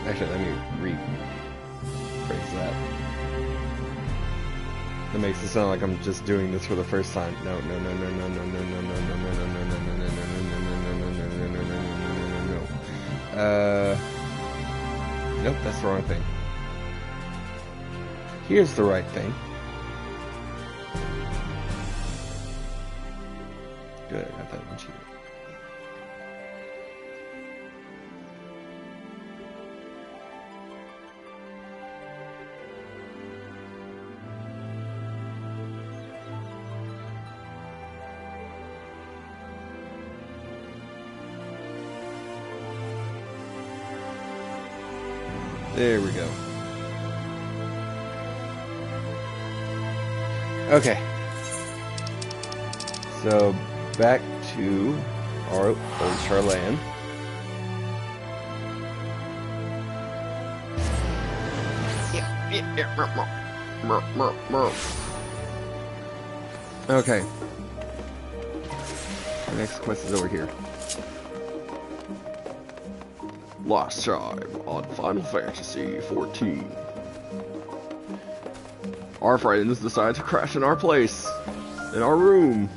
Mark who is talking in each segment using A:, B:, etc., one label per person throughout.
A: Actually, let me rephrase that. That makes it sound like I'm just doing this for the first time. No, no, no, no, no, no, no, no, no, no, no, no, no, no, no, no, no. Nope, that's the wrong thing. Here's the right thing. Good, I got that one cheated. There we go. Okay. So, back to our old Charlan. Okay. Our next quest is over here. Last time on Final Fantasy XIV. Our friends decide to crash in our place, in our room,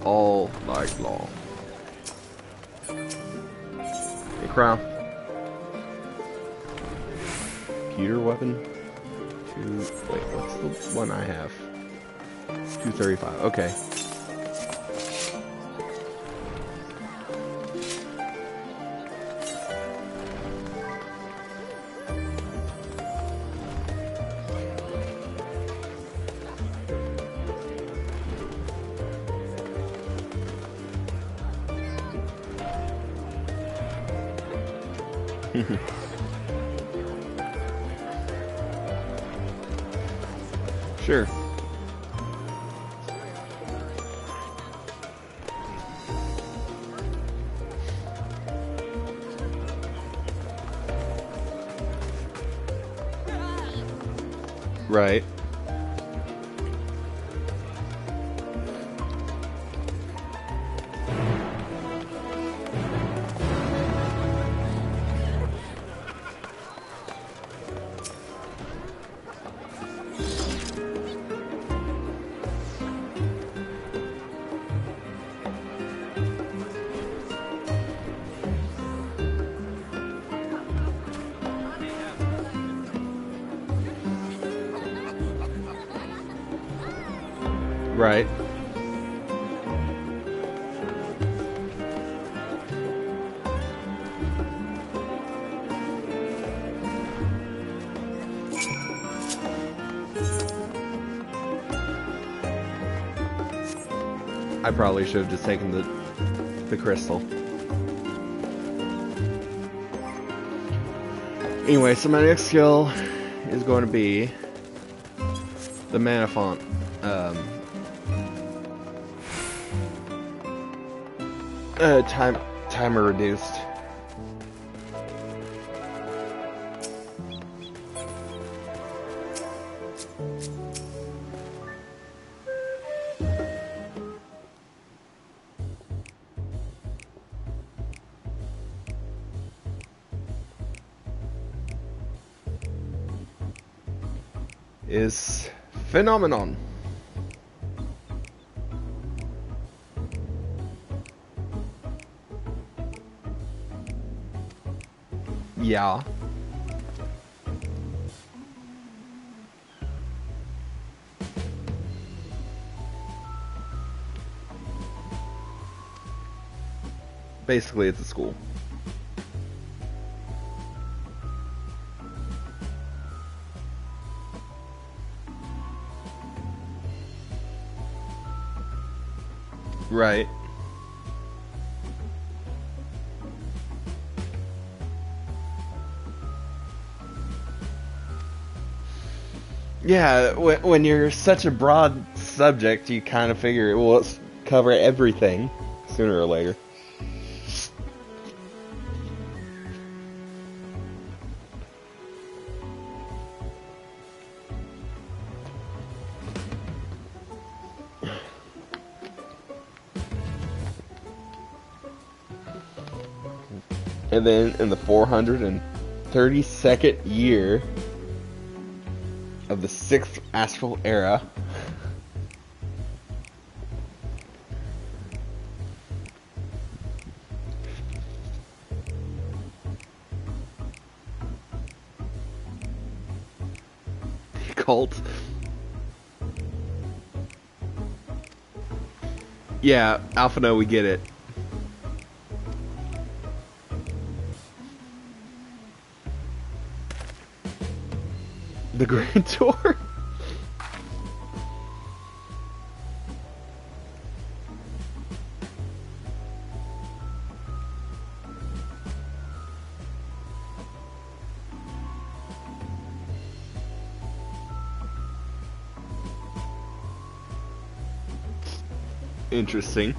A: all night long. Hey, Crown. Computer weapon? Wait, what's the one I have? 235, okay. Sure. Right. Right. I probably should have just taken the crystal. Anyway, so my next skill is going to be the mana font. Timer reduced. Is Phenomenon. Yeah. Basically, it's a school. Right. Yeah, when you're such a broad subject, you kind of figure it will cover everything sooner or later. And then in the 430th 32nd year of the 6th astral era. The cult. Yeah, Alpha No, we get it. The Grand Tour? Interesting.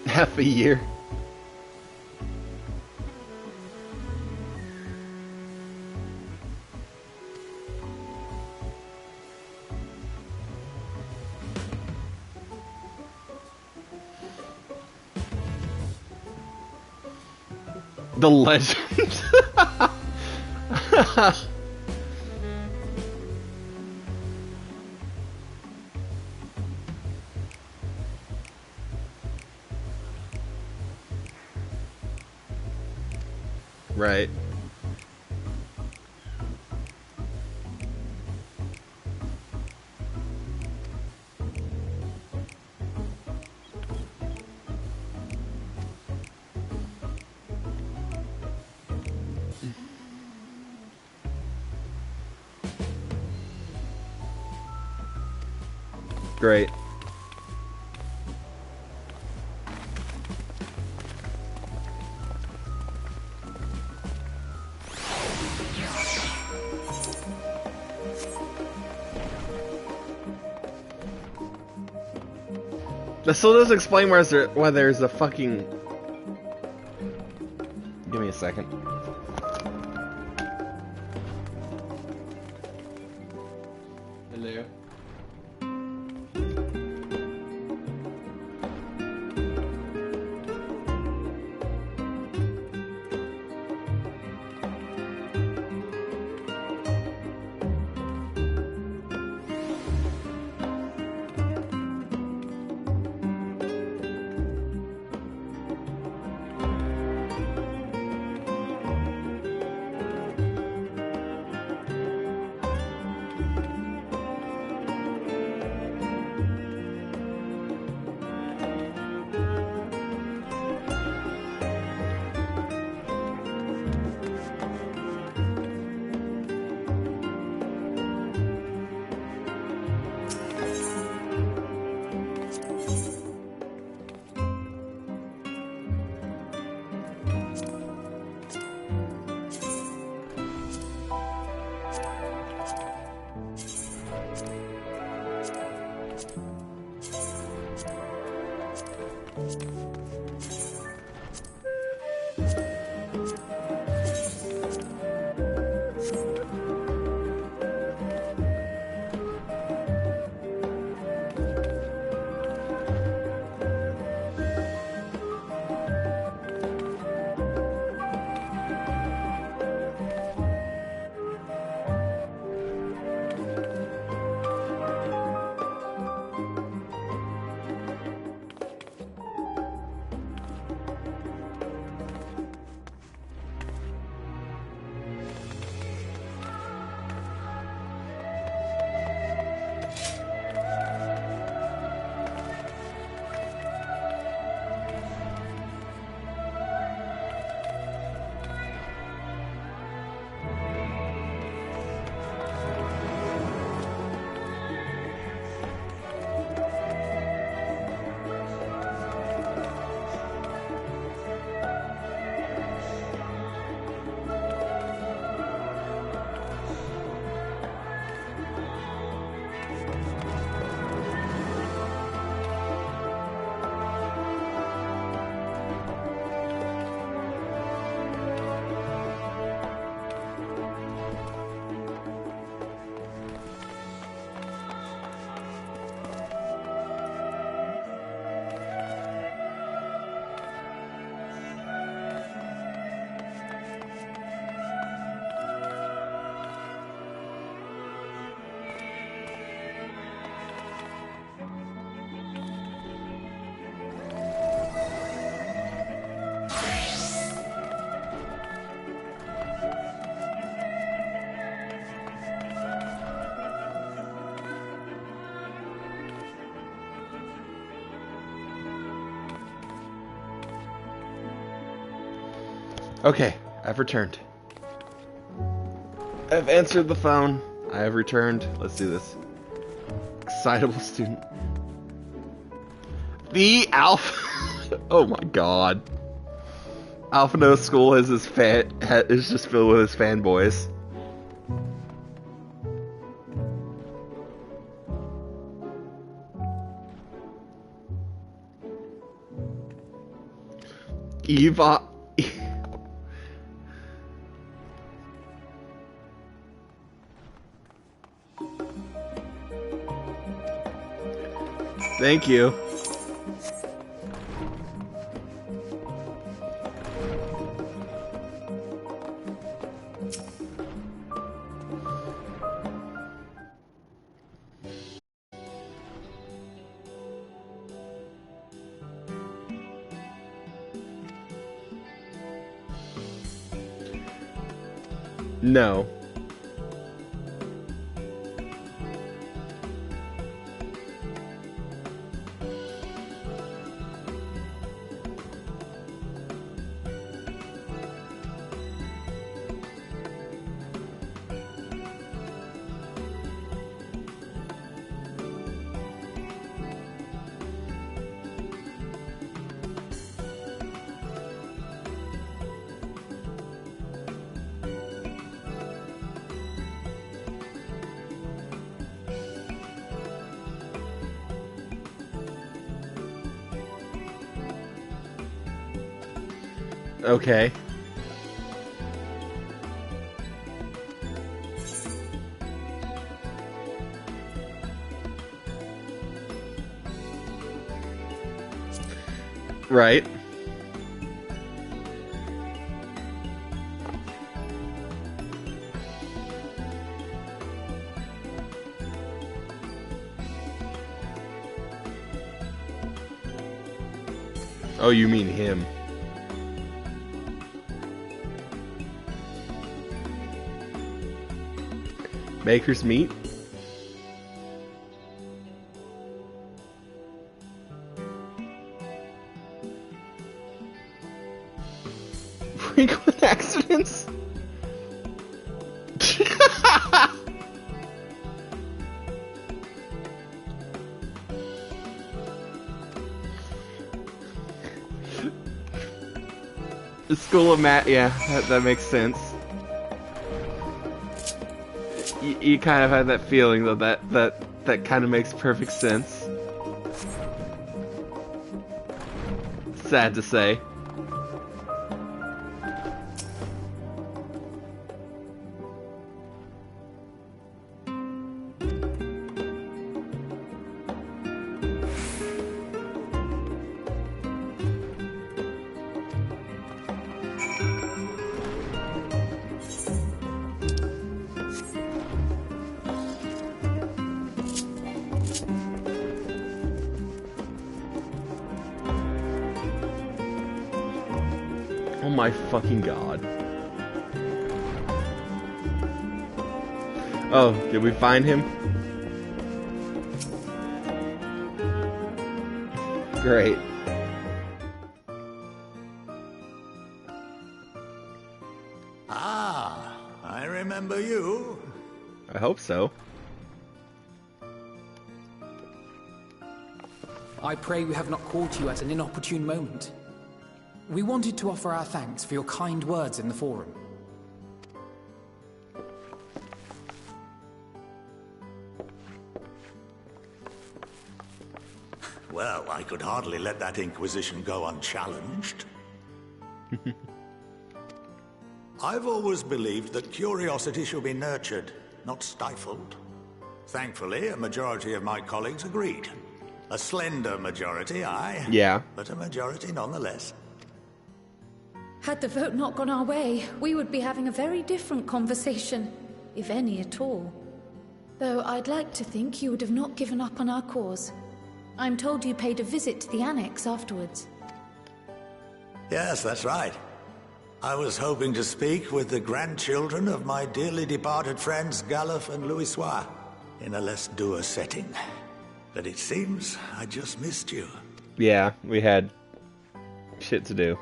A: Half a year. The legend. Right. Great. That still doesn't explain why there's a fucking... Give me a second. Hello. Okay, I've returned. I've answered the phone. I have returned. Let's do this. Excitable student. The Alpha. Oh my god. Alpha No School is is just filled with his fanboys. Eva. Thank you. No. Okay. Right. Oh, you mean him. Baker's meat? Frequent accidents? The School of Matt, yeah, that makes sense. You kind of had that feeling, though, that kind of makes perfect sense. Sad to say. Oh my fucking god. Oh, did we find him? Great.
B: Ah, I remember you.
A: I hope so.
C: I pray we have not caught you at an inopportune moment. We wanted to offer our thanks for your kind words in the forum.
B: Well, I could hardly let that Inquisition go unchallenged. I've always believed that curiosity should be nurtured, not stifled. Thankfully, a majority of my colleagues agreed. A slender majority, aye.
A: Yeah.
B: But a majority nonetheless.
D: Had the vote not gone our way, we would be having a very different conversation, if any at all. Though I'd like to think you would have not given up on our cause. I'm told you paid a visit to the Annex afterwards.
B: Yes, that's right. I was hoping to speak with the grandchildren of my dearly departed friends Galuf and Louisoix in a less dour setting. But it seems I just missed you.
A: Yeah, we had shit to do.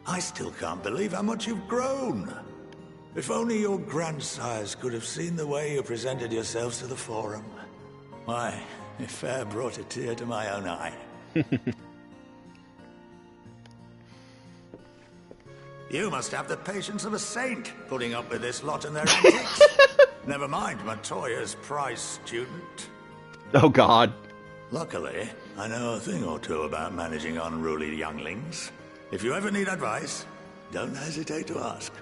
B: I still can't believe how much you've grown. If only your grandsires could have seen the way you presented yourselves to the Forum. Why, it fair brought a tear to my own eye. You must have the patience of a saint, putting up with this lot and their antics. Never mind Matoya's prize student.
A: Oh, God.
B: Luckily, I know a thing or two about managing unruly younglings. If you ever need advice, don't hesitate to ask.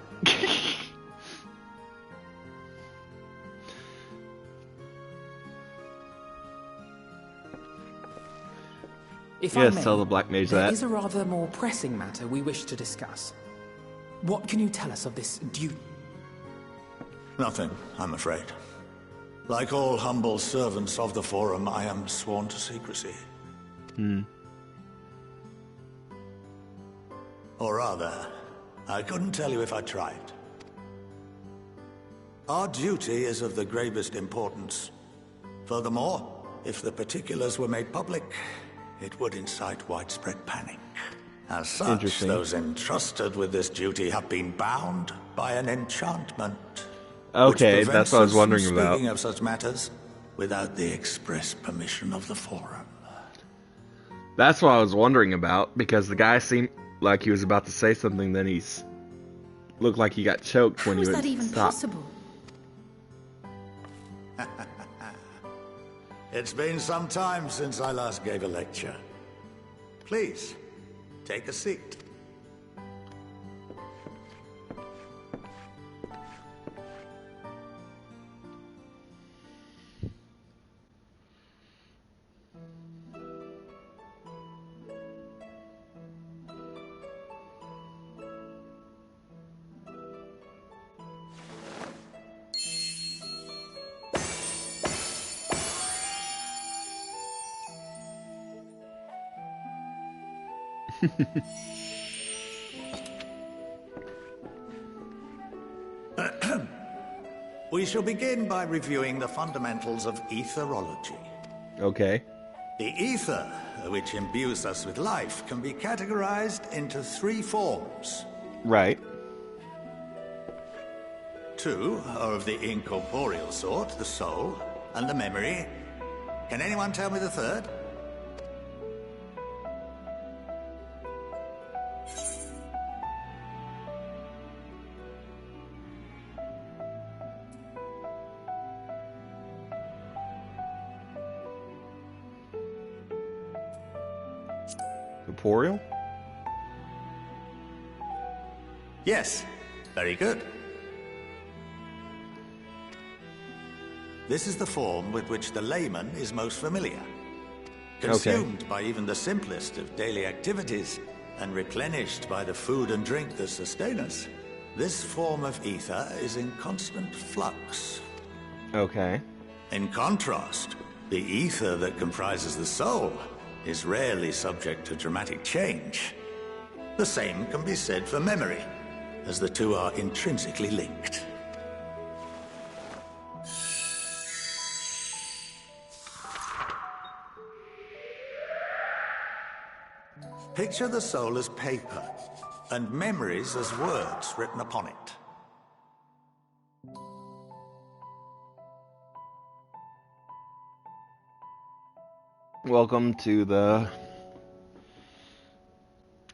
C: If I
A: Yes,
C: may,
A: tell the Black Mage
C: there
A: that.
C: is a rather more pressing matter we wish to discuss. What can you tell us of this duty?
B: Nothing, I'm afraid. Like all humble servants of the Forum, I am sworn to secrecy. Or rather, I couldn't tell you if I tried. Our duty is of the gravest importance. Furthermore, if the particulars were made public, it would incite widespread panic. As such, those entrusted with this duty have been bound by an enchantment.
A: Okay, that's what I was wondering
B: speaking
A: about.
B: Speaking of such matters, without the express permission of the Forum.
A: That's what I was wondering about, because the guy seemed like he was about to say something, then he's looked like he got choked when
D: How
A: he
D: is
A: would
D: that even
A: stop.
D: possible?
B: It's been some time since I last gave a lecture. Please, take a seat. We shall begin by reviewing the fundamentals of etherology.
A: Okay.
B: The ether, which imbues us with life, can be categorized into three forms.
A: Right.
B: Two are of the incorporeal sort, the soul, and the memory. Can anyone tell me the third?
A: Corporeal?
B: Yes, very good. This is the form with which the layman is most familiar. Consumed by even the simplest of daily activities, and replenished by the food and drink that sustain us, this form of ether is in constant flux.
A: Okay.
B: In contrast, the ether that comprises the soul is rarely subject to dramatic change. The same can be said for memory, as the two are intrinsically linked. Picture the soul as paper, and memories as words written upon it.
A: Welcome to the...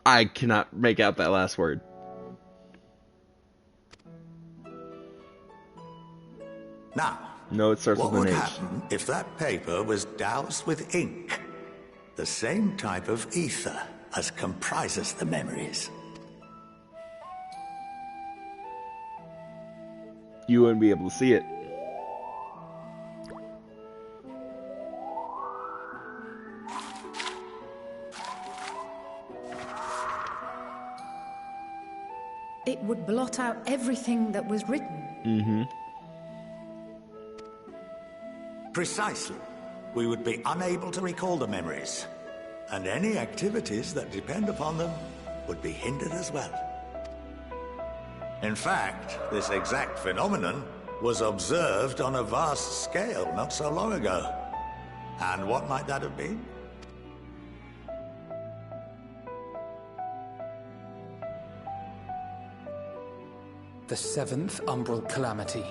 A: I cannot make out that last word.
B: Now,
A: No, it starts
B: what
A: with
B: would
A: an H.
B: happen if that paper was doused with ink? The same type of ether as comprises the memories.
A: You wouldn't be able to see it.
D: It would blot out everything that was written.
A: Mm-hmm.
B: Precisely. We would be unable to recall the memories, and any activities that depend upon them would be hindered as well. In fact, this exact phenomenon was observed on a vast scale not so long ago. And what might that have been?
C: The 7th Umbral Calamity.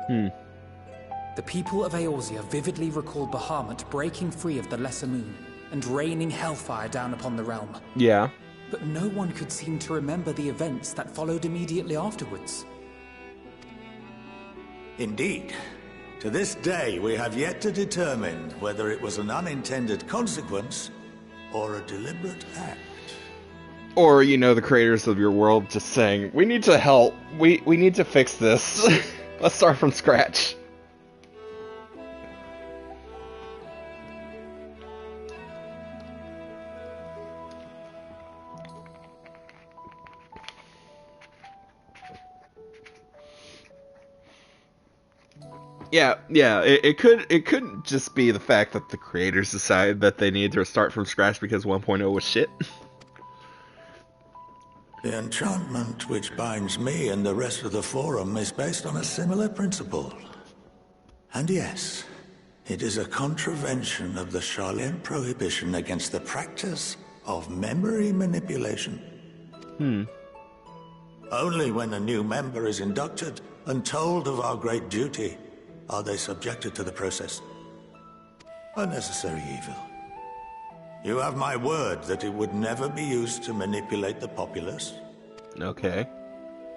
C: The people of Eorzea vividly recall Bahamut breaking free of the Lesser Moon and raining hellfire down upon the realm.
A: Yeah.
C: But no one could seem to remember the events that followed immediately afterwards.
B: Indeed. To this day, we have yet to determine whether it was an unintended consequence or a deliberate act.
A: Or, you know, the creators of your world just saying, we need to help. We need to fix this. Let's start from scratch. Yeah, it couldn't just be the fact that the creators decided that they needed to start from scratch because 1.0 was shit.
B: The enchantment which binds me and the rest of the Forum is based on a similar principle. And yes, it is a contravention of the Sharlayan prohibition against the practice of memory manipulation. Only when a new member is inducted and told of our great duty are they subjected to the process. A necessary evil. You have my word that it would never be used to manipulate the populace.
A: Okay.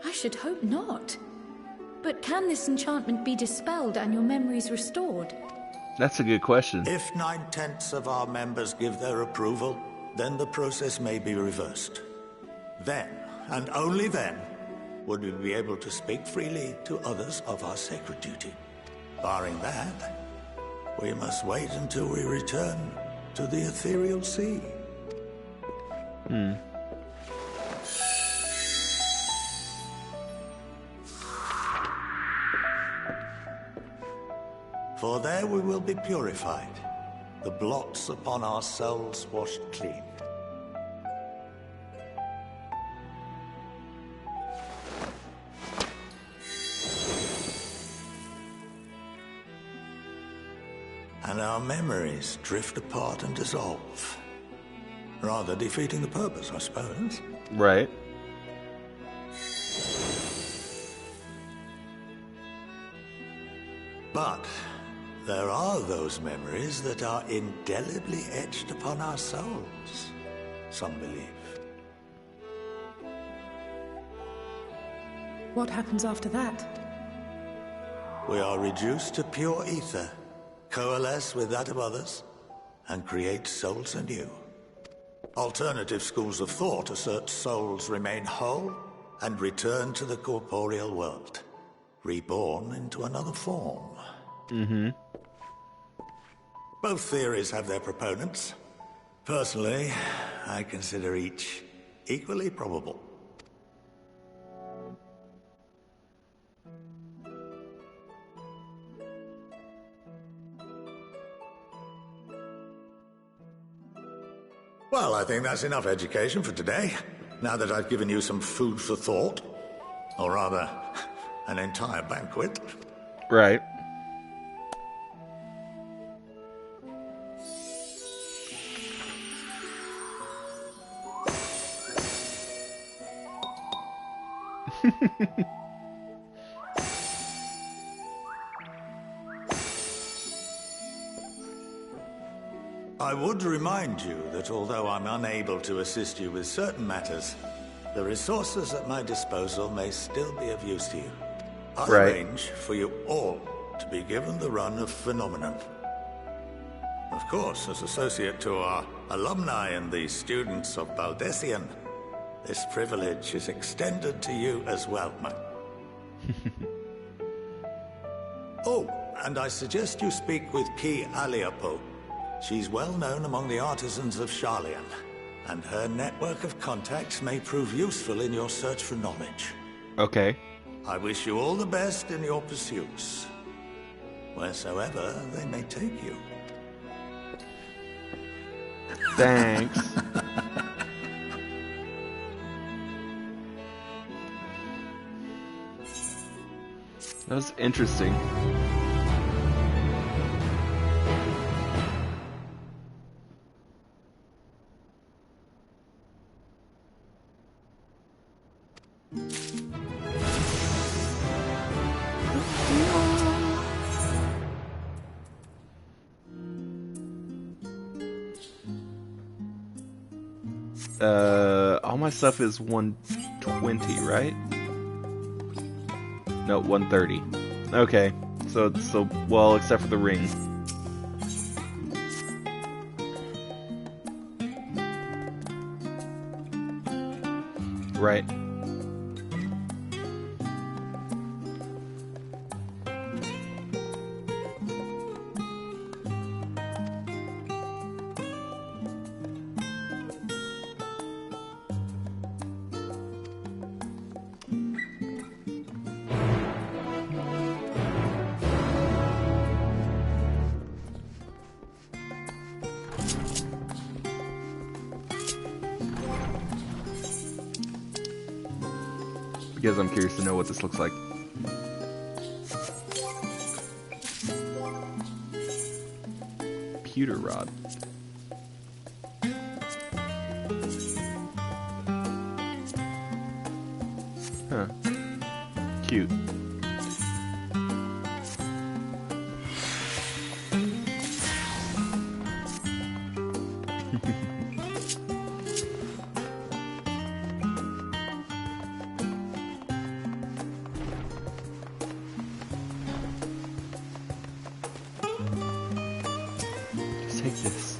D: I should hope not. But can this enchantment be dispelled and your memories restored?
A: That's a good question.
B: If 9/10 of our members give their approval, then the process may be reversed. Then, and only then, would we be able to speak freely to others of our sacred duty. Barring that, we must wait until we return to the ethereal sea. For there we will be purified, the blots upon our souls washed clean. And our memories drift apart and dissolve. Rather defeating the purpose, I suppose.
A: Right.
B: But there are those memories that are indelibly etched upon our souls, some believe.
E: What happens after that?
B: We are reduced to pure ether, coalesce with that of others, and create souls anew. Alternative schools of thought assert souls remain whole and return to the corporeal world, reborn into another form. Both theories have their proponents. Personally, I consider each equally probable. Well, I think that's enough education for today, now that I've given you some food for thought. Or rather, an entire banquet.
A: Right.
B: I would remind you that although I'm unable to assist you with certain matters, the resources at my disposal may still be of use to you. I'll arrange for you all to be given the run of Phenomenon. Of course, as associate to our alumni and the students of Baldessian, this privilege is extended to you as well, man. Oh, and I suggest you speak with Ki Aliapo. She's well known among the artisans of Sharlayan, and her network of contacts may prove useful in your search for knowledge.
A: Okay.
B: I wish you all the best in your pursuits, wheresoever they may take you.
A: Thanks. That was interesting. All my stuff is 120, right? No, 130. Okay, so it's still, well, except for the ring. Right. Because I'm curious to know what this looks like. Pewter rod. Huh. Cute. Take this.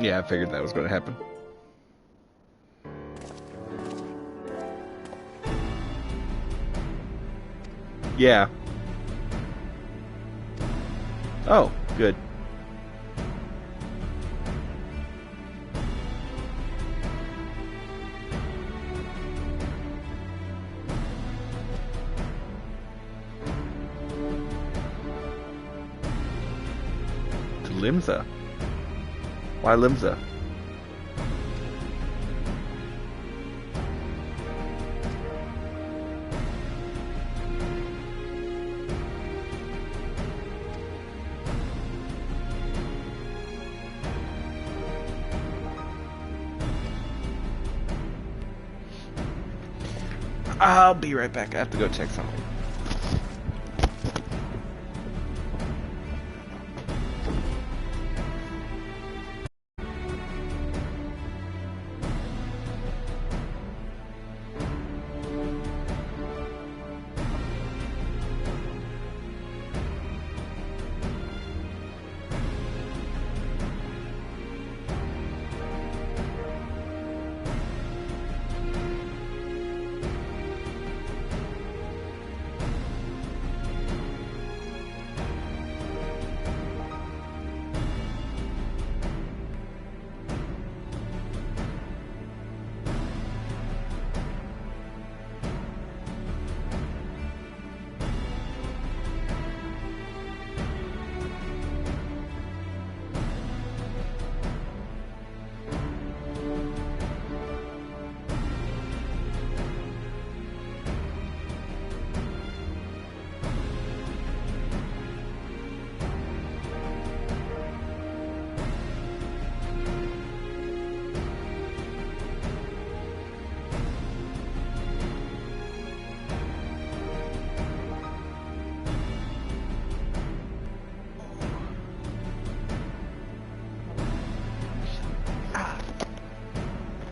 A: Yeah, I figured that was going to happen. Yeah. Oh, good. To Limsa. Why Limsa? I'll be right back. I have to go check something.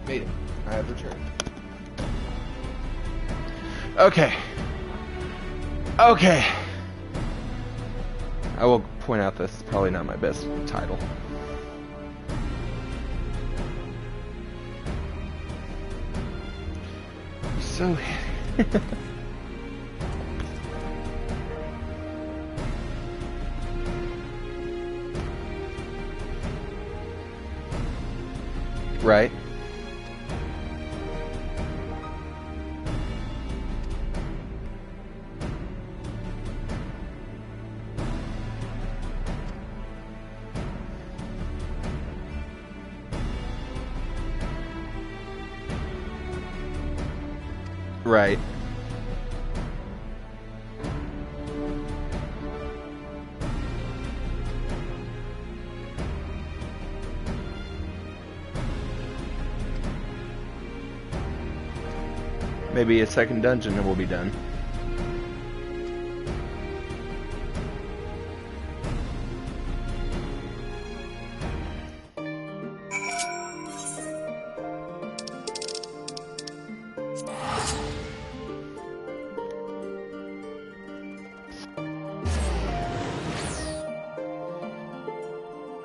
A: Made it. I have returned. Okay. Okay. I will point out this is probably not my best title. So... Right. Right. Maybe a second dungeon and we'll be done.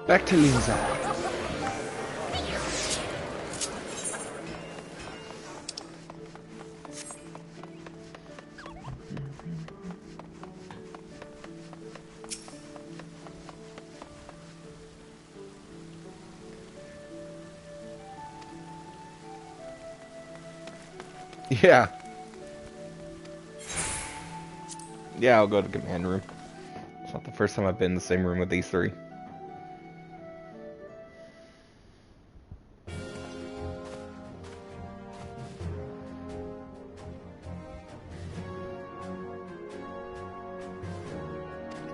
A: Back to Linza. Yeah. Yeah, I'll go to command room. It's not the first time I've been in the same room with these three.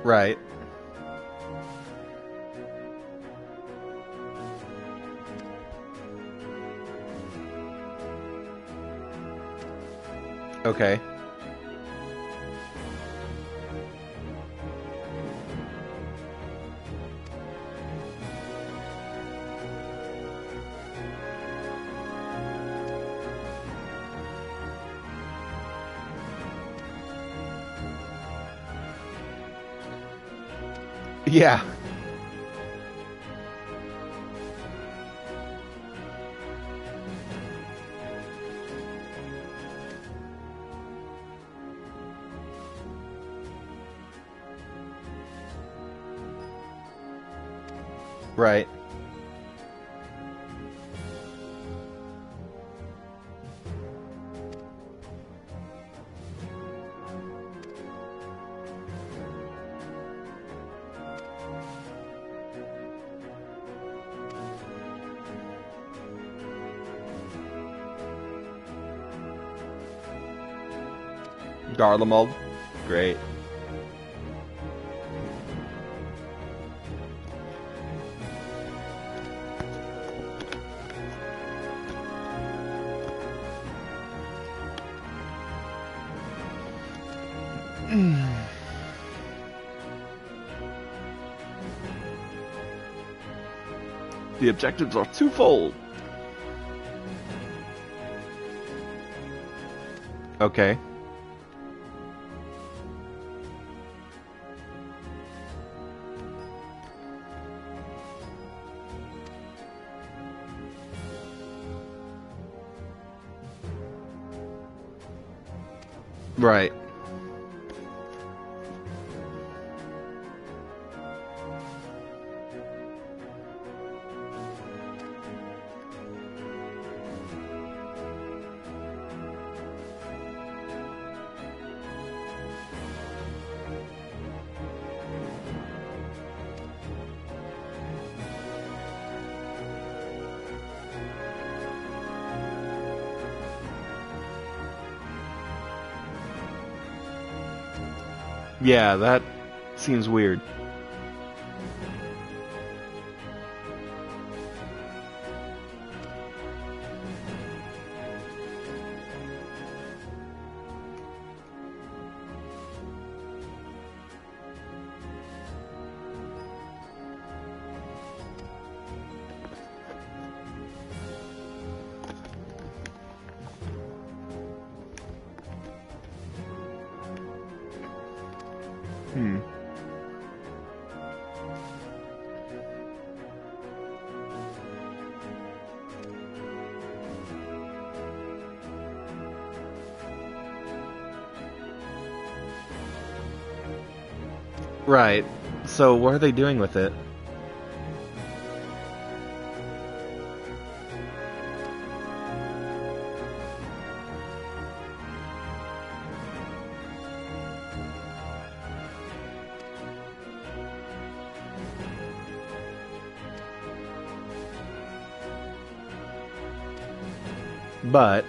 A: Right. Okay. Yeah. Right. Garlemald. Great. The objectives are twofold. Okay. Right. Yeah, that seems weird. Right. So what are they doing with it? But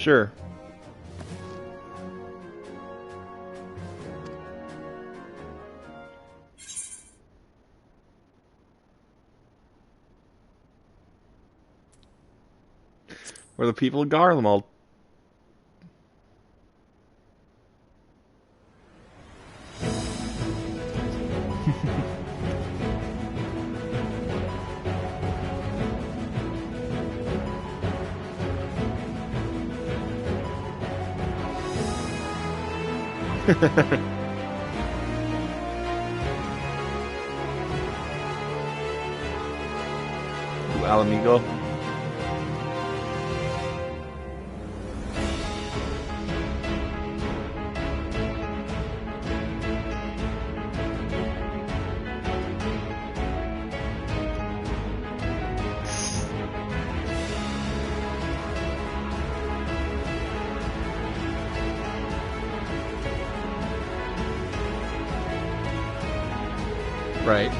A: Sure. Or the people of Garlemald. Alamigo. Right.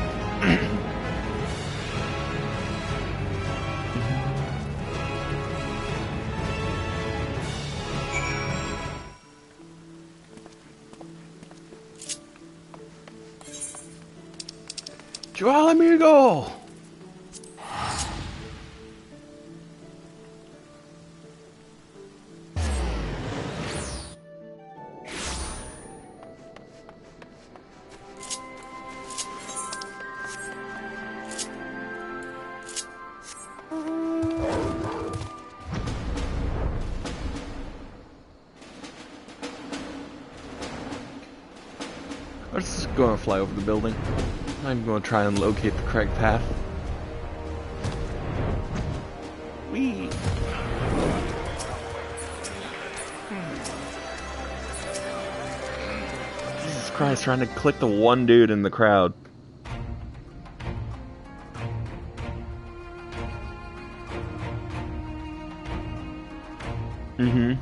A: Joel amigo. I'm just going to fly over the building. I'm going to try and locate the correct path. Whee! Jesus Christ, trying to click the one dude in the crowd. Mm-hmm.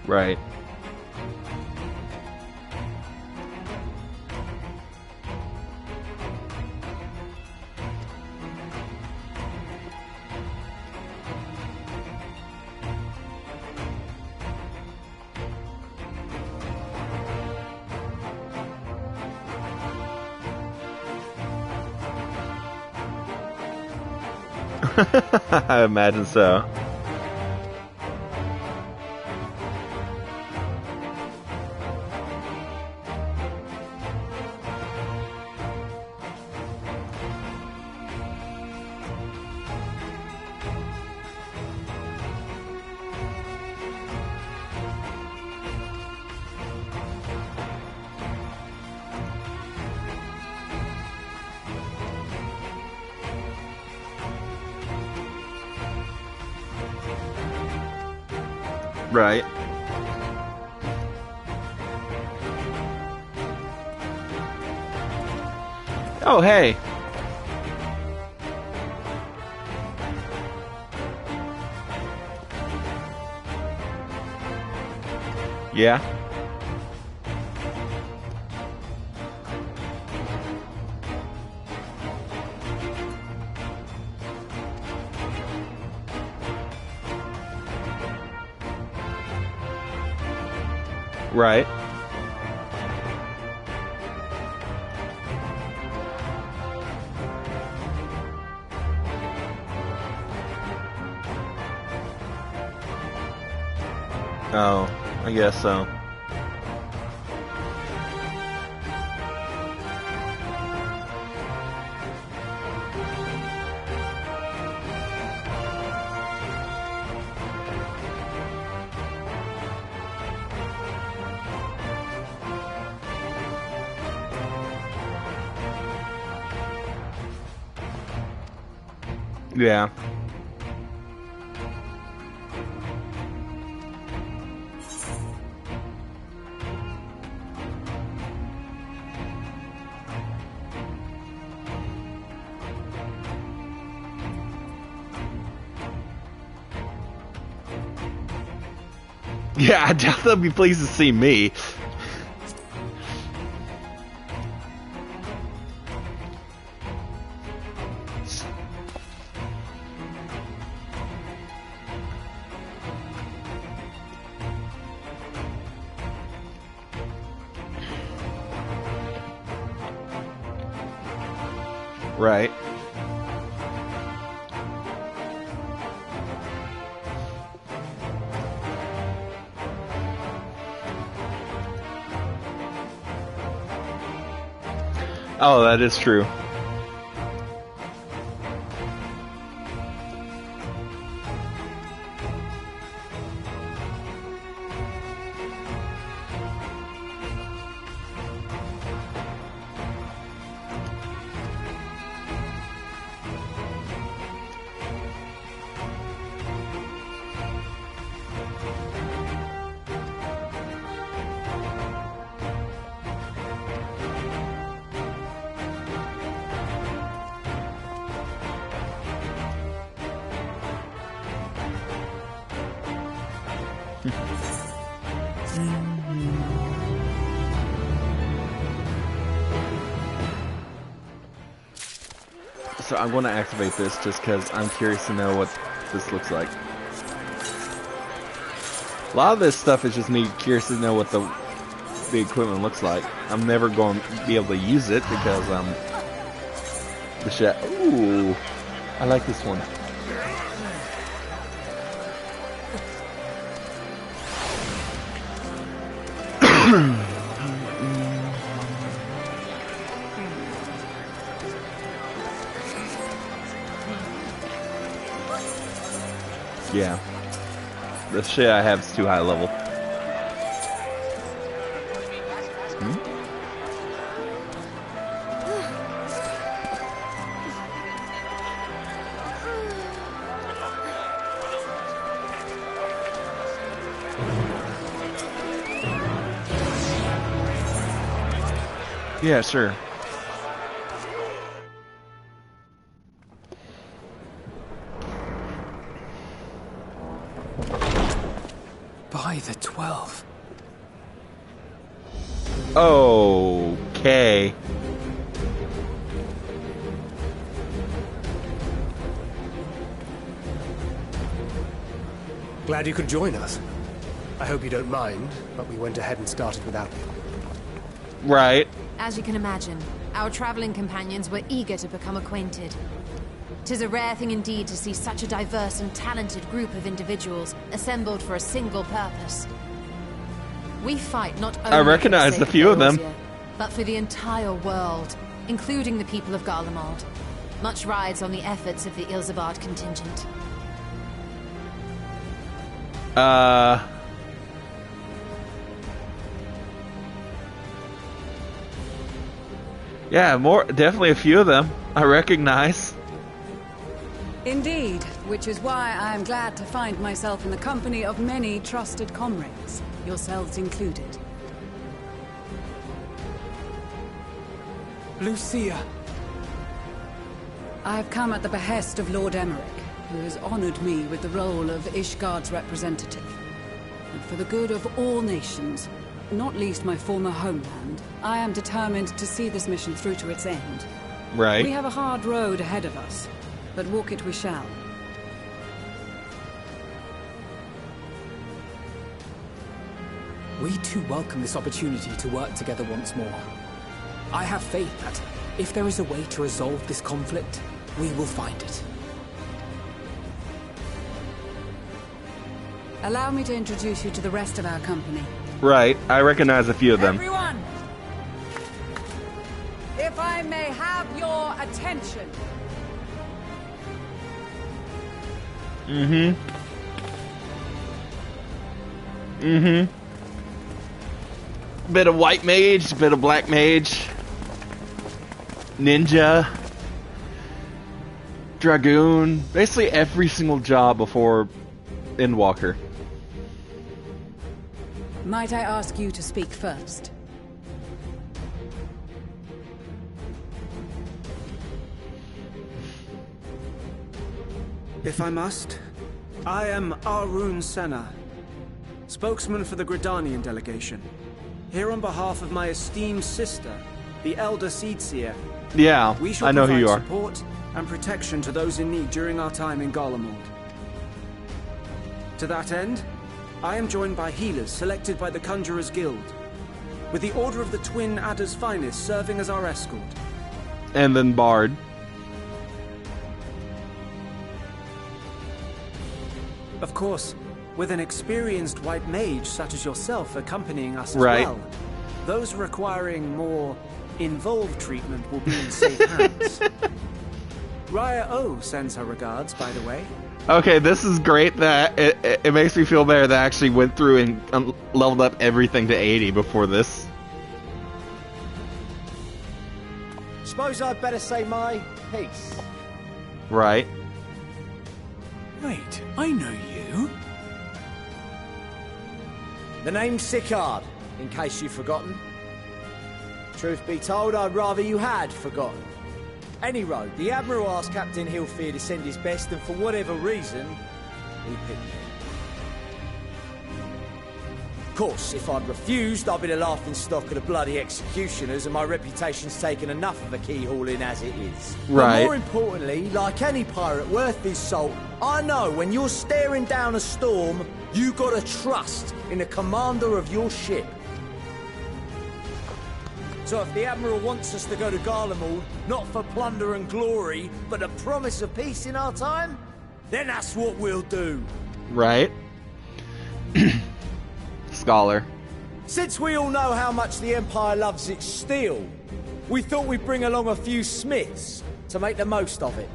A: Right. I imagine so. Right. Oh, hey. Yeah. Right. Oh, I guess so. Yeah. Yeah, I doubt they'll be pleased to see me. Right. Oh, that is true. So I'm going to activate this just because I'm curious to know what this looks like. A lot of this stuff is just me curious to know what the equipment looks like. I'm never going to be able to use it because the shit. Ooh, I like this one. Yeah. The shit I have is too high level. Yeah, sure.
C: By the 12.
A: Okay.
E: Glad you could join us. I hope you don't mind, but we went ahead and started without you.
A: Right.
F: As you can imagine, our traveling companions were eager to become acquainted. 'Tis a rare thing indeed to see such a diverse and talented group of individuals assembled for a single purpose. We fight not only
A: I recognize
F: for the
A: a few of them,
F: but for the entire world, including the people of Garlemald. Much rides on the efforts of the Ilzabard contingent.
A: Yeah, definitely a few of them I recognize.
G: Indeed, which is why I am glad to find myself in the company of many trusted comrades, yourselves included.
C: Lucia!
G: I have come at the behest of Lord Emmerich, who has honored me with the role of Ishgard's representative. And for the good of all nations, not least my former homeland, I am determined to see this mission through to its end.
A: Right.
G: We have a hard road ahead of us, but walk it we shall.
C: We too welcome this opportunity to work together once more. I have faith that, if there is a way to resolve this conflict, we will find it.
G: Allow me to introduce you to the rest of our company.
A: Right, I recognize a few of them.
G: Everyone! If I may have your attention.
A: Bit of white mage, bit of black mage, ninja, dragoon, basically every single job before Endwalker.
G: Might I ask you to speak first?
H: If I must, I am Arun Senna, spokesman for the Gridanian delegation. Here on behalf of my esteemed sister, the Elder Seedseer.
A: Yeah,
H: We shall
A: I know who you are.
H: provide support and protection to those in need during our time in Garlemald. To that end, I am joined by healers selected by the Conjurers Guild, with the Order of the Twin Adder's Finest serving as our escort.
A: And then Bard.
H: Of course, with an experienced white mage such as yourself accompanying us as
A: Right.
H: well, those requiring more involved treatment will be in safe hands. Raya O sends her regards, by the way.
A: Okay, this is great that it makes me feel better that I actually went through and leveled up everything to 80 before this.
I: Suppose I'd better say my piece.
A: Right.
I: Wait, I know you. The name's Sicard, in case you've forgotten. Truth be told, I'd rather you had forgotten. Any road, the Admiral asked Captain Hillfear to send his best, and for whatever reason, he picked me. Of course, if I'd refused, I'd be the laughing stock of the bloody executioners, and my reputation's taken enough of a keyhauling as it is.
A: Right.
I: But more importantly, like any pirate worth his salt, I know when you're staring down a storm, you gotta trust in the commander of your ship. So if the Admiral wants us to go to Garlemald, not for plunder and glory, but the promise of peace in our time, then that's what we'll do.
A: Right. Scholar.
I: Since we all know how much the Empire loves its steel, we thought we'd bring along a few smiths to make the most of it.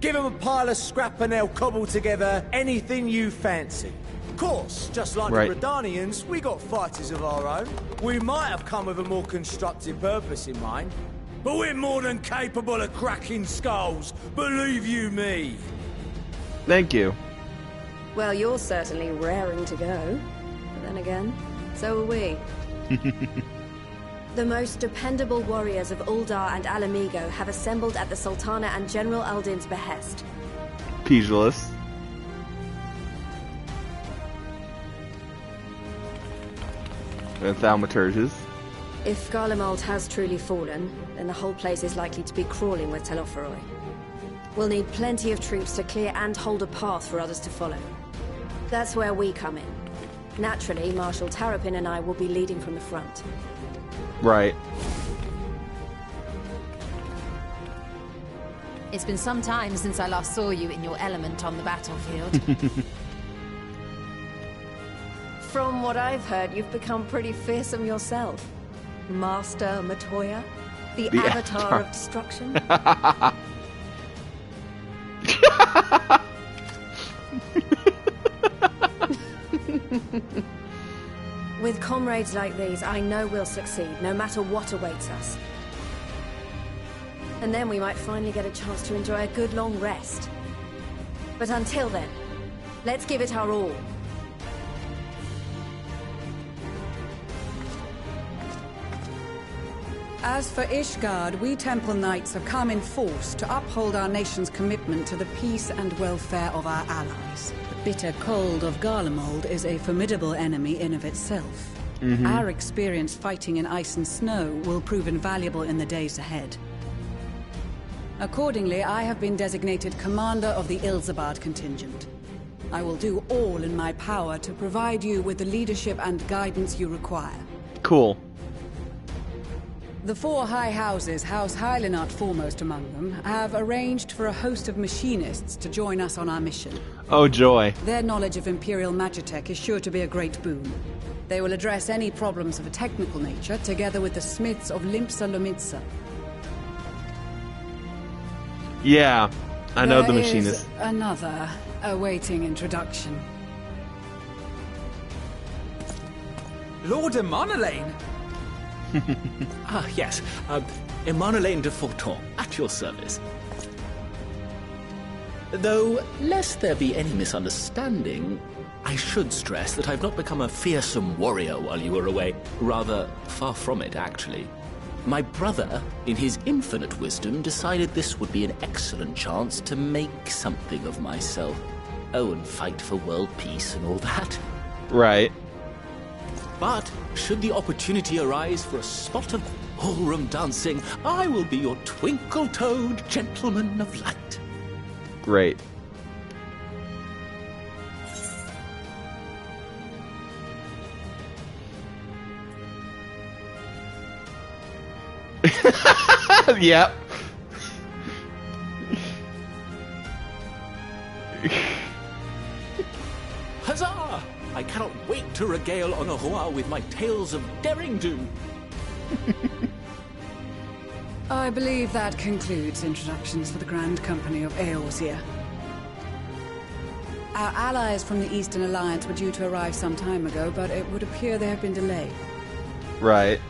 I: Give them a pile of scrap and they'll cobble together anything you fancy. Of course, just like
A: Right.
I: the Gridanians, we got fighters of our own. We might have come with a more constructive purpose in mind, but we're more than capable of cracking skulls, believe you me.
A: Thank you.
J: Well, you're certainly raring to go. But then again, so are we. The most dependable warriors of Uldar and Alamigo have assembled at the Sultana and General Aldin's behest.
A: Pugilist. And thaumaturges.
J: If Garlemald has truly fallen, then the whole place is likely to be crawling with Telophoroi. We'll need plenty of troops to clear and hold a path for others to follow. That's where we come in. Naturally, Marshal Tarapin and I will be leading from the front.
A: Right.
F: It's been some time since I last saw you in your element on the battlefield.
J: From what I've heard, you've become pretty fearsome yourself. Master Matoya? The Avatar of Destruction? With comrades like these, I know we'll succeed, no matter what awaits us. And then we might finally get a chance to enjoy a good long rest. But until then, let's give it our all.
G: As for Ishgard, we Temple Knights have come in force to uphold our nation's commitment to the peace and welfare of our allies. The bitter cold of Garlemald is a formidable enemy in of itself. Our experience fighting in ice and snow will prove invaluable in the days ahead. Accordingly, I have been designated commander of the Ilzabard contingent. I will do all in my power to provide you with the leadership and guidance you require.
A: Cool.
G: The four high houses, House Hylinart foremost among them, have arranged for a host of machinists to join us on our mission.
A: Oh, joy.
G: Their knowledge of Imperial Magitech is sure to be a great boon. They will address any problems of a technical nature, together with the smiths of Limpsa Lomitsa.
A: Yeah, I know the
G: There
A: machinist.
G: is another awaiting introduction.
K: Lord Emanolaine! Yes. Emanolaine de Forton, at your service. Though, lest there be any misunderstanding, I should stress that I've not become a fearsome warrior while you were away. Rather, far from it, actually. My brother, in his infinite wisdom, decided this would be an excellent chance to make something of myself. Oh, and fight for world peace and all that.
A: Right.
K: But should the opportunity arise for a spot of ballroom dancing, I will be your twinkle-toed gentleman of light.
A: Great. Yep.
K: Huzzah! I cannot wait to regale Honoroi with my tales of daring do.
G: I believe that concludes introductions for the Grand Company of Eorzea. Our allies from the Eastern Alliance were due to arrive some time ago, but it would appear they have been delayed.
A: Right.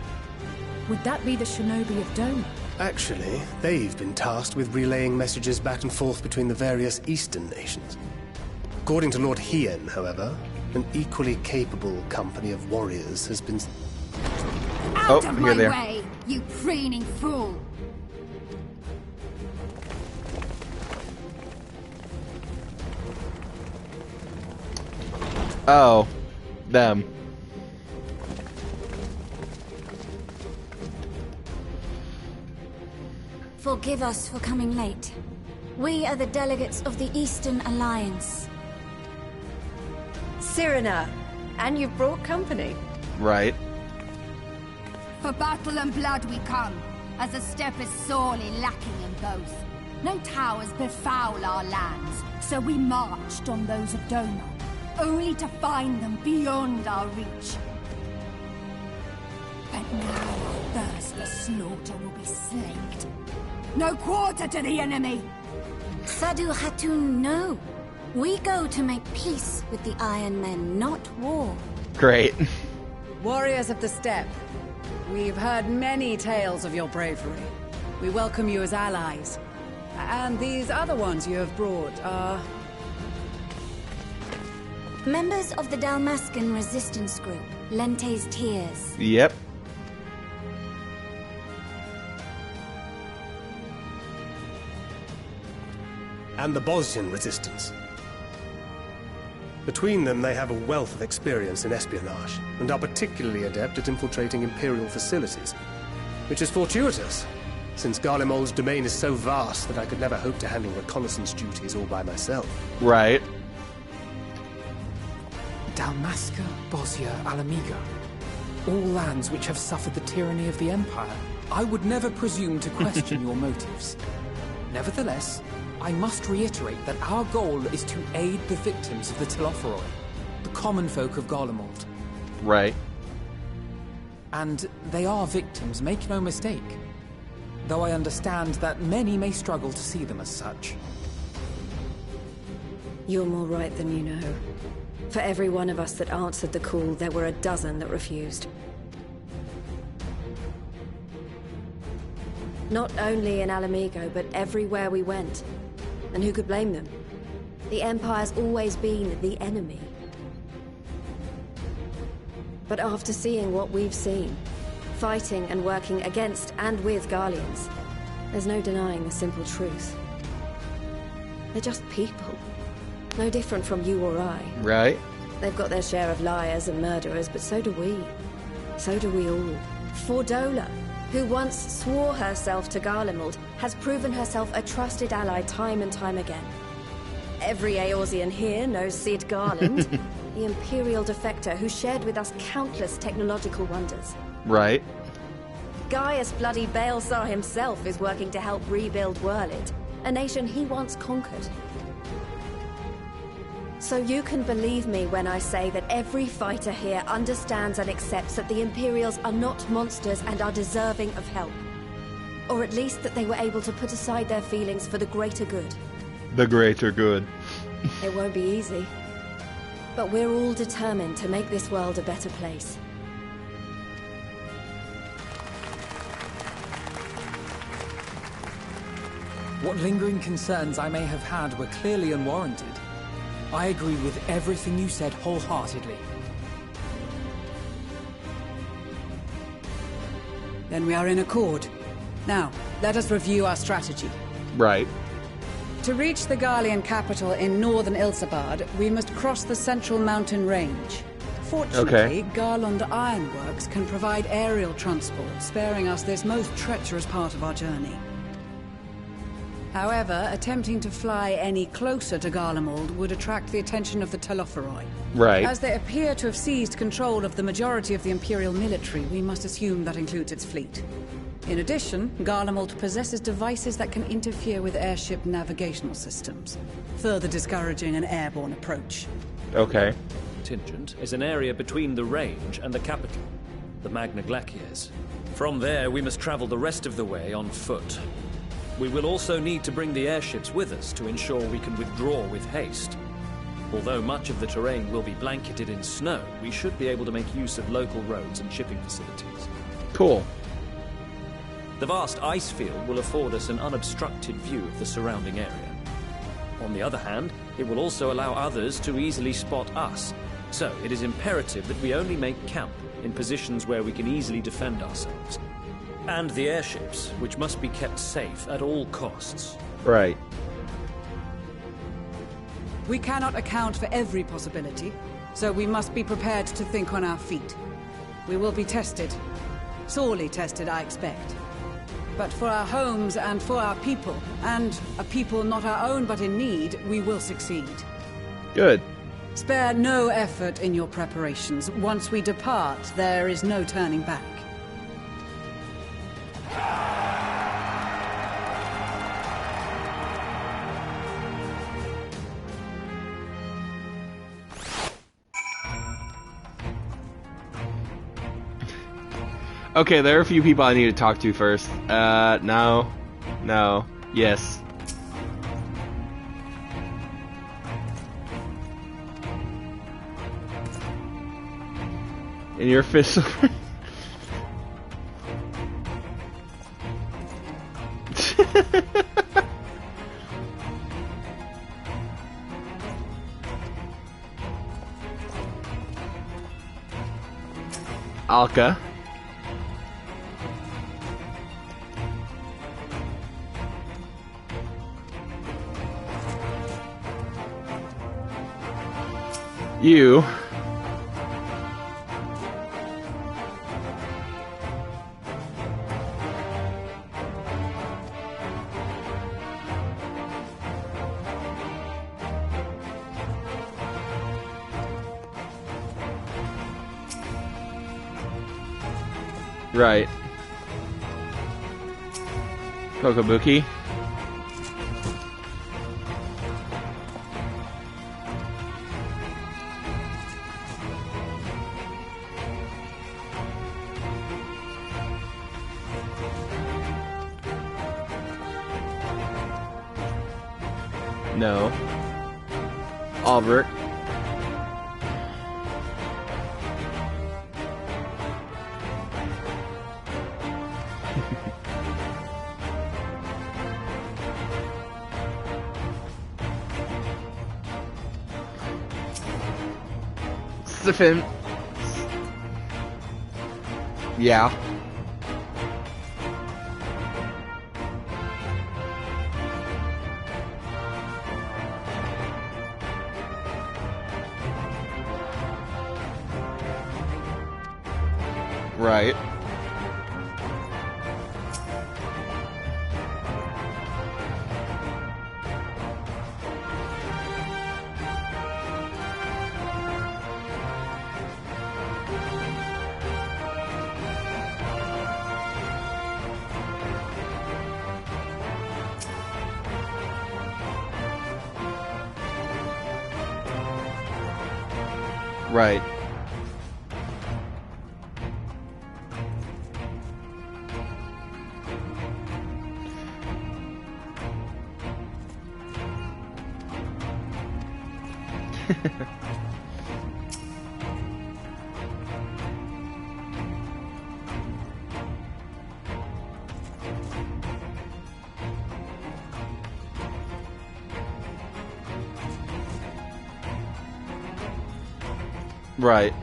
D: Would that be the Shinobi of Doma?
E: Actually, they've been tasked with relaying messages back and forth between the various Eastern nations. According to Lord Hien, however, an equally capable company of warriors has been...
F: Out of my way, you preening fool!
A: Oh, them.
L: Forgive us for coming late. We are the delegates of the Eastern Alliance.
J: Cyrena, and you've brought company.
A: Right.
F: For battle and blood we come, as a step is sorely lacking in both. No towers befoul our lands, so we marched on those of Doma, only to find them beyond our reach. But now our thirst for slaughter will be slaked. No quarter to the enemy!
L: Sadu Hatun, no. We go to make peace with the Iron Men, not war.
A: Great.
G: Warriors of the Steppe, we've heard many tales of your bravery. We welcome you as allies. And these other ones you have brought are...
L: members of the Dalmascan resistance group, Lente's Tears.
A: Yep.
E: and the Bosnian resistance. Between them, they have a wealth of experience in espionage, and are particularly adept at infiltrating Imperial facilities. Which is fortuitous, since Garlemald's domain is so vast that I could never hope to handle reconnaissance duties all by myself.
A: Right.
C: Dalmasca, Bosnia, Alamigo. All lands which have suffered the tyranny of the Empire. I would never presume to question your motives. Nevertheless, I must reiterate that our goal is to aid the victims of the Telophoroi, the common folk of Garlemald.
A: Right.
C: And they are victims, make no mistake. Though I understand that many may struggle to see them as such.
J: You're more right than you know. For every one of us that answered the call, there were a dozen that refused. Not only in Alamigo, but everywhere we went. And who could blame them? The Empire's always been the enemy. But after seeing what we've seen, fighting and working against and with Garleans, there's no denying the simple truth. They're just people. No different from you or I.
A: Right.
J: They've got their share of liars and murderers, but so do we. So do we all. Fordola, who once swore herself to Garlemald, has proven herself a trusted ally time and time again. Every Eorzean here knows Cid Garland, the Imperial defector who shared with us countless technological wonders.
A: Right.
J: Gaius bloody Baelsar himself is working to help rebuild Werlid, a nation he once conquered. So you can believe me when I say that every fighter here understands and accepts that the Imperials are not monsters and are deserving of help. Or at least that they were able to put aside their feelings for the greater good.
A: The greater good.
J: It won't be easy. But we're all determined to make this world a better place.
C: What lingering concerns I may have had were clearly unwarranted. I agree with everything you said wholeheartedly.
G: Then we are in accord. Now, let us review our strategy.
A: Right.
G: To reach the Garlean capital in northern Ilsabard, we must cross the central mountain range. Fortunately, Garland Ironworks can provide aerial transport, sparing us this most treacherous part of our journey. However, attempting to fly any closer to Garlemald would attract the attention of the Telophoroi.
A: Right.
G: As they appear to have seized control of the majority of the Imperial military, we must assume that includes its fleet. In addition, Garlemald possesses devices that can interfere with airship navigational systems, further discouraging an airborne approach.
A: Okay.
M: Contingent is an area between the range and the capital, the Magna Glaciers. From there, we must travel the rest of the way on foot. We will also need to bring the airships with us to ensure we can withdraw with haste. Although much of the terrain will be blanketed in snow, we should be able to make use of local roads and shipping facilities.
A: Cool.
M: The vast ice field will afford us an unobstructed view of the surrounding area. On the other hand, it will also allow others to easily spot us, so it is imperative that we only make camp in positions where we can easily defend ourselves. And the airships, which must be kept safe at all costs.
A: Right.
G: We cannot account for every possibility, so we must be prepared to think on our feet. We will be tested. Sorely tested, I expect. But for our homes and for our people, and a people not our own but in need, we will succeed.
A: Good.
G: Spare no effort in your preparations. Once we depart, there is no turning back.
A: Okay, there are a few people I need to talk to first. No. No. Yes. In your official... Alka. You. Right. Kokobuki. No. Albert. Stephen. Yeah. Right. Right. Right.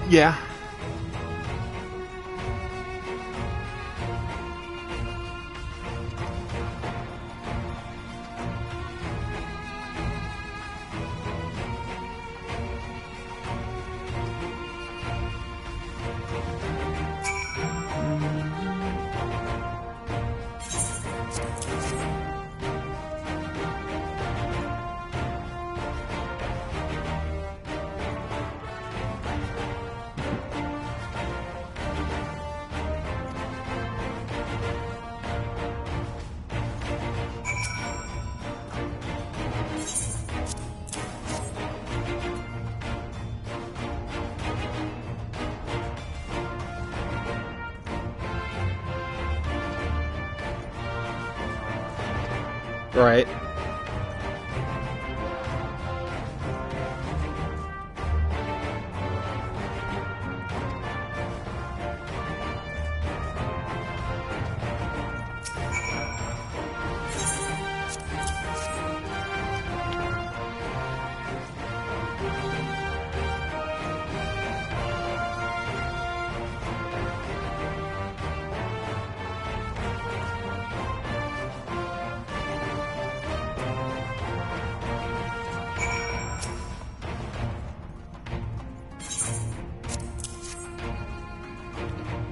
A: Yeah. Right.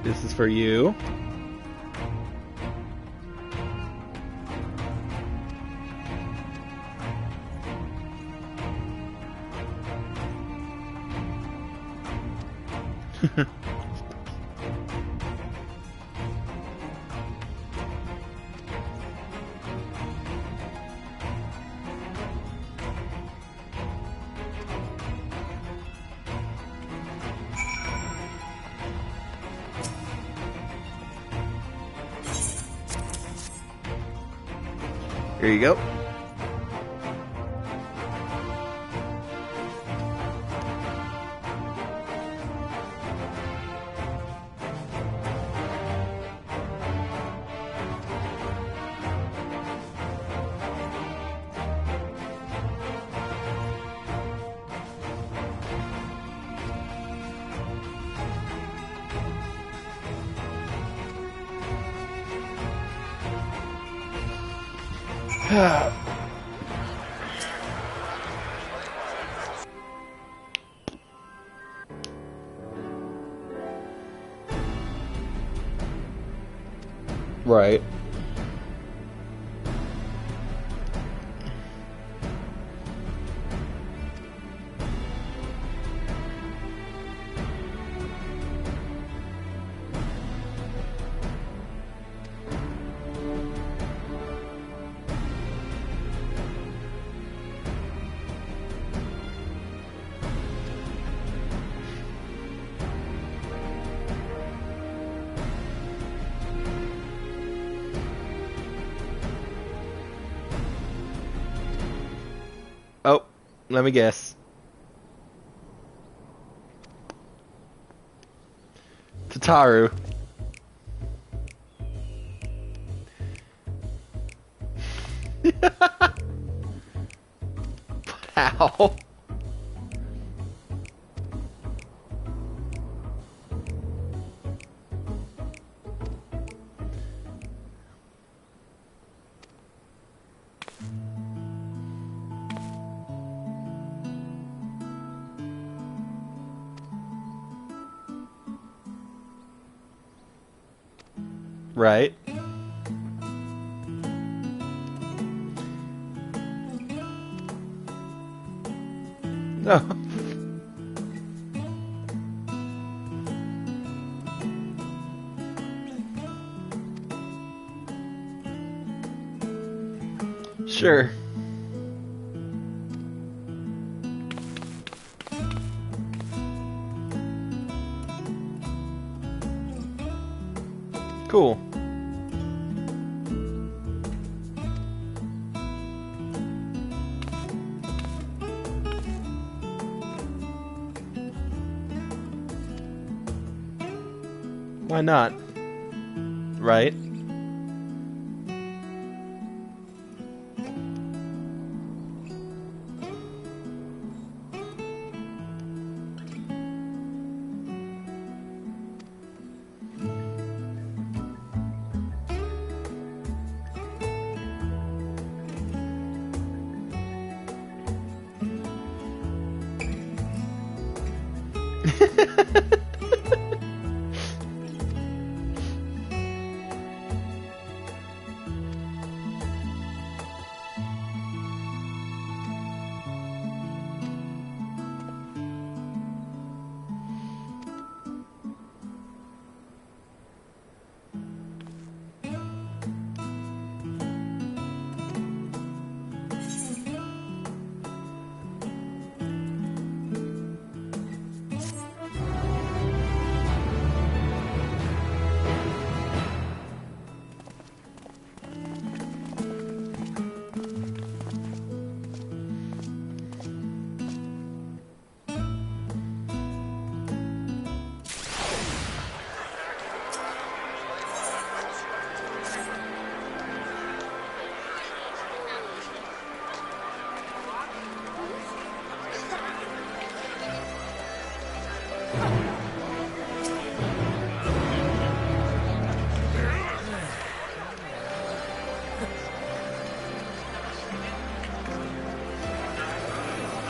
A: This is for you. Here you go. Right. Oh, let me guess. Tataru. How? Right. No. Sure. Cool. Why not? Right?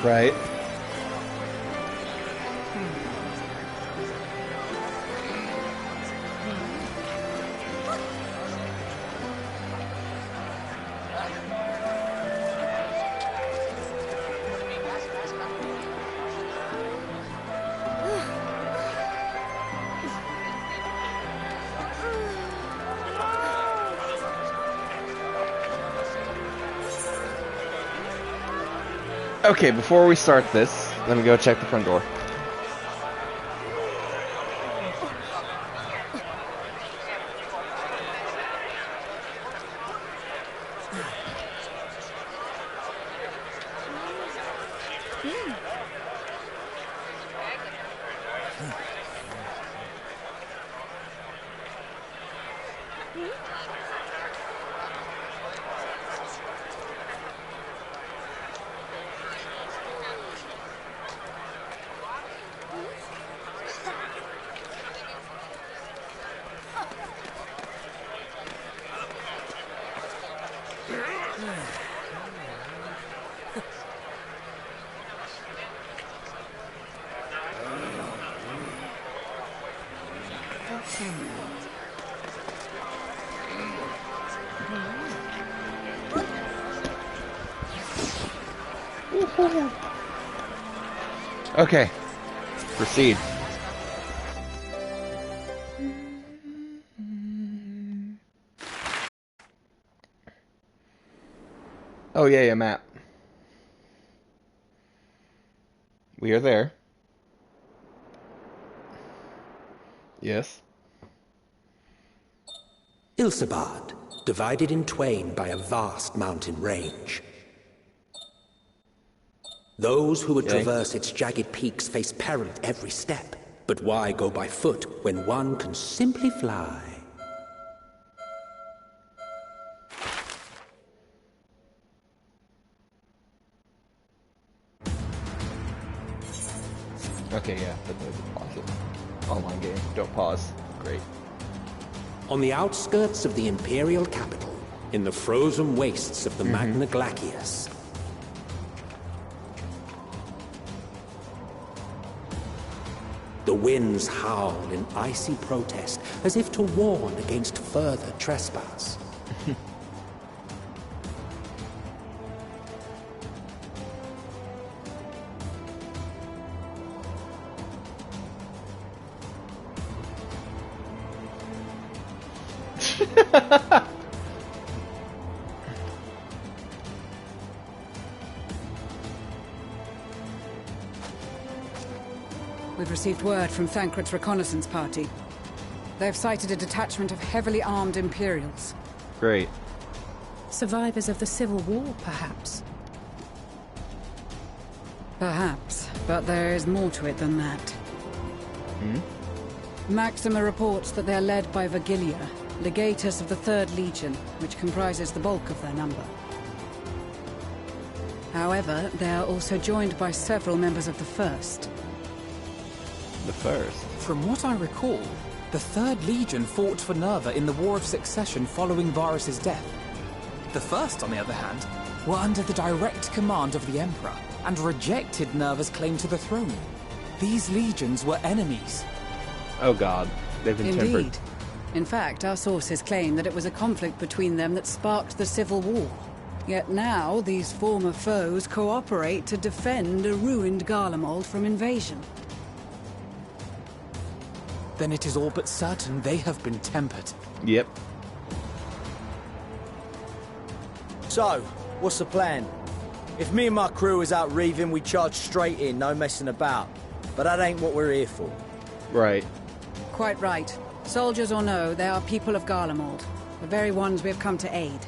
A: Right. Okay, before we start this, let me go check the front door. Okay, proceed. Oh yeah, map. We are there. Yes.
N: Ilsabad, divided in twain by a vast mountain range. Those who would traverse its jagged peaks face peril at every step. But why go by foot when one can simply fly?
A: Okay, yeah, but pause it. Online game, don't pause. Great.
N: On the outskirts of the Imperial capital, in the frozen wastes of the Magna Glacius, the winds howl in icy protest, as if to warn against further trespass.
G: We've received word from Thancred's reconnaissance party. They've sighted a detachment of heavily armed Imperials.
A: Great.
O: Survivors of the Civil War, perhaps?
G: Perhaps, but there is more to it than that. Maxima reports that they are led by Vergilia, legatus of the 3rd Legion, which comprises the bulk of their number. However, they are also joined by several members of the 1st.
A: The 1st?
C: From what I recall, the 3rd Legion fought for Nerva in the War of Succession following Varus' death. The 1st, on the other hand, were under the direct command of the Emperor, and rejected Nerva's claim to the throne. These legions were enemies.
A: Oh god, they've been tempered.
G: Indeed. In fact, our sources claim that it was a conflict between them that sparked the Civil War. Yet now, these former foes cooperate to defend a ruined Garlemald from invasion.
C: Then it is all but certain they have been tempered.
A: Yep.
I: So, what's the plan? If me and my crew is out reaving, we charge straight in, no messing about. But that ain't what we're here for.
A: Right.
G: Quite right. Soldiers or no, they are people of Garlemald, the very ones we have come to aid.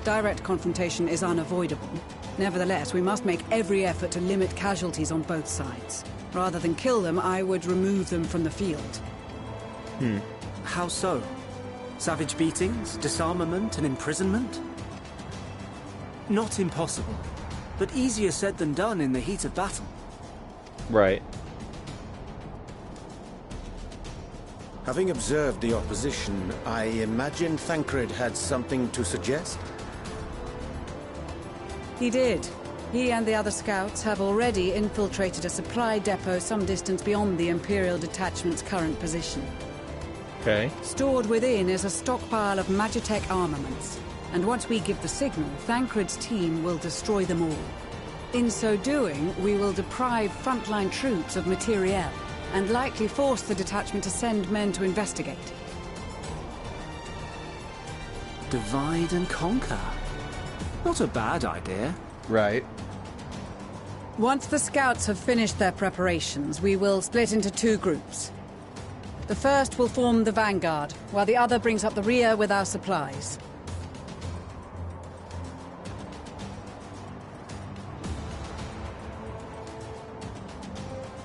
G: Direct confrontation is unavoidable. Nevertheless, we must make every effort to limit casualties on both sides. Rather than kill them, I would remove them from the field.
H: How so? Savage beatings, disarmament, and imprisonment? Not impossible, but easier said than done in the heat of battle.
A: Right.
P: Having observed the opposition, I imagine Thancred had something to suggest?
G: He did. He and the other scouts have already infiltrated a supply depot some distance beyond the Imperial detachment's current position.
A: Okay.
G: Stored within is a stockpile of Magitech armaments, and once we give the signal, Thancred's team will destroy them all. In so doing, we will deprive frontline troops of materiel, and likely force the detachment to send men to investigate.
H: Divide and conquer. Not a bad idea.
A: Right.
G: Once the scouts have finished their preparations, we will split into two groups. The first will form the vanguard, while the other brings up the rear with our supplies.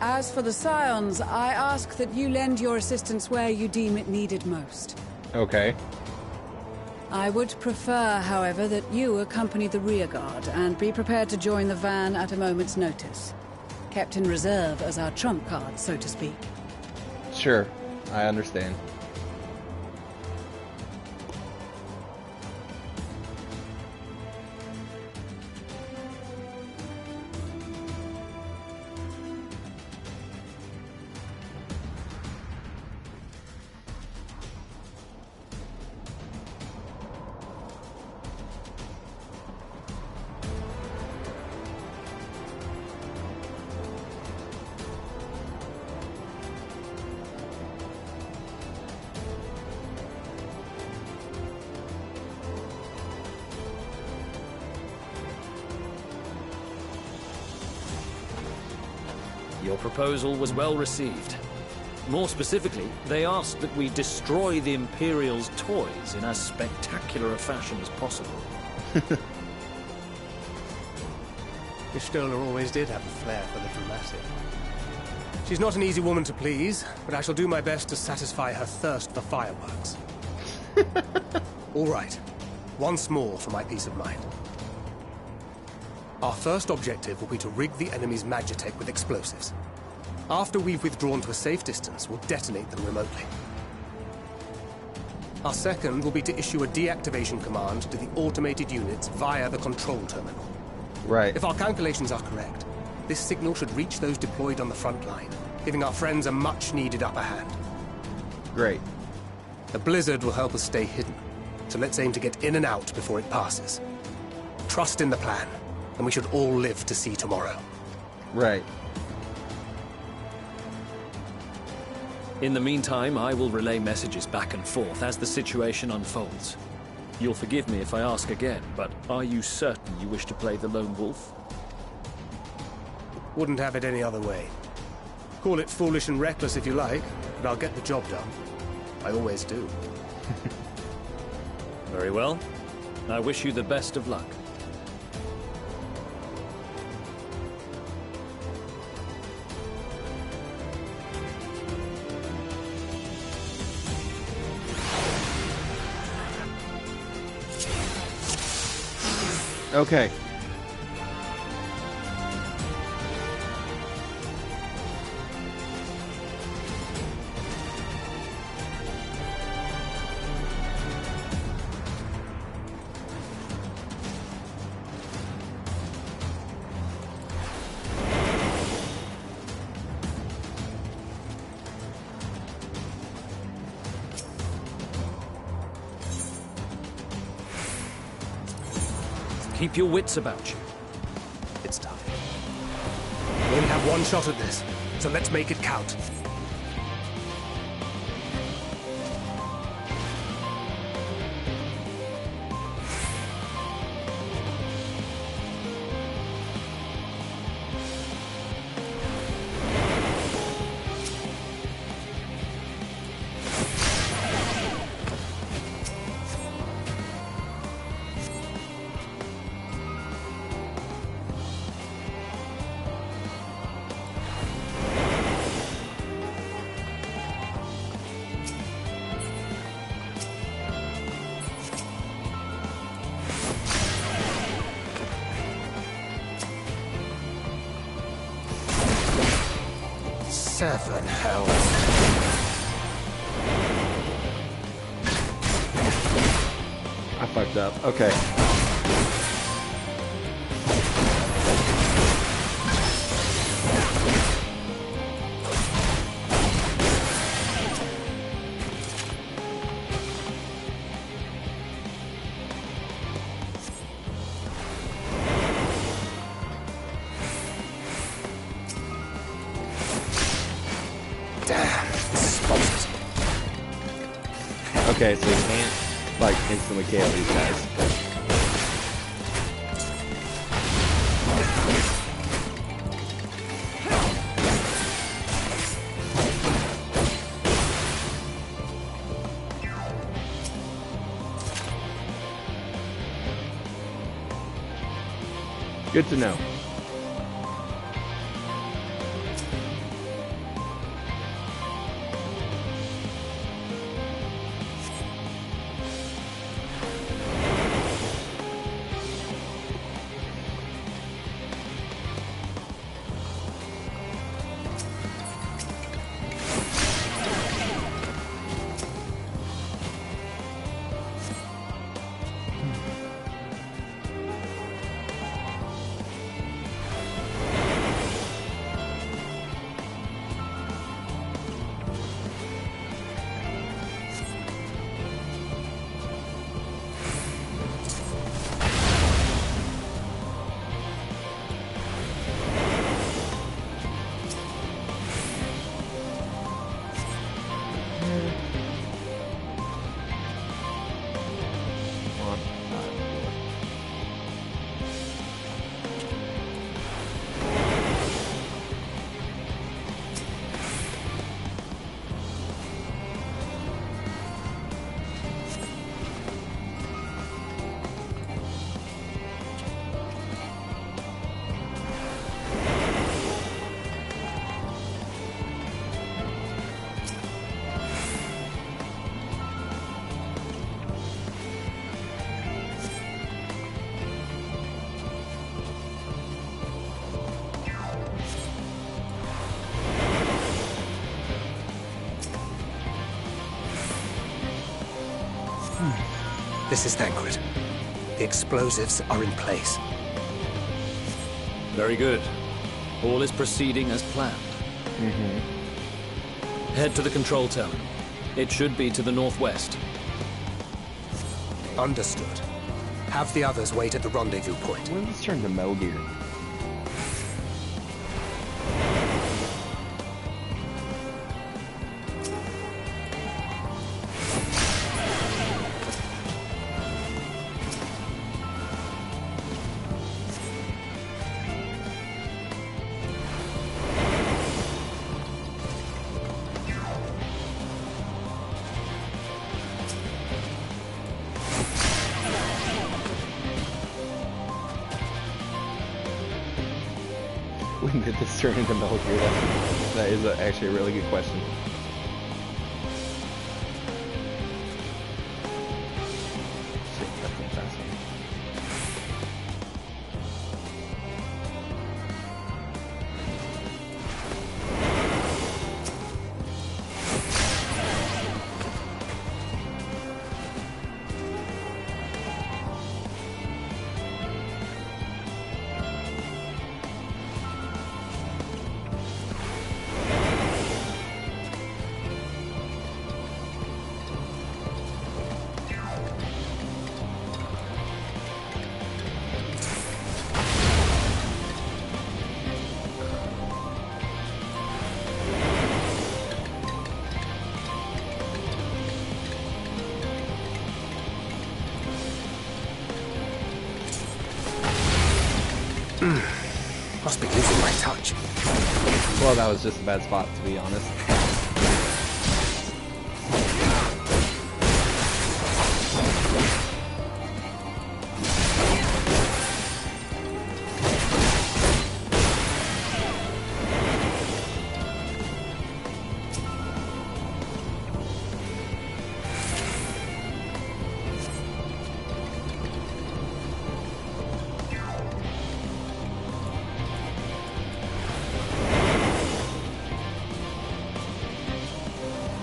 G: As for the Scions, I ask that you lend your assistance where you deem it needed most.
A: Okay.
G: I would prefer, however, that you accompany the rearguard and be prepared to join the van at a moment's notice. Kept in reserve as our trump card, so to speak.
A: Sure, I understand.
M: Your proposal was well received. More specifically, they asked that we destroy the Imperial's toys in as spectacular a fashion as possible.
E: Y'shtola always did have a flair for the dramatic. She's not an easy woman to please, but I shall do my best to satisfy her thirst for fireworks. All right. Once more for my peace of mind. Our first objective will be to rig the enemy's Magitech with explosives. After we've withdrawn to a safe distance, we'll detonate them remotely. Our second will be to issue a deactivation command to the automated units via the control terminal.
A: Right.
E: If our calculations are correct, this signal should reach those deployed on the front line, giving our friends a much-needed upper hand.
A: Great.
E: The blizzard will help us stay hidden, so let's aim to get in and out before it passes. Trust in the plan, and we should all live to see tomorrow.
A: Right.
M: In the meantime, I will relay messages back and forth as the situation unfolds. You'll forgive me if I ask again, but are you certain you wish to play the lone wolf?
E: Wouldn't have it any other way. Call it foolish and reckless if you like, but I'll get the job done. I always do.
M: Very well. I wish you the best of luck.
A: Okay.
M: Keep your wits about you.
E: It's time. We only have one shot at this, so let's make it count. Seven hells.
A: I fucked up. Okay. Okay, so you can't, like, instantly KO these guys. Good to know.
E: This is Thancred. The explosives are in place.
M: Very good. All is proceeding as planned. Head to the control terminal. It should be to the northwest.
E: Understood. Have the others wait at the rendezvous point.
A: When does this turn to Metal Gear? When did this turn into Metal Gear? That is actually a really good question. Shit, that's fantastic.
E: Must be losing my touch.
A: Well, that was just a bad spot, to be honest.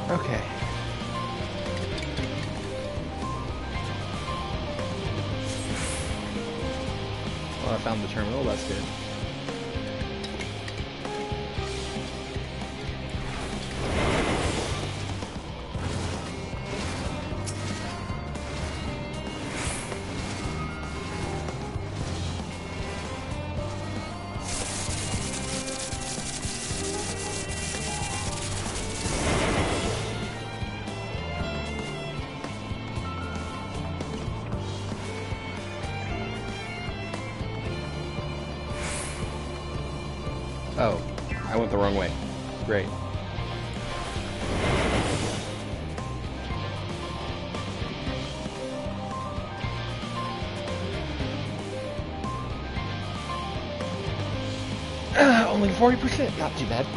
A: Okay. Well, I found the terminal, that's good. Oh, I went the wrong way. Great. Only 40%, not too bad.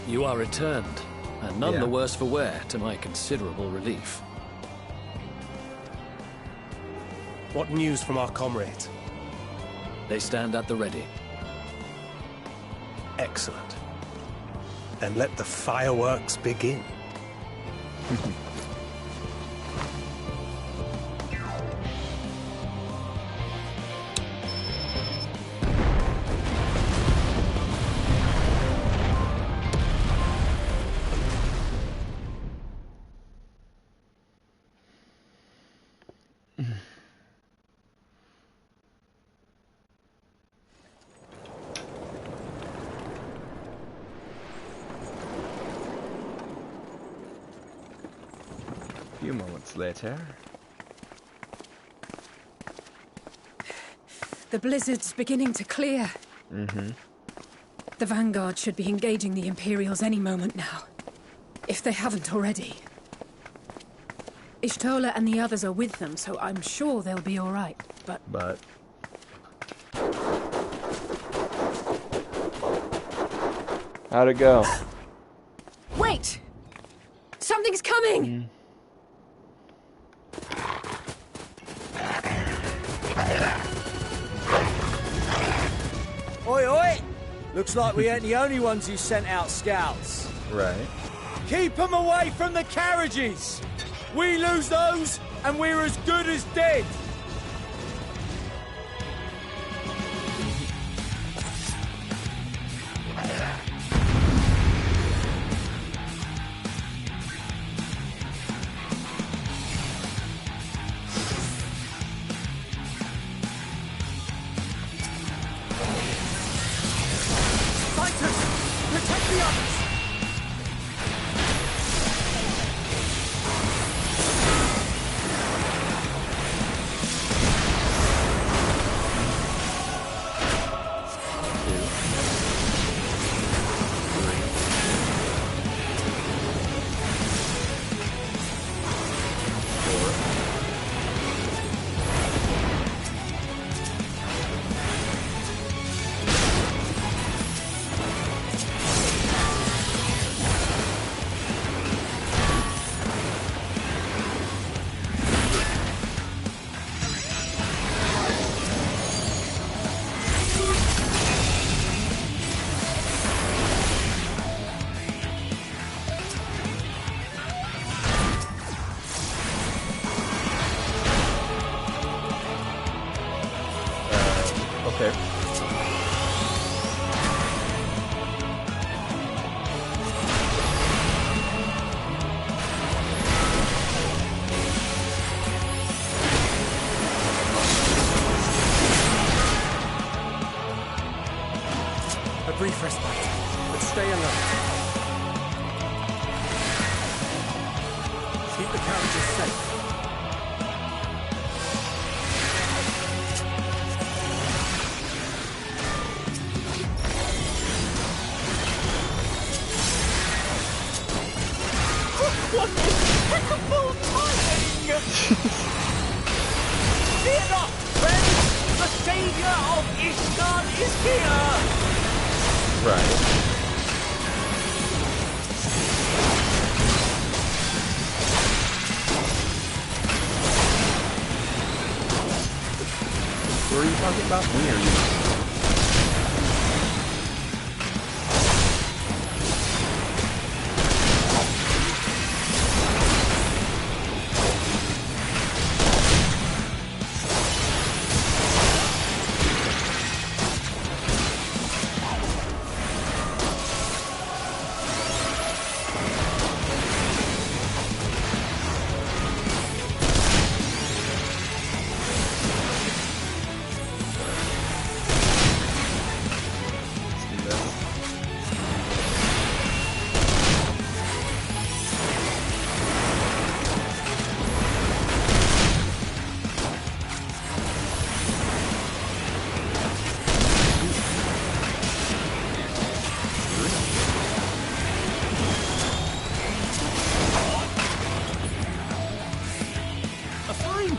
M: You are returned, and none the worse for wear, to my considerable relief.
E: What news from our comrades?
M: They stand at the ready.
E: Excellent. Then let the fireworks begin.
A: A few moments later.
O: The blizzard's beginning to clear.
A: Mm-hmm.
O: The Vanguard should be engaging the Imperials any moment now, if they haven't already. Ishtola and the others are with them, so I'm sure they'll be all right, but...
A: How'd it go?
O: Wait! Something's coming!
I: Oi, oi! Looks like we ain't the only ones who sent out scouts.
A: Right.
I: Keep them away from the carriages! We lose those, and we're as good as dead!
E: A brief respite, but stay alert.
H: Keep the carriages safe.
Q: What impeccable timing! Fear not, friends! The savior of Ishgard is here!
A: Right. What are you talking about? Me or you?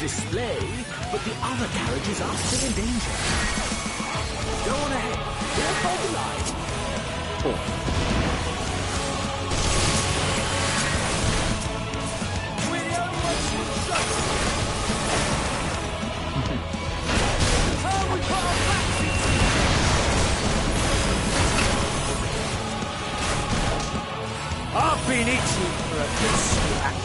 Q: Display, but the other carriages are still in danger. Go on ahead. We'll hold the line.
A: Cool.
Q: We're the only ones who trust. How we put our backs into it.
I: I've been itching for a good scrap.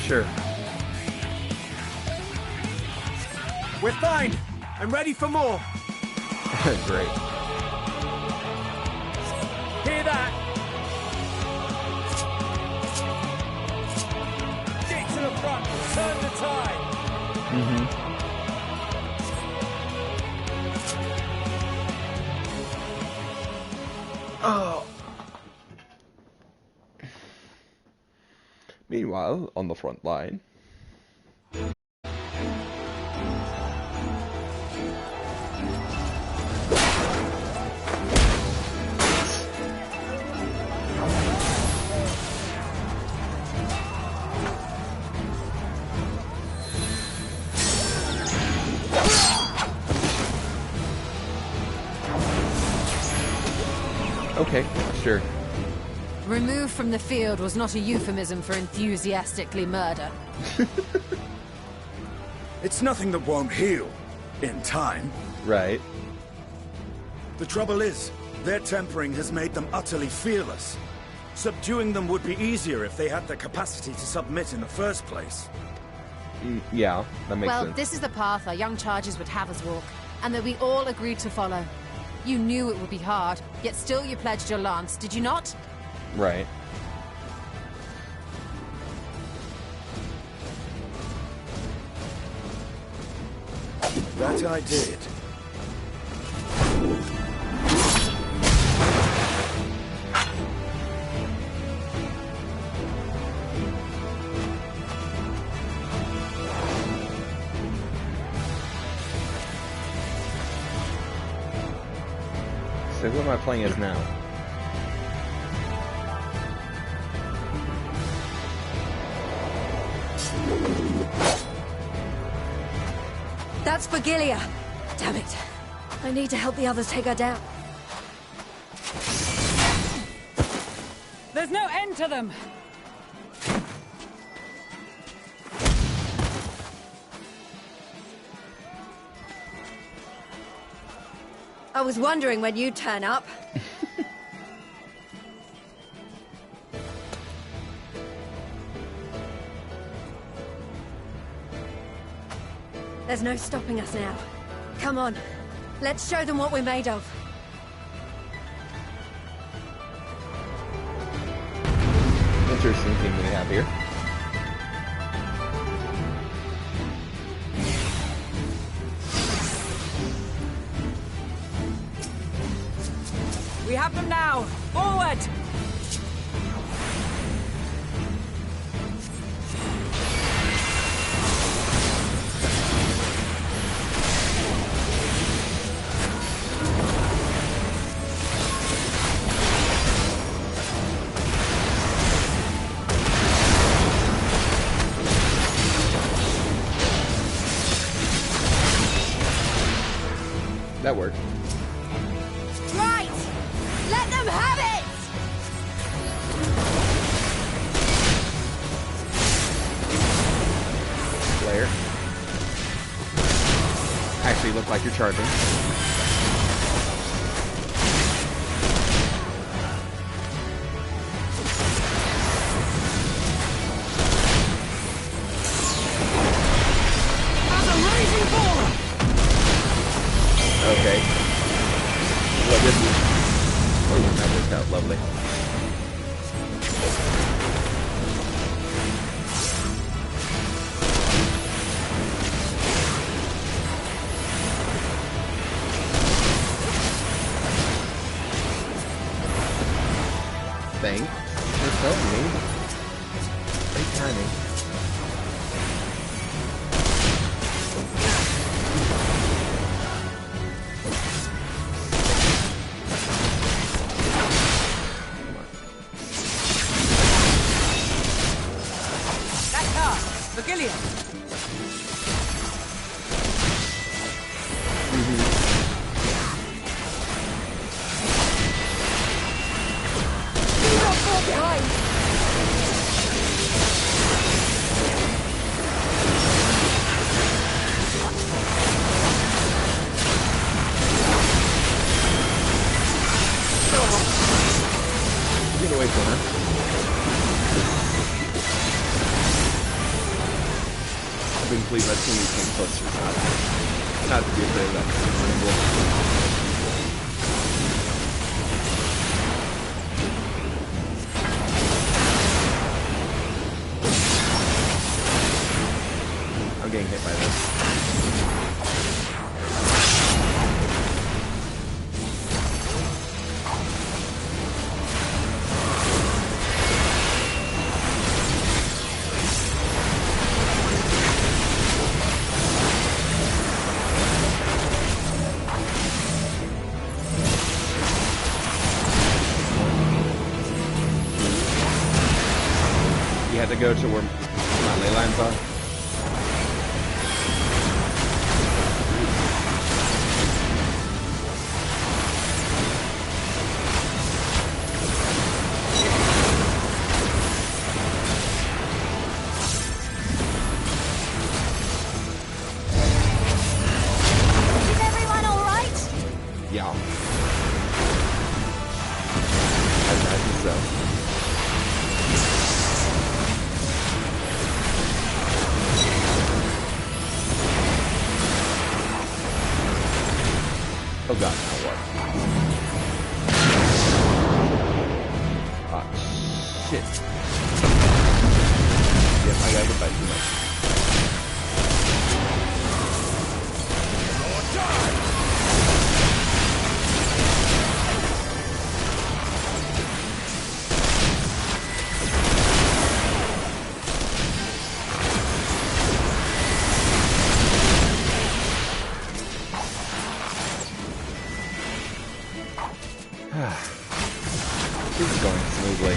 A: Sure.
I: We're fine. I'm ready for more.
A: Great.
I: Hear that? Stick to the front. Turn the tide.
A: Oh. Meanwhile, on the front line. Okay, sure.
F: Removed from the field was not a euphemism for enthusiastically murder.
R: It's nothing that won't heal in time.
A: Right.
R: The trouble is, their tempering has made them utterly fearless. Subduing them would be easier if they had the capacity to submit in the first place.
A: Yeah, that makes sense.
F: Well, this is the path our young charges would have us walk, and that we all agreed to follow. You knew it would be hard, yet still you pledged your lance, did you not?
A: Right.
R: That I did.
A: So who am I playing as now?
J: That's Vigilia! Damn it. I need to help the others take her down.
G: There's no end to them!
J: I was wondering when you'd turn up. There's no stopping us now. Come on, let's show them what we're made of.
A: Interesting thing we have here.
G: We have them now! Forward!
A: That worked.
J: Right! Let them have it!
A: Flare. Actually, look like you're charging. Okay. Well, this is... Oh, that worked out lovely. Thanks for telling me. Great timing.
G: Vigilia!
J: You're not far behind!
A: Get away from her. Please, I've seen these things closer. Not to be afraid of that. I'm getting hit by this. You had to go to where my ley lines are.
L: Is everyone all right?
A: Yeah. I imagine so. This is going smoothly.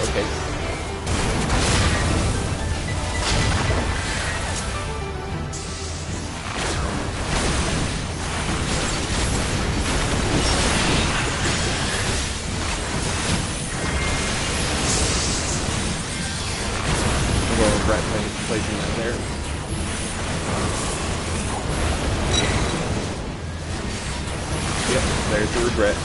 A: Okay. Placing that there. Yep, there's the regret.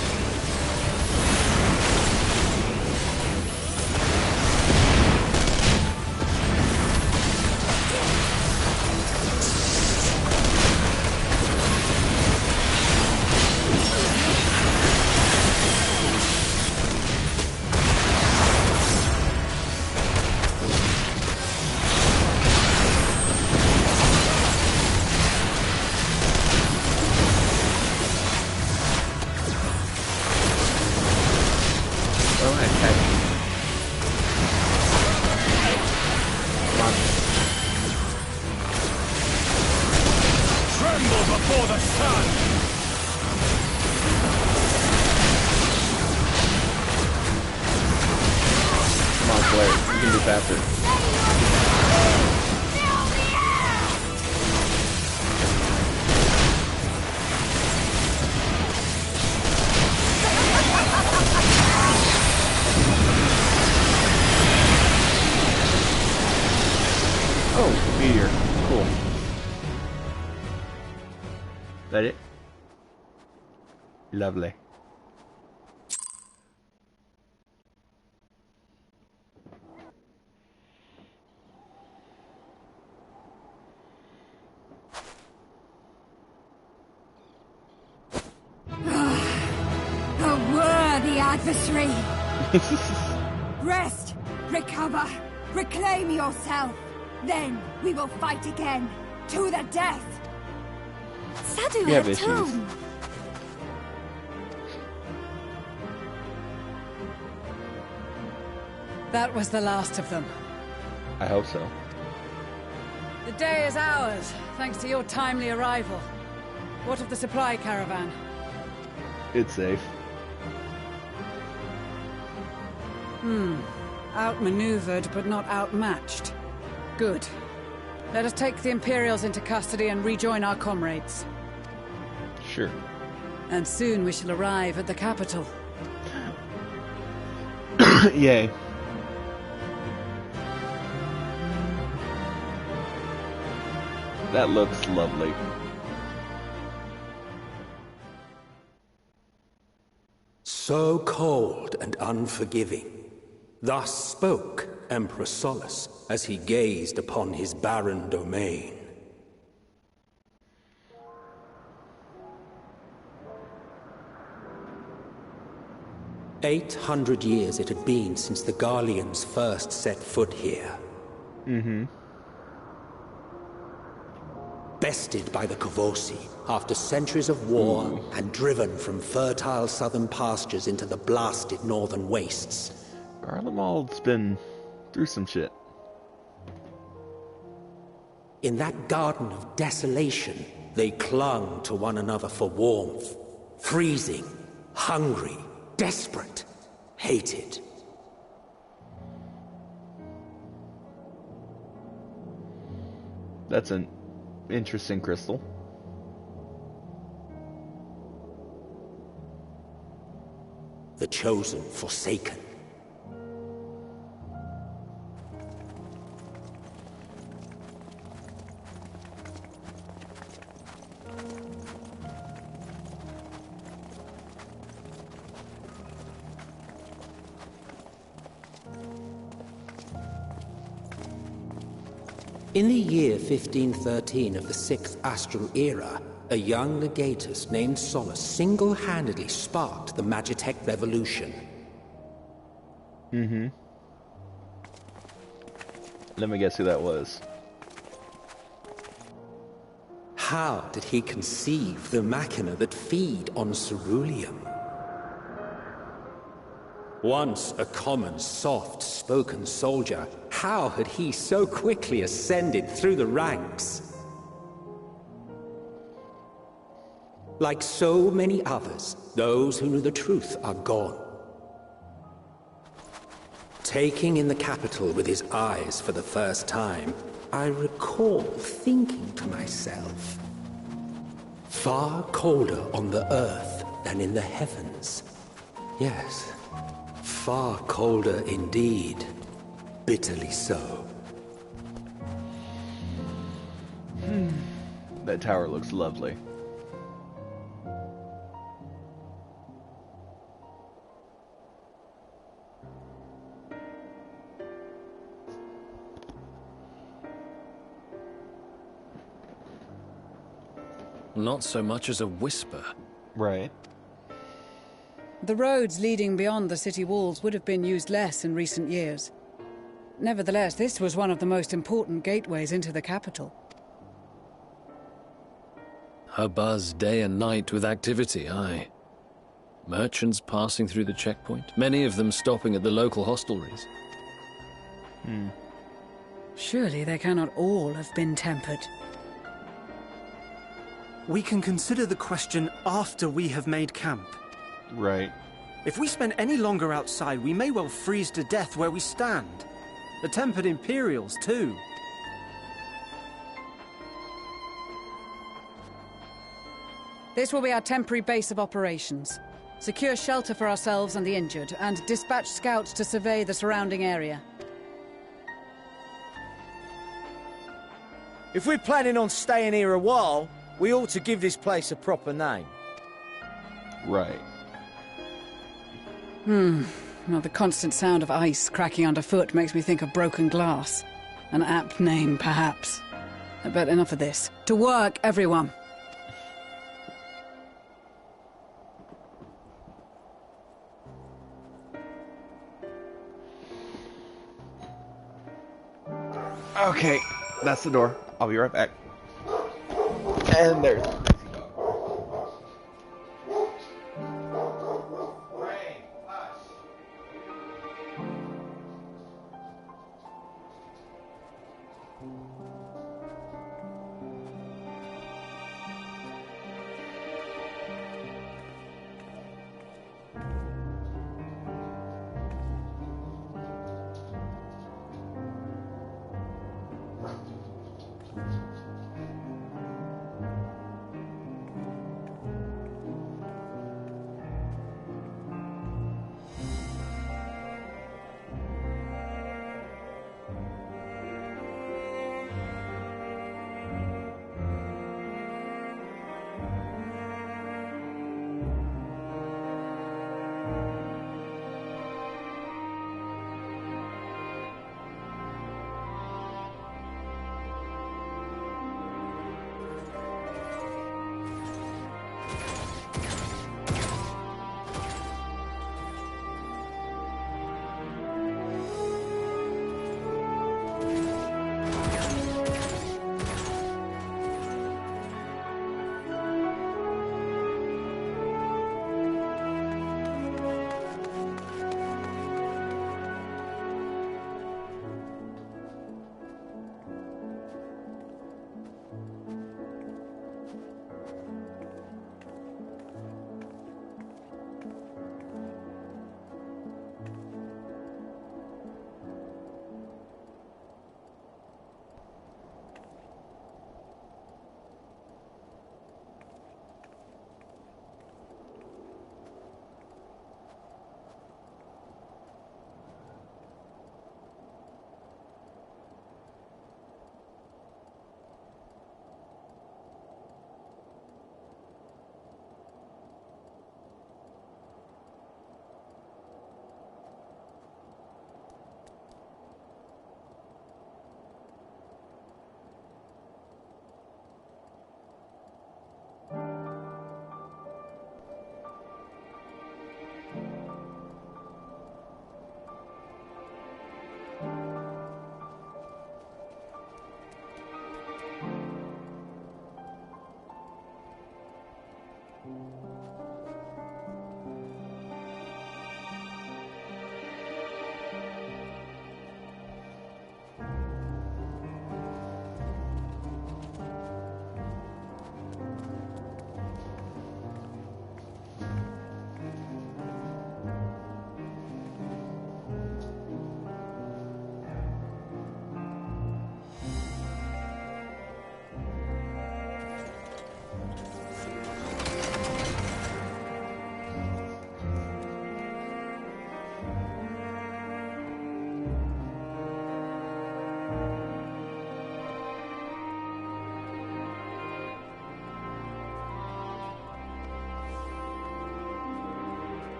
A: That it? Lovely.
S: A worthy adversary. Rest, recover, reclaim yourself. Then we will fight again, to the death.
D: Sadu
A: We have
D: had
A: issues.
D: tone.
G: That was the last of them.
A: I hope so.
G: The day is ours, thanks to your timely arrival. What of the supply caravan?
A: It's safe.
G: Outmaneuvered, but not outmatched. Good. Let us take the Imperials into custody and rejoin our comrades.
A: Sure.
G: And soon we shall arrive at the capital.
A: Yay. That looks lovely.
N: So cold and unforgiving. Thus spoke Emperor Solus as he gazed upon his barren domain. "800 years it had been since the Garleans first set foot here. Bested by the Kavosi after centuries of war and driven from fertile southern pastures into the blasted northern wastes.
A: Garlemald's been through some shit.
N: In that garden of desolation, they clung to one another for warmth. Freezing, hungry, desperate, hated.
A: That's an interesting crystal.
N: The chosen forsaken. In the year 1513 of the 6th Astral Era, a young legatus named Solus single-handedly sparked the Magitech Revolution.
A: Let me guess who that was.
N: How did he conceive the machina that feed on ceruleum? Once a common, soft-spoken soldier, how had he so quickly ascended through the ranks? Like so many others, those who knew the truth are gone. Taking in the capital with his eyes for the first time, I recall thinking to myself, far colder on the earth than in the heavens. Yes, far colder indeed. Bitterly so.
A: That tower looks lovely.
M: Not so much as a whisper.
A: Right.
G: The roads leading beyond the city walls would have been used less in recent years. Nevertheless, this was one of the most important gateways into the capital.
M: A buzz day and night with activity, aye. Merchants passing through the checkpoint, many of them stopping at the local hostelries.
G: Surely they cannot all have been tempered.
H: We can consider the question after we have made camp.
A: Right.
H: If we spend any longer outside, we may well freeze to death where we stand. The tempered Imperials, too.
G: This will be our temporary base of operations. Secure shelter for ourselves and the injured, and dispatch scouts to survey the surrounding area.
I: If we're planning on staying here a while, we ought to give this place a proper name.
A: Right.
G: Well, the constant sound of ice cracking underfoot makes me think of broken glass. An apt name, perhaps. But enough of this. To work, everyone!
A: Okay, that's the door. I'll be right back. And there's...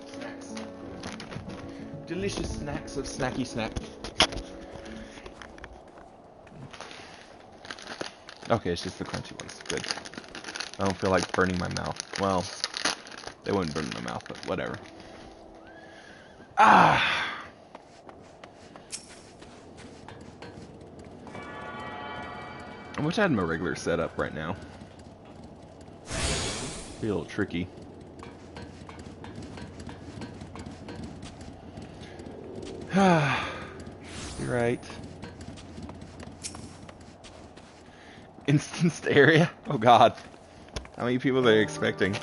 A: Snacks. Delicious snacks of snacky snack. Okay, it's just the crunchy ones. Good. I don't feel like burning my mouth. Well, they wouldn't burn my mouth, but whatever. Ah! I wish I had my regular setup right now. Be a little tricky. You're right. Instanced area? Oh god. How many people are they expecting?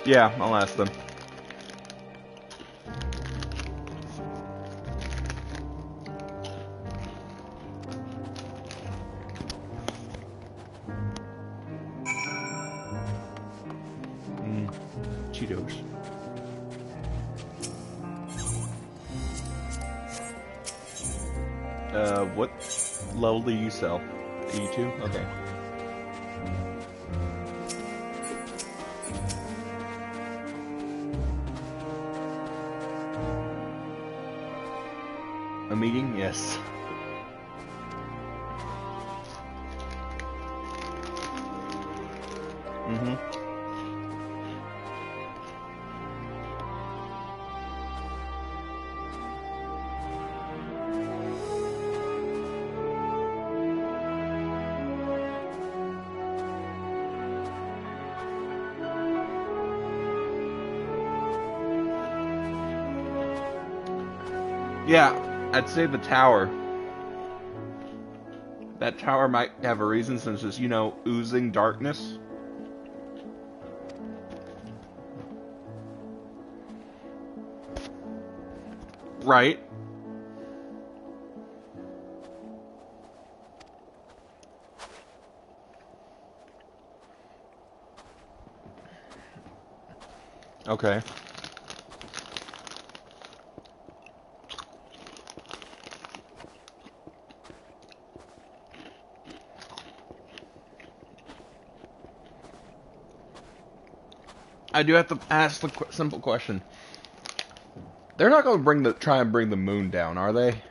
A: Yeah, I'll ask them. Cheetos. What level do you sell? 82? Okay. A meeting? Yes. Mm-hmm. Yeah, I'd say the tower. That tower might have a reason since it's, you know, oozing darkness. Right. Okay. I do have to ask the simple question. They're not going to try and bring the moon down, are they?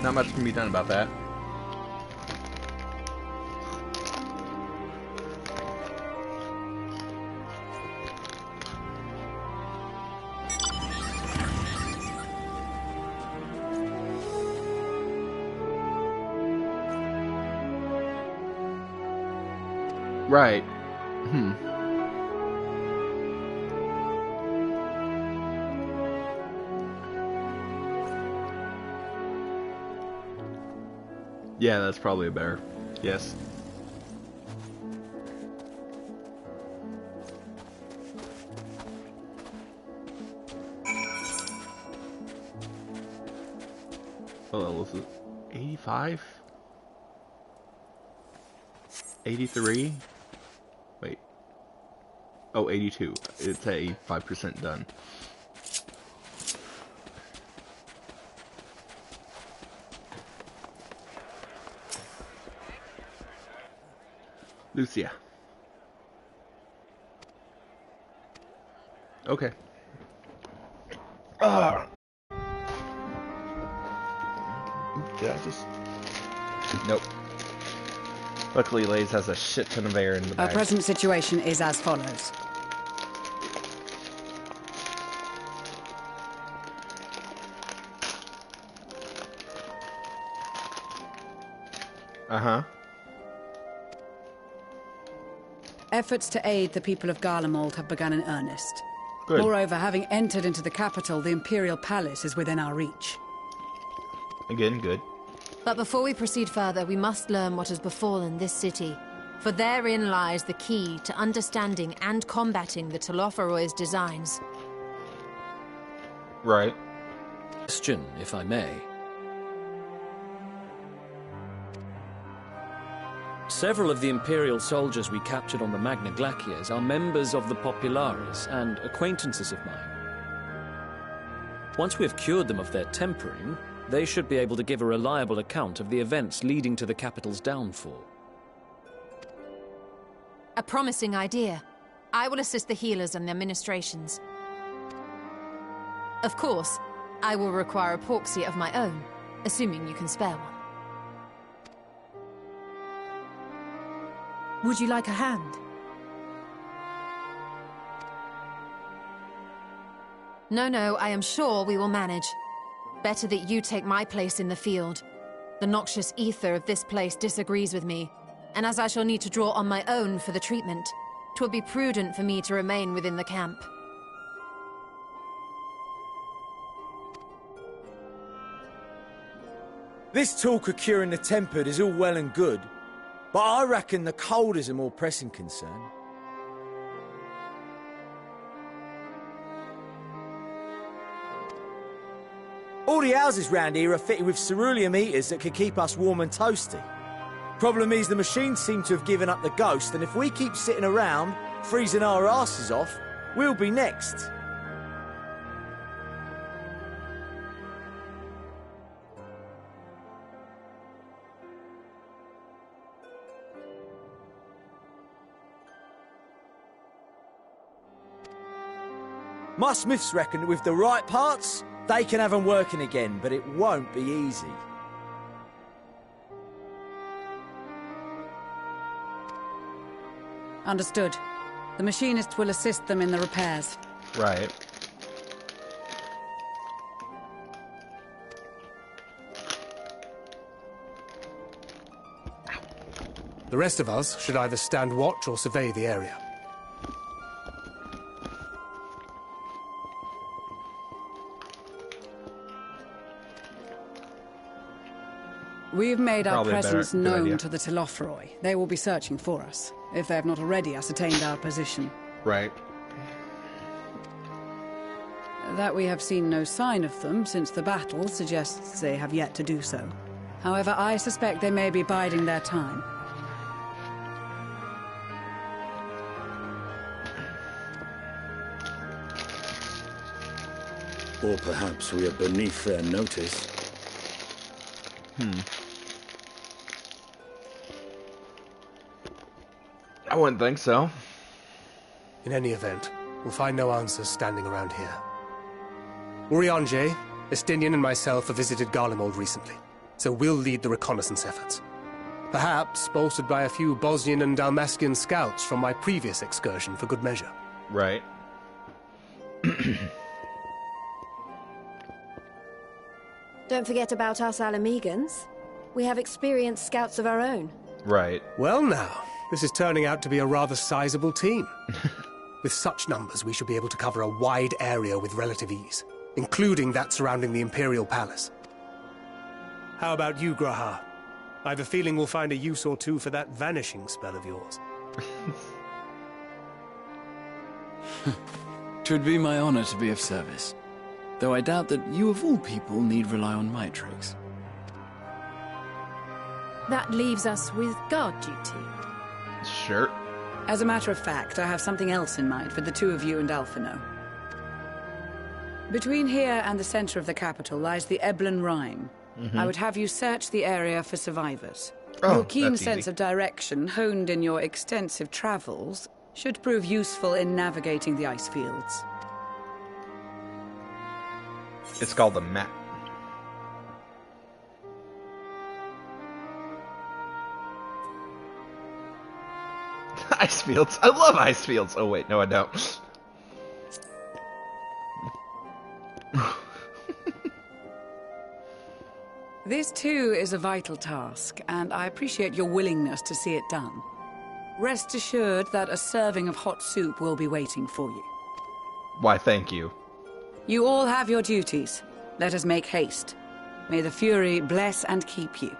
A: Not much can be done about that. Right. Yeah, that's probably a better guess. What level is it? 85? 83? Wait. Oh, 82. It's at 85% done. Lucia. Okay. Did I just... Nope. Luckily, Lays has a shit ton of air in the
G: Our
A: bag.
G: present situation is as follows.
A: Uh-huh.
G: Efforts to aid the people of Garlemald have begun in earnest.
A: Good.
G: Moreover, having entered into the capital, the Imperial Palace is within our reach.
A: Again, good.
F: But before we proceed further, we must learn what has befallen this city. For therein lies the key to understanding and combating the Telophoroid's designs.
A: Right.
M: Question, if I may. Several of the Imperial soldiers we captured on the Magna Glaciers are members of the Populares and acquaintances of mine. Once we have cured them of their tempering, they should be able to give a reliable account of the events leading to the capital's downfall.
F: A promising idea. I will assist the healers and their ministrations. Of course, I will require a proxy of my own, assuming you can spare one.
O: Would you like a hand?
F: No, I am sure we will manage. Better that you take my place in the field. The noxious ether of this place disagrees with me, and as I shall need to draw on my own for the treatment, 'twill be prudent for me to remain within the camp.
I: This talk of curing the tempered is all well and good, but I reckon the cold is a more pressing concern. All the houses round here are fitted with ceruleum heaters that could keep us warm and toasty. Problem is, the machines seem to have given up the ghost, and if we keep sitting around, freezing our asses off, we'll be next. My smiths reckon that with the right parts, they can have them working again, but it won't be easy.
G: Understood. The machinists will assist them in the repairs.
A: Right.
E: The rest of us should either stand watch or survey the area.
G: We've made our
A: Probably a
G: presence
A: good
G: known
A: idea.
G: to the Telophoroi. They will be searching for us, if they have not already ascertained our position.
A: Right.
G: That we have seen no sign of them since the battle suggests they have yet to do so. However, I suspect they may be biding their time.
R: Or perhaps we are beneath their notice.
A: I wouldn't think so.
E: In any event, we'll find no answers standing around here. Urianger, Estinian and myself have visited Garlemald recently, so we'll lead the reconnaissance efforts. Perhaps bolstered by a few Bosnian and Dalmatian scouts from my previous excursion for good measure.
A: Right.
J: Don't forget about us Alamegans. We have experienced scouts of our own.
A: Right.
E: Well now, this is turning out to be a rather sizable team. With such numbers, we should be able to cover a wide area with relative ease, including that surrounding the Imperial Palace. How about you, Graha? I have a feeling we'll find a use or two for that vanishing spell of yours.
T: 'Twould be my honor to be of service, though I doubt that you of all people need rely on my tricks.
O: That leaves us with guard duty.
A: Sure.
G: As a matter of fact, I have something else in mind for the two of you and Alphino. Between here and the center of the capital lies the Eblan Rime. I would have you search the area for survivors.
A: Oh,
G: Your keen
A: that's
G: sense
A: easy.
G: of direction, honed in your extensive travels, should prove useful in navigating the ice fields.
A: It's called a map. Ice fields. I love ice fields. Oh wait, no I don't.
G: This too is a vital task, and I appreciate your willingness to see it done. Rest assured that a serving of hot soup will be waiting for you.
A: Why, thank you.
G: You all have your duties. Let us make haste. May the Fury bless and keep you.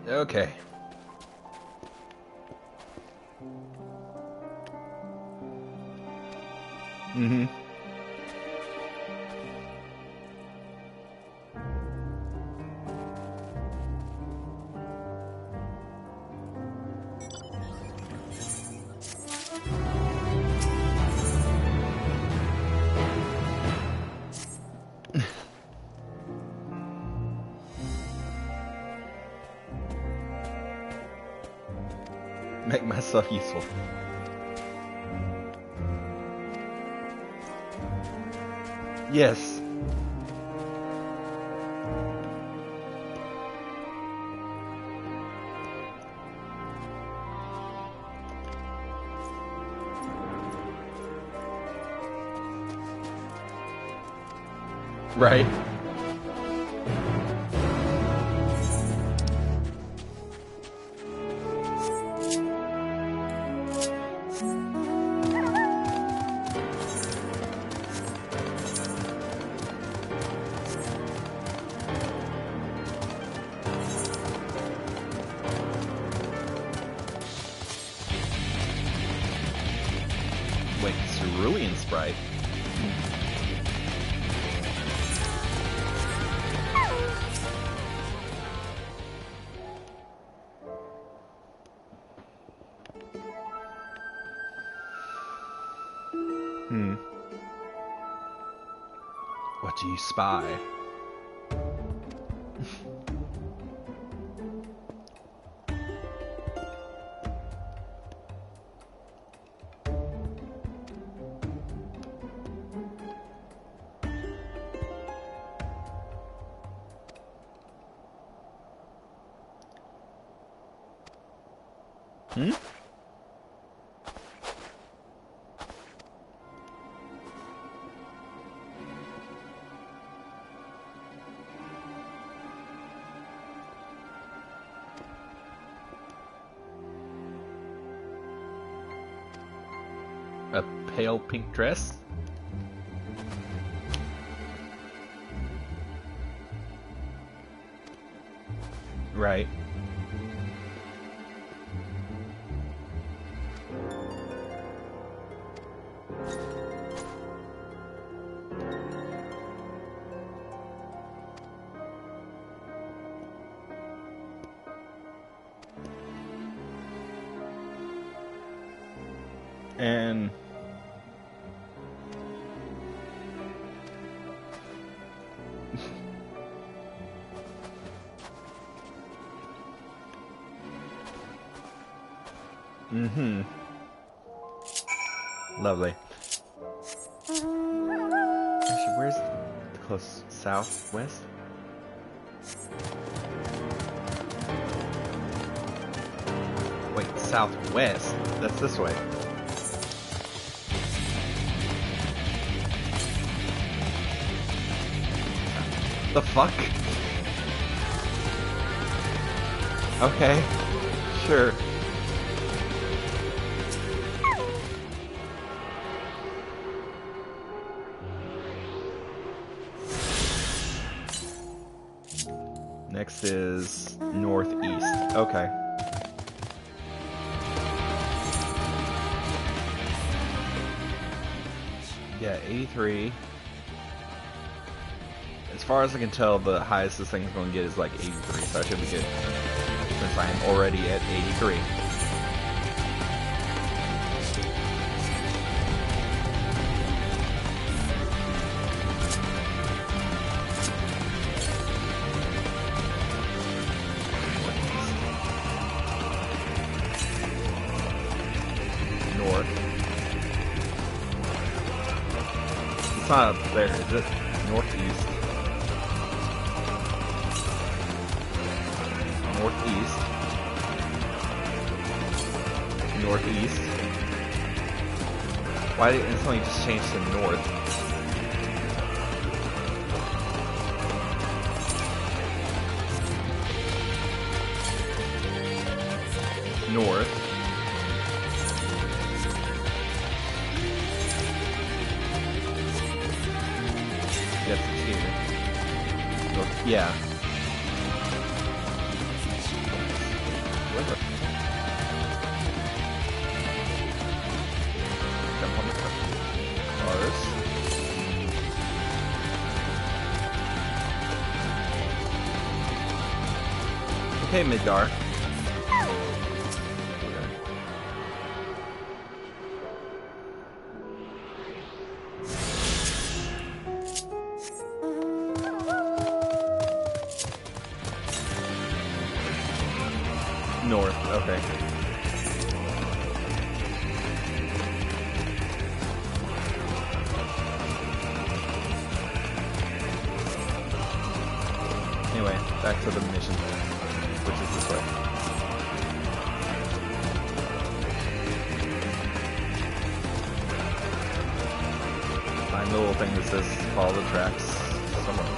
A: Okay. Mm-hmm. Make myself useful. Yes. Right. Wait, Cerulean Sprite? What do you spy? Hmm? A pale pink dress? Right. And mm-hmm. Lovely. Actually, where's the close southwest? Wait, southwest? That's this way. The fuck? Okay, sure. Next is northeast. Okay. Yeah, 83. As far as I can tell, the highest this thing's going to get is like 83, so I should be good. Since I am already at 83. It's not up there, is it? Northeast. Northeast. Northeast. Why did it instantly just change to north? North. Yes, it's here. North, yeah. Jump on the cars. Okay, Midgar. North, okay. Anyway, back to the mission, which is this way. Find the little thing that says follow the tracks somewhere.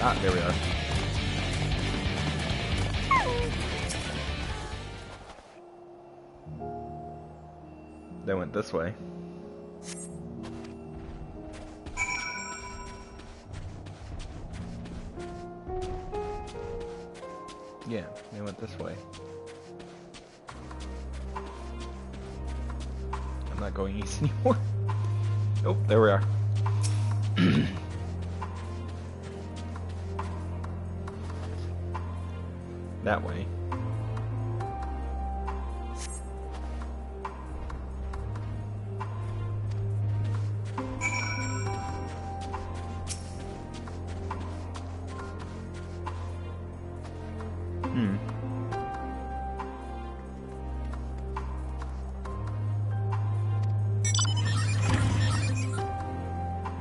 A: Ah, there we are. They went this way. Yeah, they went this way. I'm not going east anymore. Nope, there we are. That way.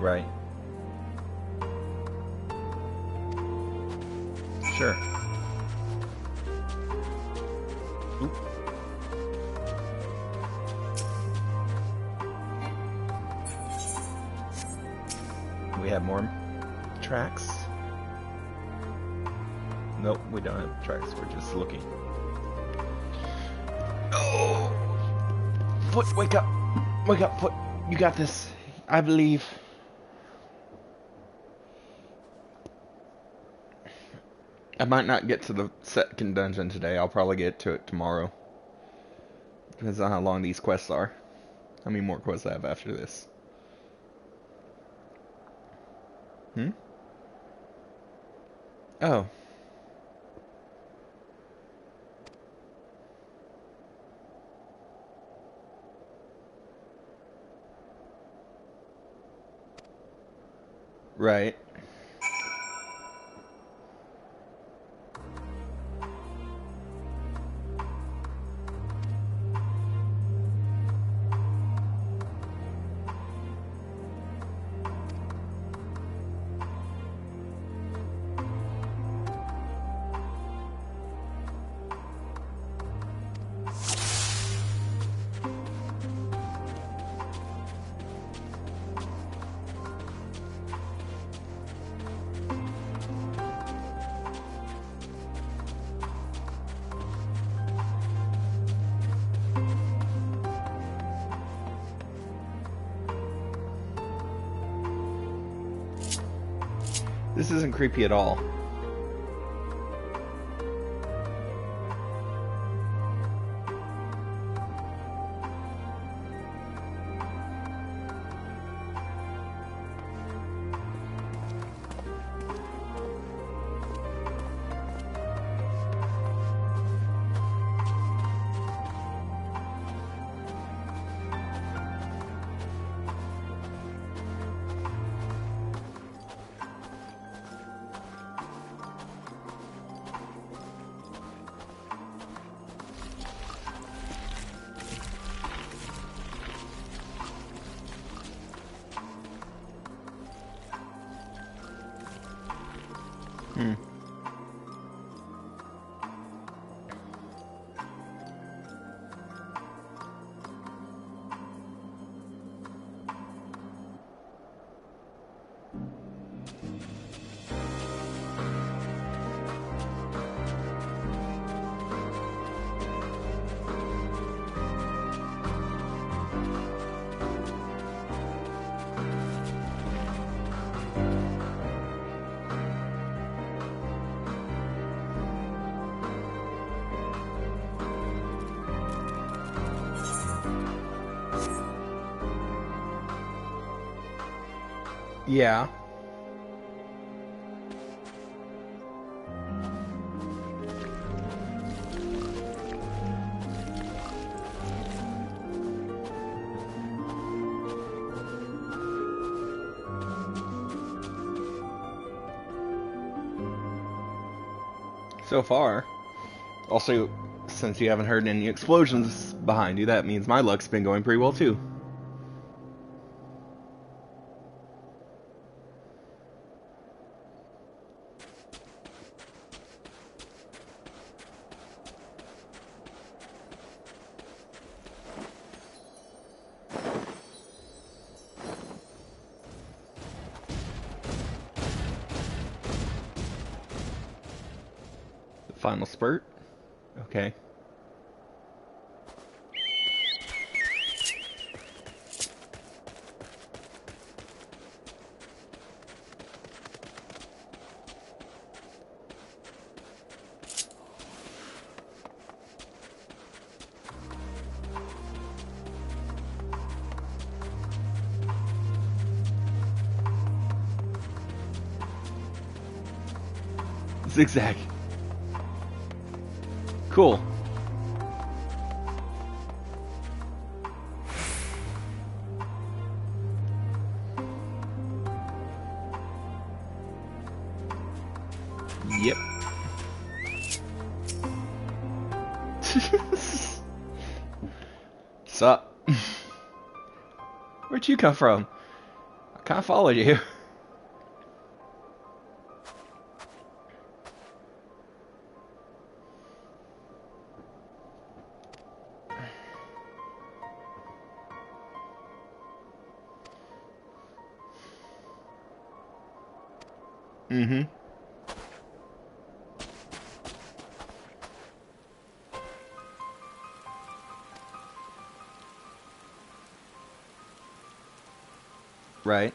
A: Right. Sure. Oop. We have more tracks? Nope, we don't have tracks. We're just looking. Oh! Foot, wake up! Wake up, Foot! You got this. I believe. I might not get to the second dungeon today. I'll probably get to it tomorrow. Depends on how long these quests are. How many more quests I have after this. Oh. Right. This isn't creepy at all. Hmm. Yeah. So far. Also, since you haven't heard any explosions behind you, that means my luck's been going pretty well too. Final spurt. Okay. Zigzag. Cool. Yep. Sup? Where'd you come from? I kinda followed you. Mm-hmm. Right.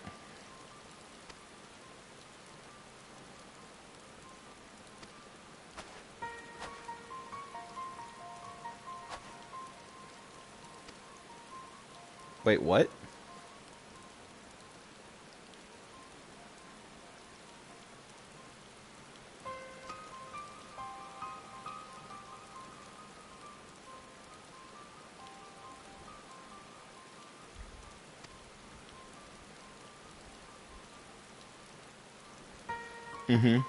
A: Wait, what? Mm-hmm.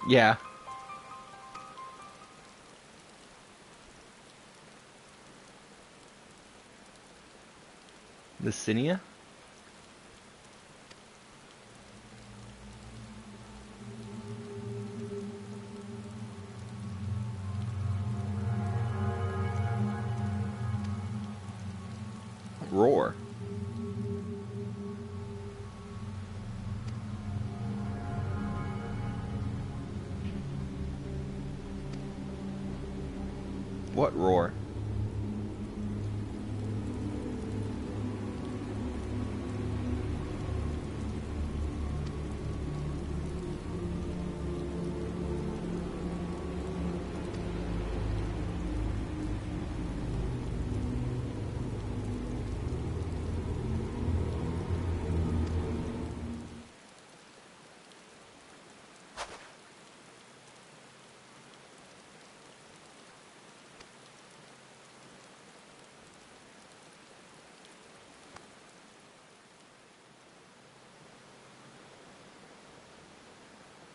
A: Yeah. Lucinia? Roar. What roar?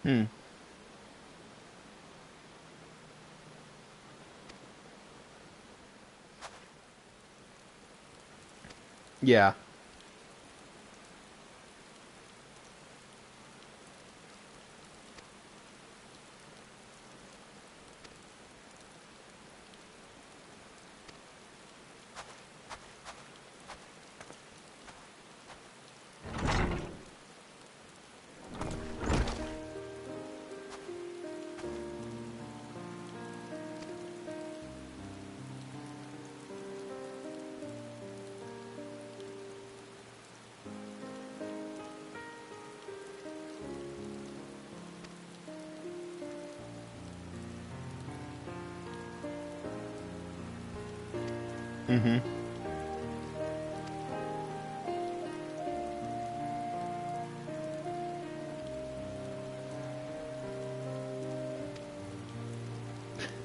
A: Hmm. Yeah. Mm-hmm.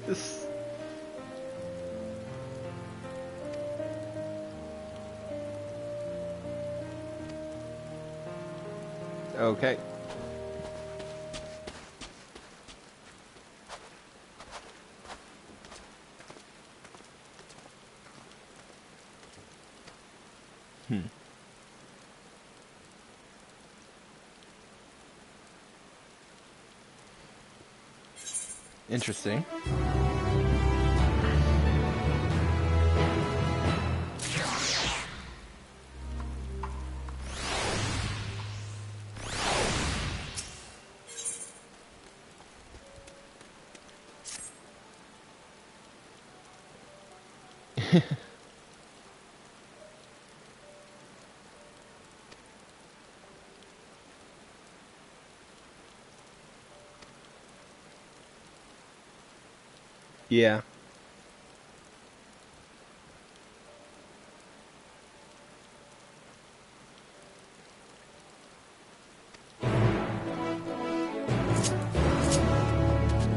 A: This... Okay. Interesting. Yeah.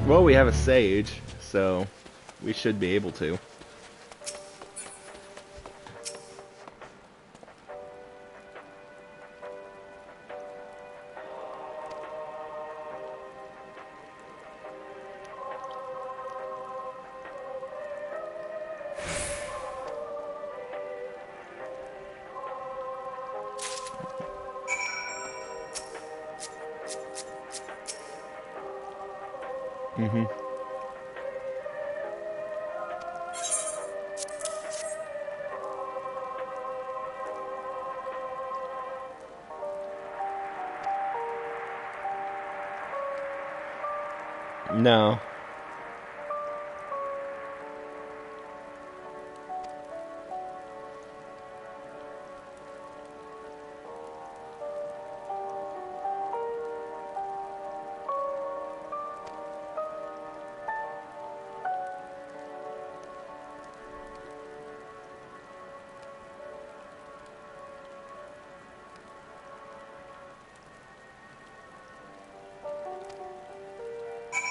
A: Well, we have a sage, so we should be able to. Mm-hmm. No.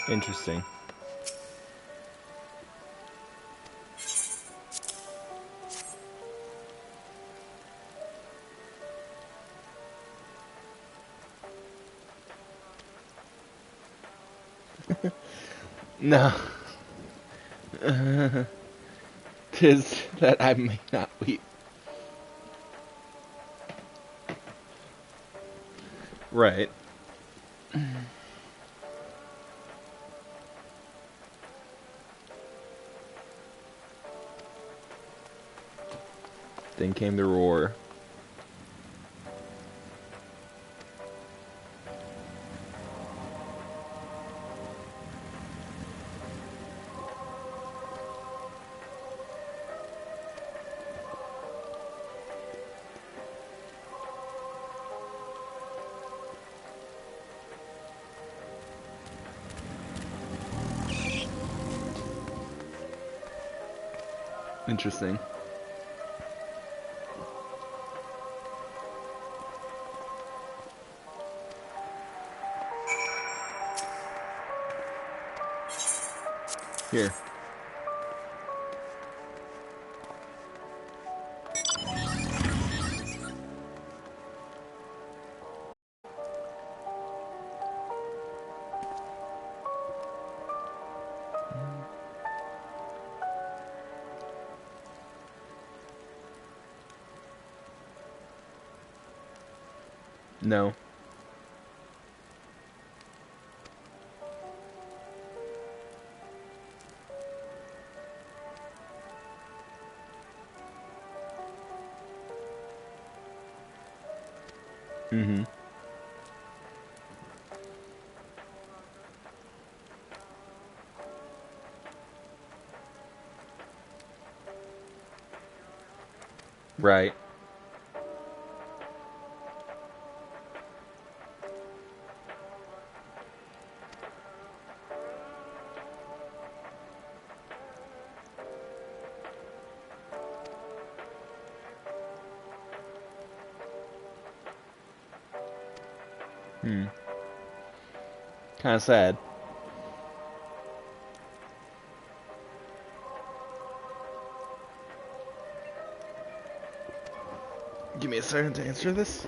A: Interesting. No. 'Tis that I may not weep. Right. Then came the roar. Interesting. Here. No. Mm-hmm. Right. Kind of sad. Give me a second to answer this.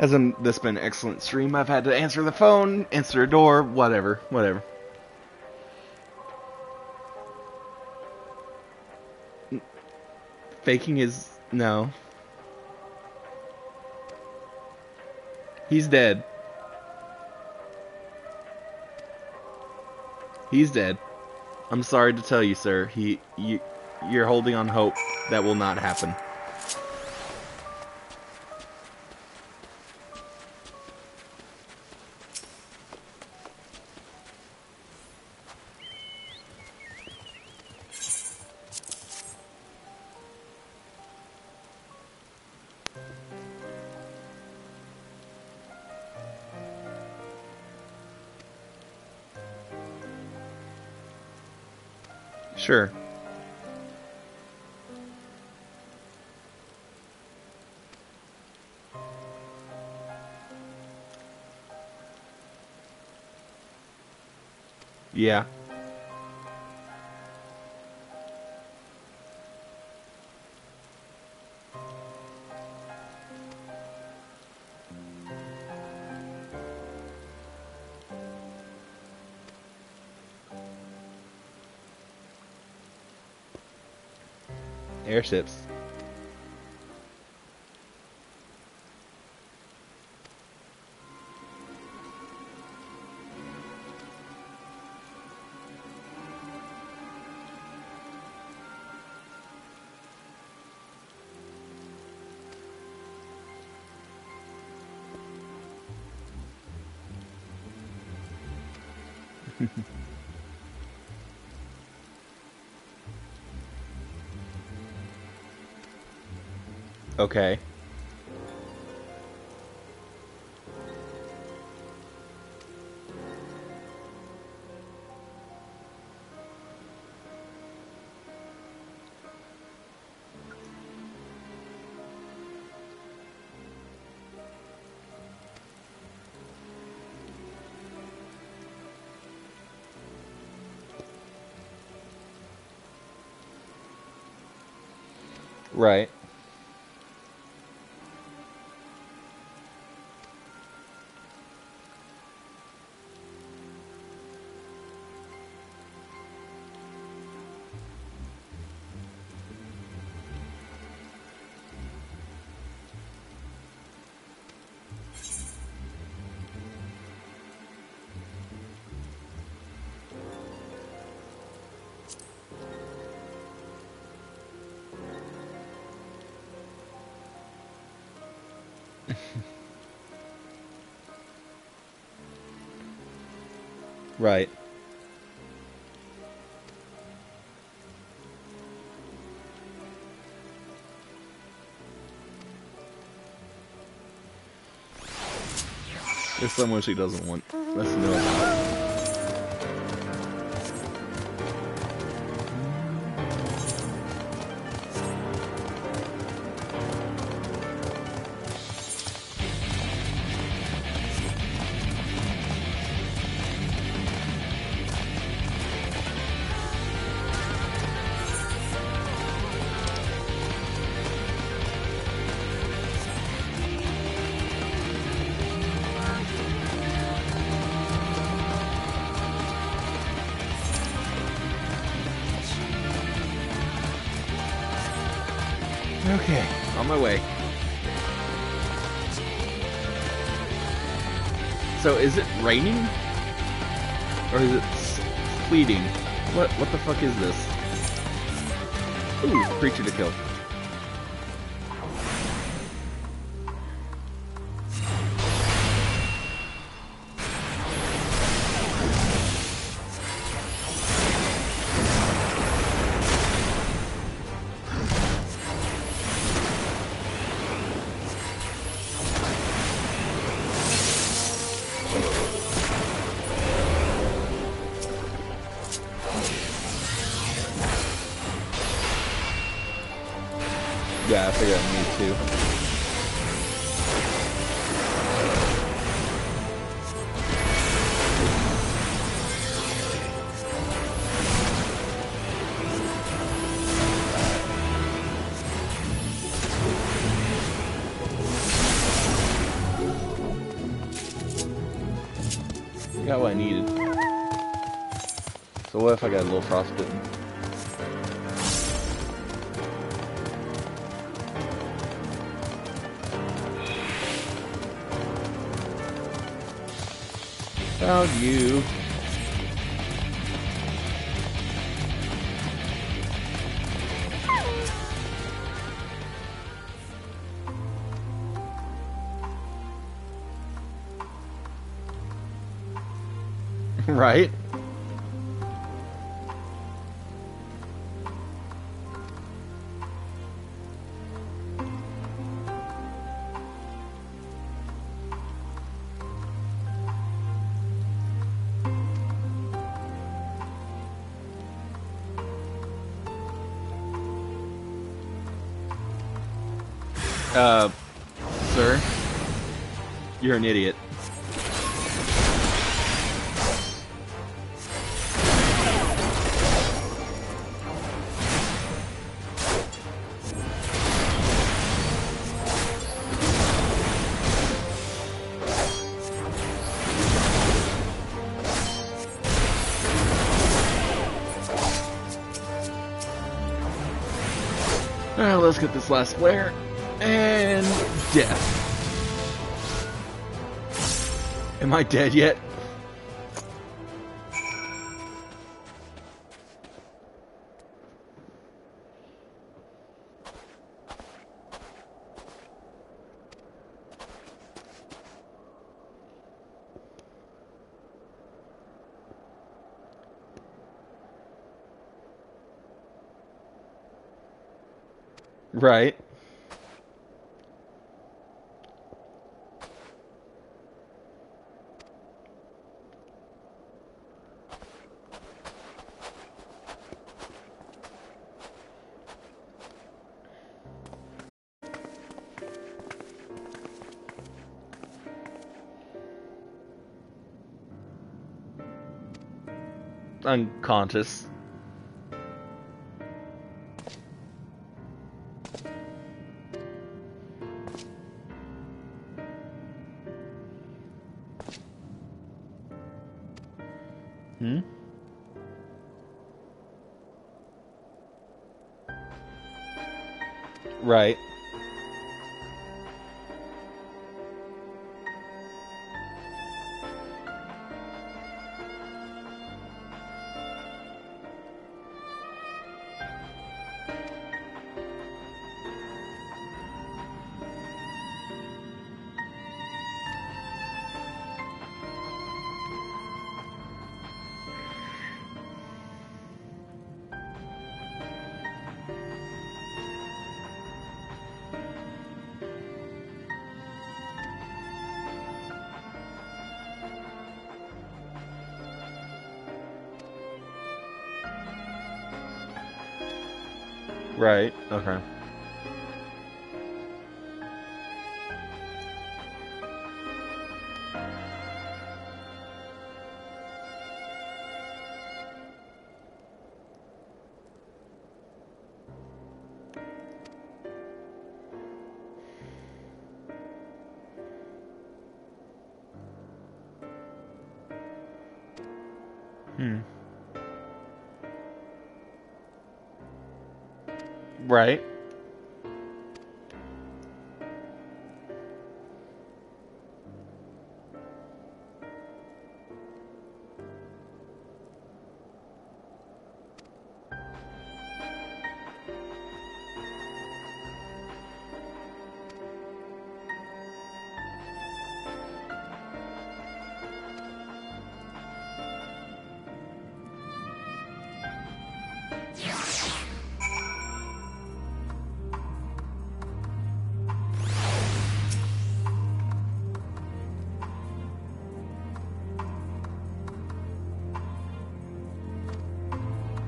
A: Hasn't this been an excellent stream? I've had to answer the phone, answer a door, whatever. Faking his... no. He's dead. He's dead. I'm sorry to tell you, sir. You're holding on hope. That will not happen. Sure. Yeah. Airships. Okay. Right. Right. There's someone she doesn't want. Let's know about it. Okay, on my way. So is it raining? Or is it sleeting? What the fuck is this? Ooh, creature to kill. Yeah, I figured I need to. Got what I needed. So what if I got a little frostbitten? Found you. Right? Sir, you're an idiot. Alright, let's get this last flare. And death. Am I dead yet? Right. Unconscious. Hmm? Right. Right, okay. Right.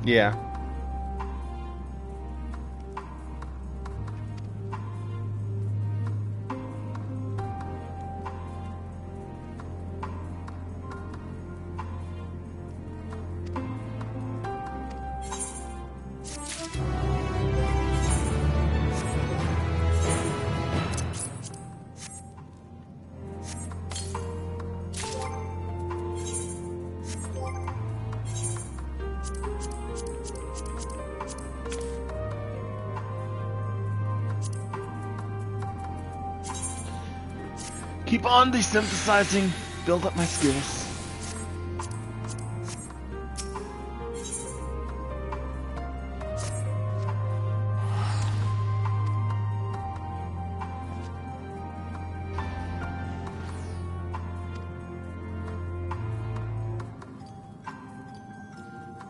A: Yeah. Keep on desynthesizing. Build up my skills.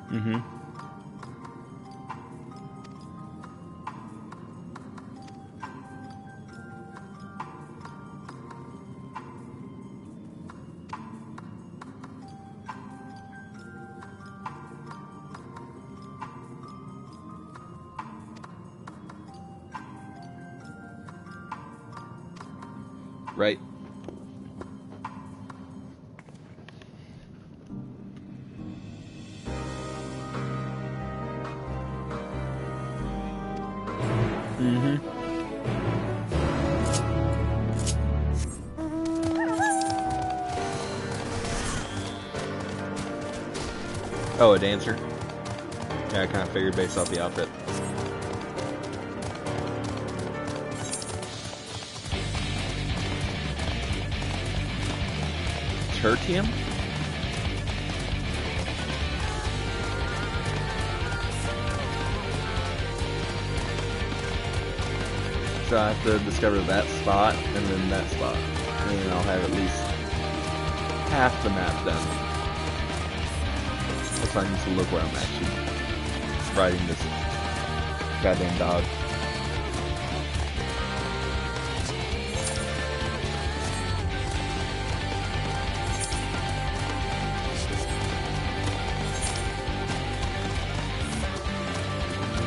A: Mm-hmm. Right. Mm-hmm. Oh, a dancer? Yeah, I kind of figured based off the outfit. Tertium? So I have to discover that spot and then that spot. And then I'll have at least half the map done. That's why I need to look where I'm actually riding this goddamn dog.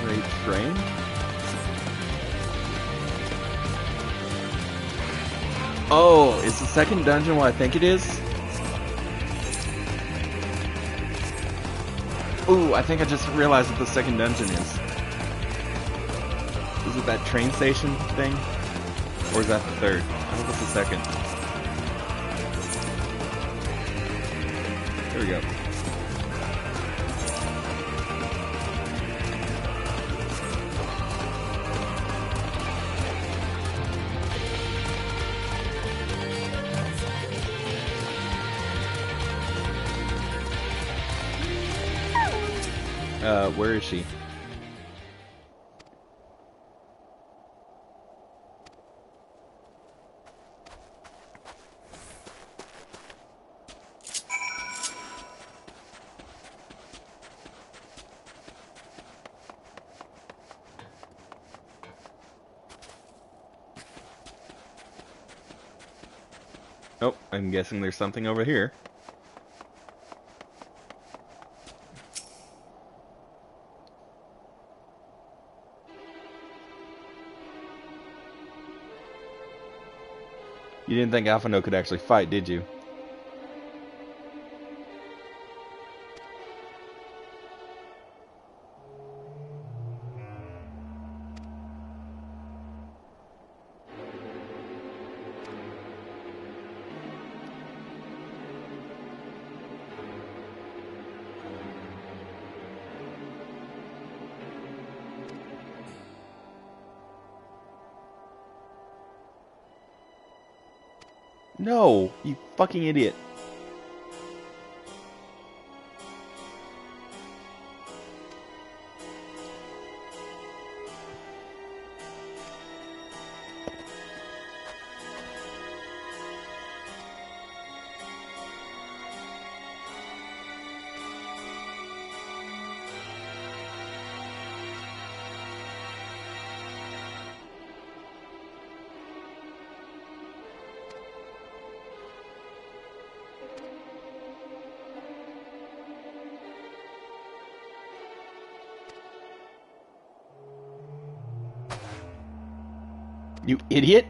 A: Great train? Oh, is the second dungeon what I think it is? Ooh, I think I just realized what the second dungeon is. Is it that train station thing? Or is that the third? I think it's the second. There we go. Where is she? Oh, I'm guessing there's something over here. You didn't think Alphino could actually fight, did you? No, you fucking idiot. You idiot!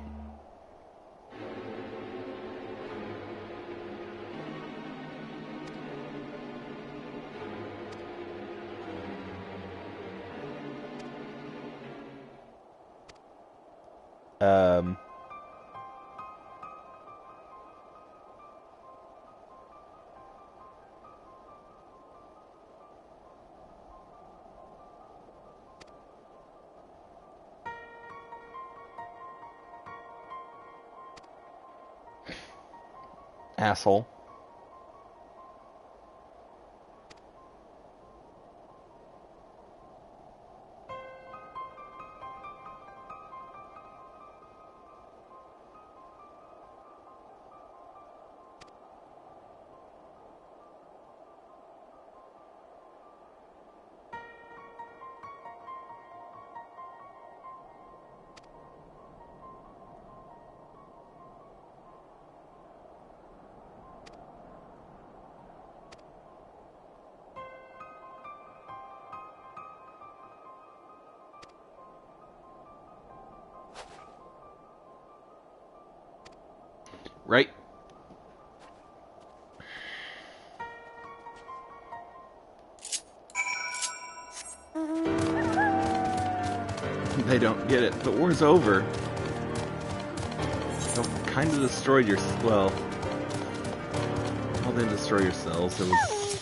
A: asshole. Right. They don't get it. The war's over. You kind of destroyed your... Well, didn't destroy yourselves. It was...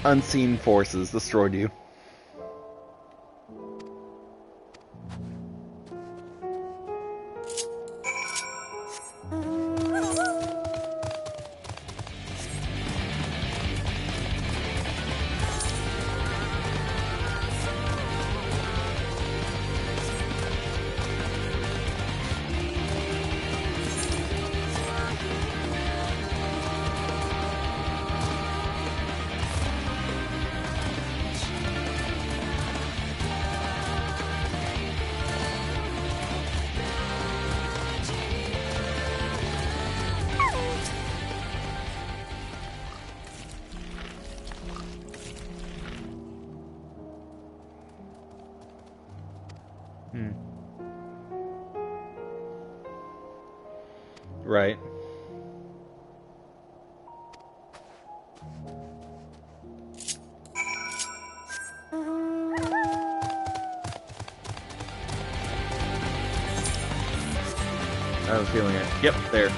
A: unseen forces destroyed you. Right. I was feeling it. Yep, there.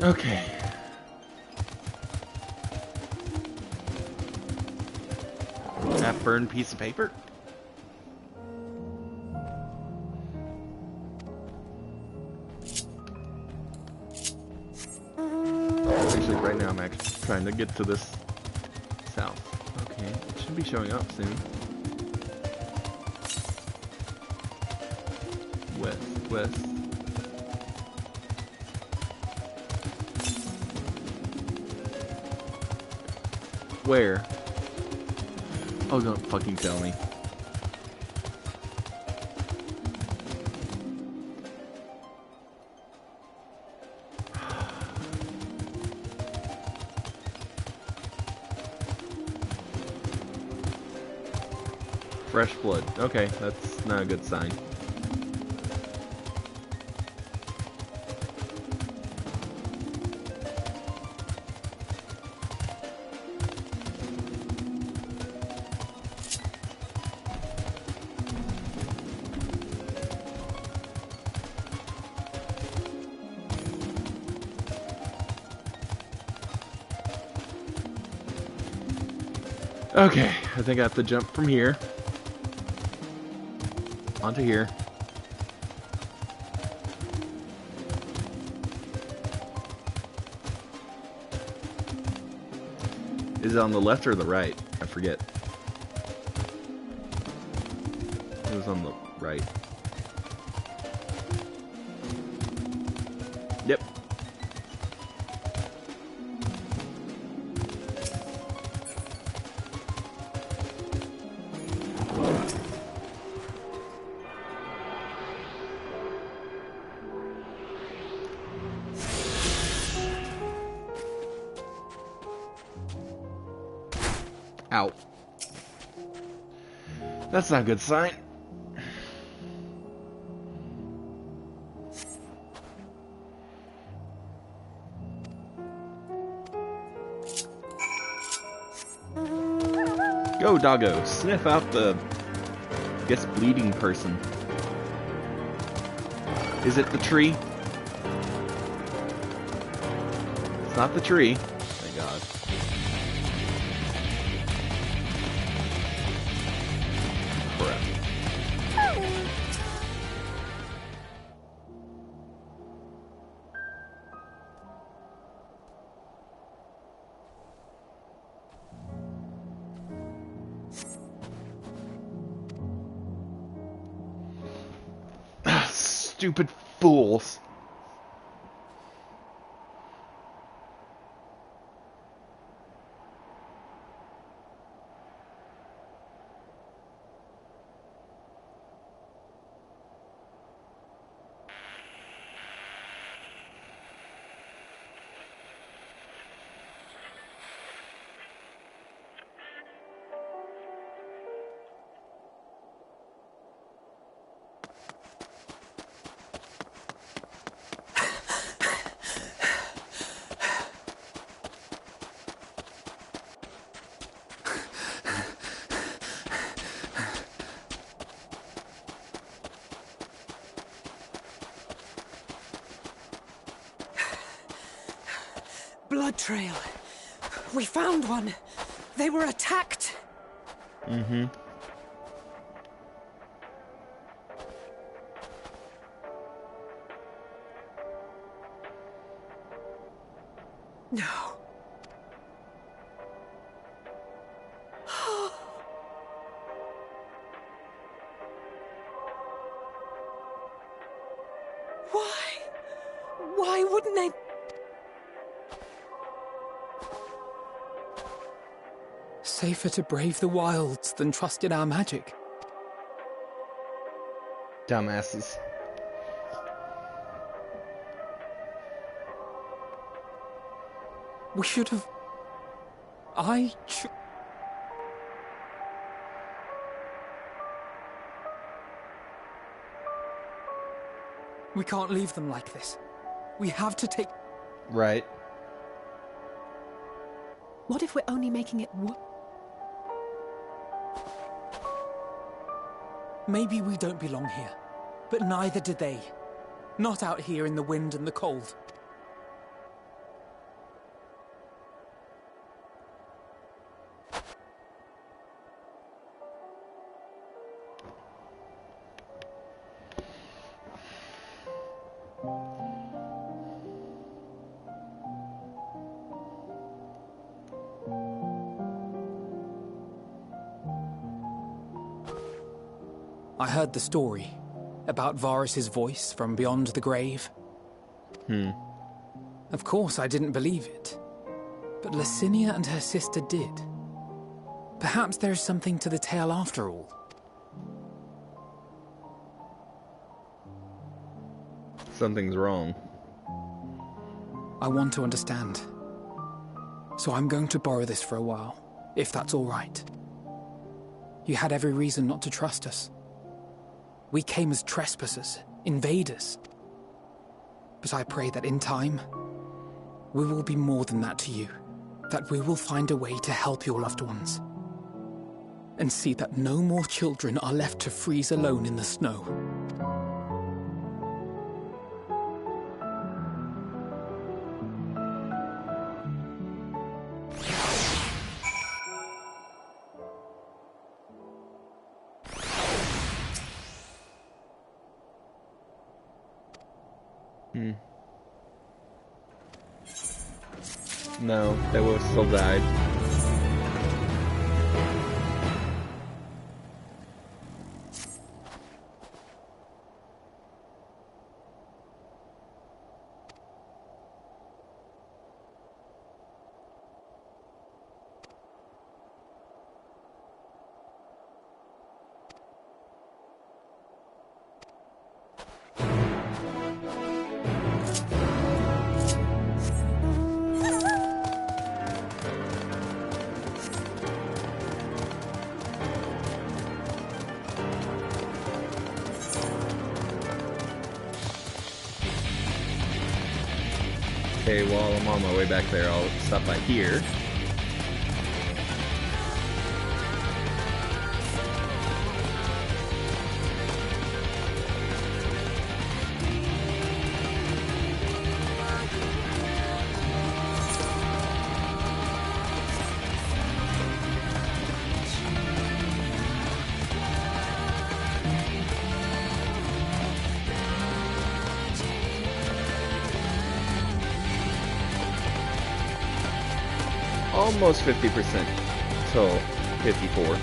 A: Okay. That burned piece of paper? Actually, right now I'm actually trying to get to this south. Okay, it should be showing up soon. West. Where? Oh, don't fucking tell me. Fresh blood. Okay, that's not a good sign. Okay, I think I have to jump from here onto here. Is it on the left or the right? I forget. It was on the right. Yep. Ow. That's not a good sign. Go, doggo. Sniff out the, I guess, bleeding person. Is it the tree? It's not the tree. Thank God. Crap. Stupid fools.
C: Blood trail. We found one. They were attacked.
A: Mm-hmm.
C: No. Why wouldn't they? Safer to brave the wilds than trust in our magic.
A: Dumbasses.
C: We should have... We can't leave them like this. We have to take...
A: Right.
O: What if we're only making it
C: Maybe we don't belong here, but neither do they. Not out here in the wind and the cold. I heard the story about Varus's voice from beyond the grave. Of course, I didn't believe it. But Licinia and her sister did. Perhaps there is something to the tale after all.
A: Something's wrong.
C: I want to understand. So I'm going to borrow this for a while, if that's all right. You had every reason not to trust us. We came as trespassers, invaders. But I pray that in time, we will be more than that to you. That we will find a way to help your loved ones. And see that no more children are left to freeze alone in the snow.
A: No, they would have still died. Okay, while I'm on my way back there, I'll stop by here. Almost 50% till 54.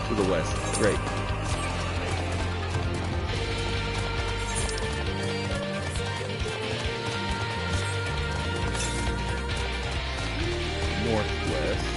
A: To the west. Great. Northwest.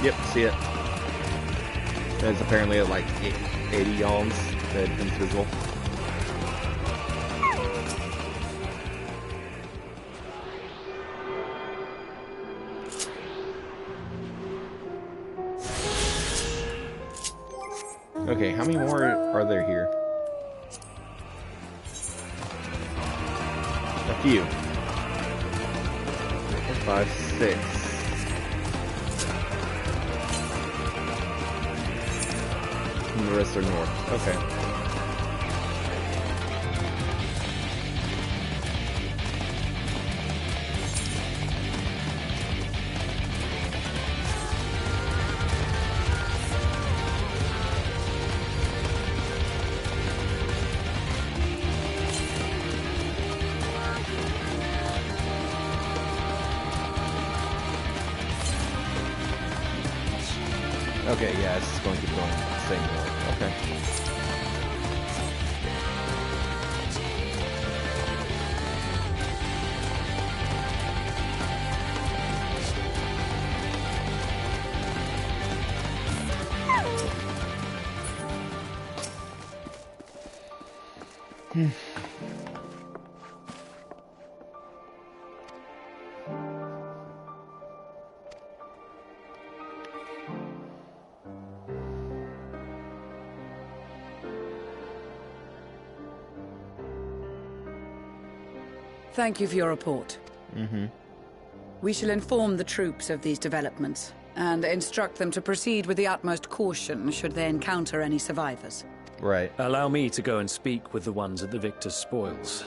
A: Yep, see it. That's apparently at like 80 yalms that becomes visible. Okay, how many more are there here? A few. 4, 5, 6. And the rest are north. Okay. Okay, yeah, it's just going to keep going the same way. Okay.
G: Thank you for your report. We shall inform the troops of these developments, and instruct them to proceed with the utmost caution should they encounter any survivors.
A: Right.
M: Allow me to go and speak with the ones at the victor's spoils.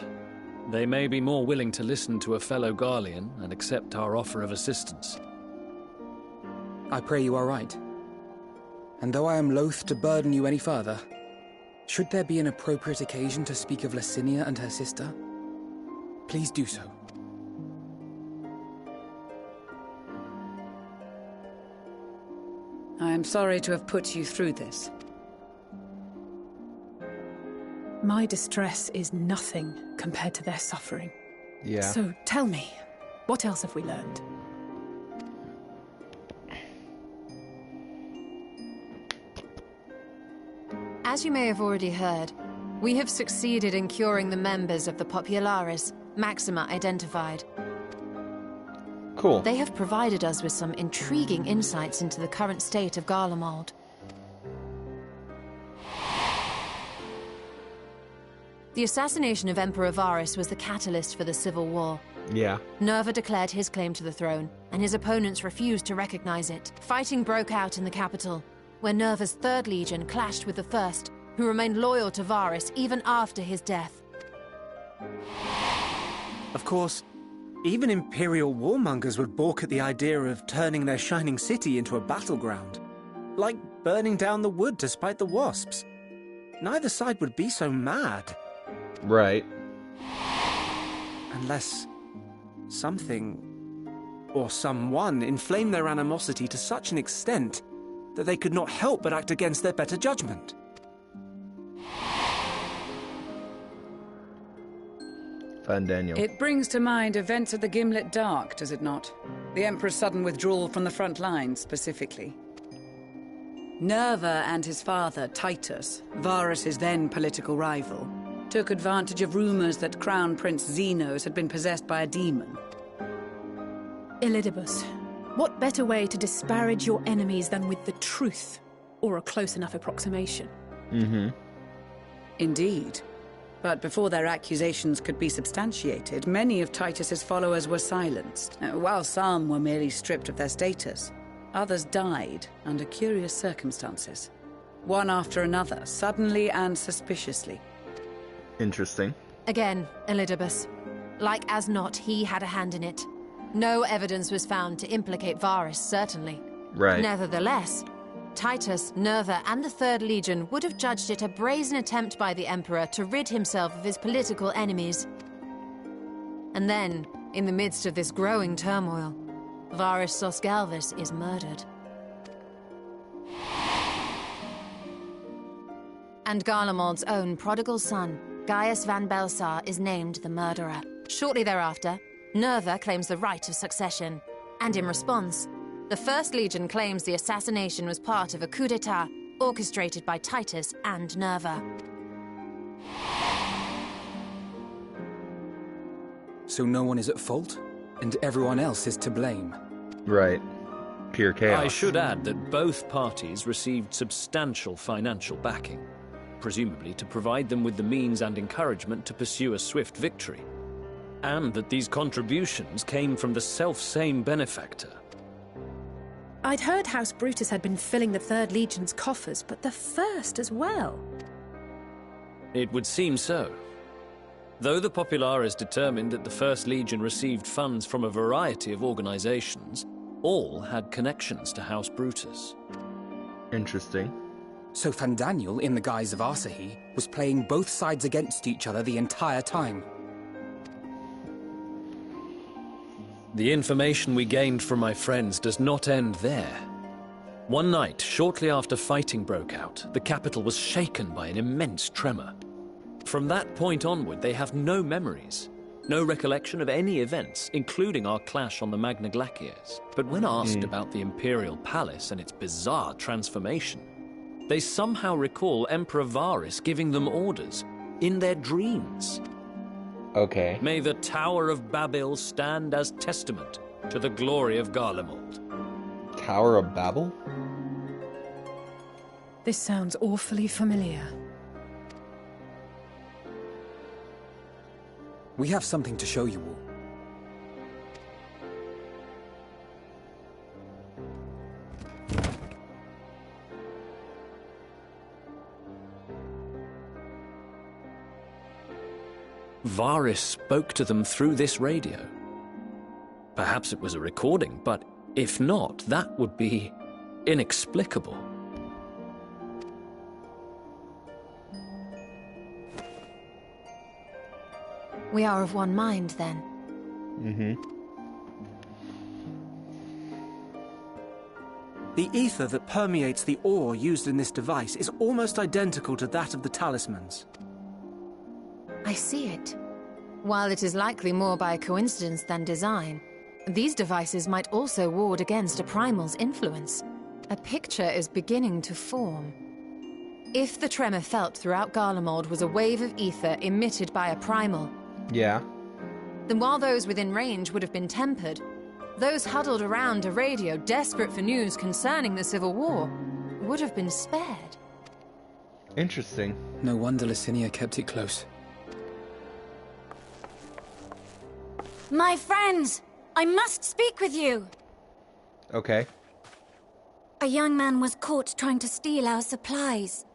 M: They may be more willing to listen to a fellow Garlean and accept our offer of assistance.
C: I pray you are right. And though I am loath to burden you any further, should there be an appropriate occasion to speak of Licinia and her sister, please do so.
G: I am sorry to have put you through this.
O: My distress is nothing compared to their suffering.
A: Yeah.
O: So tell me, what else have we learned?
F: As you may have already heard, we have succeeded in curing the members of the Popularis, Maxima identified.
A: Cool.
F: They have provided us with some intriguing insights into the current state of Garlemald. The assassination of Emperor Varus was the catalyst for the civil war.
A: Yeah.
F: Nerva declared his claim to the throne, and his opponents refused to recognize it. Fighting broke out in the capital, where Nerva's 3rd Legion clashed with the 1st, who remained loyal to Varus even after his death.
H: Of course, even Imperial warmongers would balk at the idea of turning their shining city into a battleground. Like burning down the wood to spite the wasps. Neither side would be so mad.
A: Right.
H: Unless something or someone inflamed their animosity to such an extent that they could not help but act against their better judgment.
A: Fun, Daniel.
G: It brings to mind events of the Gimlet Dark, does it not? The Emperor's sudden withdrawal from the front lines, specifically. Nerva and his father, Titus, Varus's then political rival, took advantage of rumors that Crown Prince Xenos had been possessed by a demon.
O: Elidibus, what better way to disparage your enemies than with the truth, or a close enough approximation?
A: Mm-hmm.
G: Indeed. But before their accusations could be substantiated, many of Titus's followers were silenced, while some were merely stripped of their status. Others died under curious circumstances. One after another, suddenly and suspiciously.
A: Interesting.
F: Again, Elidibus. Like as not, he had a hand in it. No evidence was found to implicate Varus, certainly.
A: Right.
F: Nevertheless, Titus, Nerva, and the Third Legion would have judged it a brazen attempt by the Emperor to rid himself of his political enemies. And then, in the midst of this growing turmoil, Varus Sosgalvis is murdered. And Garlemald's own prodigal son, Gaius van Belsar, is named the murderer. Shortly thereafter, Nerva claims the right of succession, and in response, the First Legion claims the assassination was part of a coup d'etat orchestrated by Titus and Nerva.
C: So no one is at fault, and everyone else is to blame.
A: Right. Pure chaos.
M: I should add that both parties received substantial financial backing, presumably to provide them with the means and encouragement to pursue a swift victory, and that these contributions came from the self-same benefactor.
O: I'd heard House Brutus had been filling the Third Legion's coffers, but the First as well.
M: It would seem so. Though the Populares determined that the First Legion received funds from a variety of organizations, all had connections to House Brutus.
A: Interesting.
C: So Fandaniel, in the guise of Asahi, was playing both sides against each other the entire time.
M: The information we gained from my friends does not end there. One night, shortly after fighting broke out, the capital was shaken by an immense tremor. From that point onward, they have no memories, no recollection of any events, including our clash on the Magna Glaciers. But when asked about the Imperial Palace and its bizarre transformation, they somehow recall Emperor Varus giving them orders in their dreams.
A: Okay.
M: May the Tower of Babel stand as testament to the glory of Garlemald.
A: Tower of Babel?
O: This sounds awfully familiar.
C: We have something to show you all.
M: Varus spoke to them through this radio. Perhaps it was a recording, but if not, that would be inexplicable.
F: We are of one mind, then.
A: Mm-hmm.
H: The ether that permeates the ore used in this device is almost identical to that of the talismans.
F: I see it. While it is likely more by coincidence than design, these devices might also ward against a primal's influence. A picture is beginning to form. If the tremor felt throughout Garlemald was a wave of ether emitted by a primal,
A: yeah,
F: then while those within range would have been tempered, those huddled around a radio desperate for news concerning the Civil War would have been spared.
A: Interesting.
C: No wonder Licinia kept it close.
L: My friends, I must speak with you.
A: Okay.
L: A young man was caught trying to steal our supplies.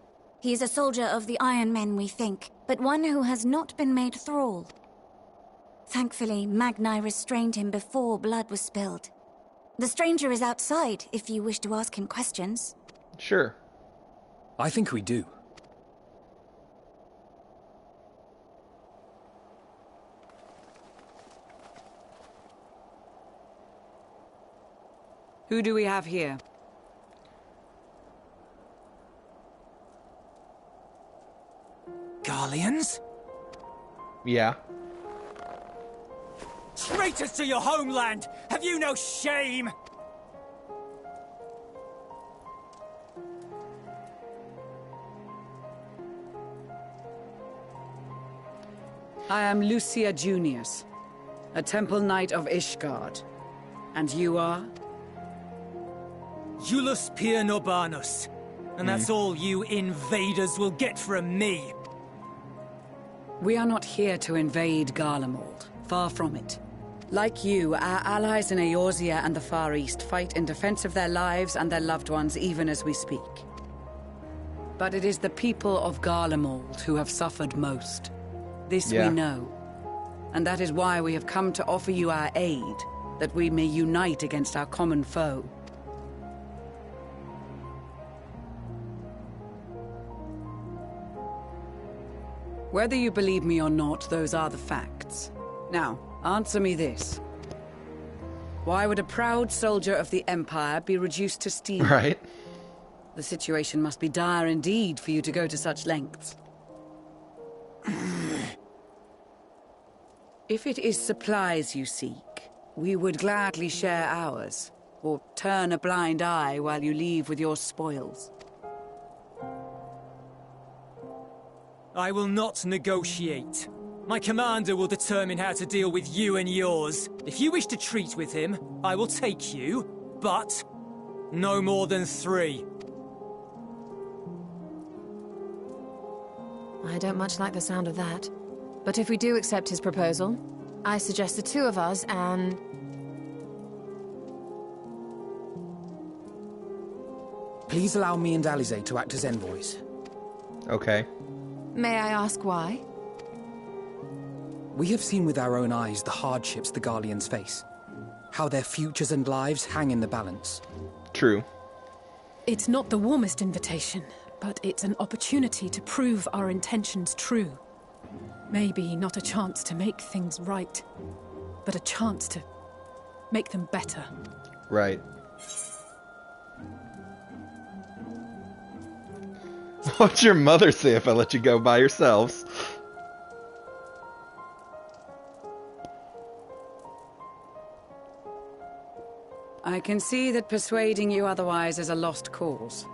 L: He is a soldier of the Iron Men, we think, but one who has not been made thrall. Thankfully, Magni restrained him before blood was spilled. The stranger is outside, if you wish to ask him questions.
A: Sure.
C: I think we do.
G: Who do we have here?
I: Garleans?
A: Yeah.
I: Traitors to your homeland! Have you no shame?
G: I am Lucia Junius, a Temple Knight of Ishgard. And you are?
I: Iulus Pier Norbanus. And that's all you invaders will get from me.
G: We are not here to invade Garlemald. Far from it. Like you, our allies in Eorzea and the Far East fight in defense of their lives and their loved ones even as we speak. But it is the people of Garlemald who have suffered most. This we know. And that is why we have come to offer you our aid, that we may unite against our common foe. Whether you believe me or not, those are the facts. Now, answer me this. Why would a proud soldier of the Empire be reduced to steel?
A: Right.
G: The situation must be dire indeed for you to go to such lengths. If it is supplies you seek, we would gladly share ours, or turn a blind eye while you leave with your spoils.
I: I will not negotiate. My commander will determine how to deal with you and yours. If you wish to treat with him, I will take you, but no more than 3.
F: I don't much like the sound of that. But if we do accept his proposal, I suggest the 2 of us and...
C: Please allow me and Alize to act as envoys.
A: Okay.
F: May I ask why?
C: We have seen with our own eyes the hardships the Garleans face. How their futures and lives hang in the balance.
A: True.
O: It's not the warmest invitation, but it's an opportunity to prove our intentions true. Maybe not a chance to make things right, but a chance to make them better.
A: Right. What'd your mother say if I let you go by yourselves?
G: I can see that persuading you otherwise is a lost cause,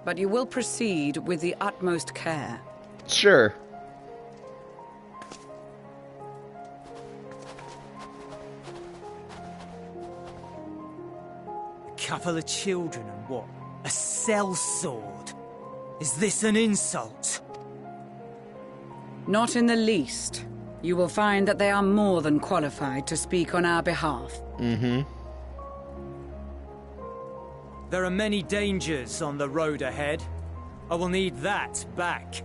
G: but you will proceed with the utmost care.
A: Sure.
I: A couple of children and what? A sellsword? Is this an insult?
G: Not in the least. You will find that they are more than qualified to speak on our behalf.
A: Mm-hmm.
I: There are many dangers on the road ahead. I will need that back.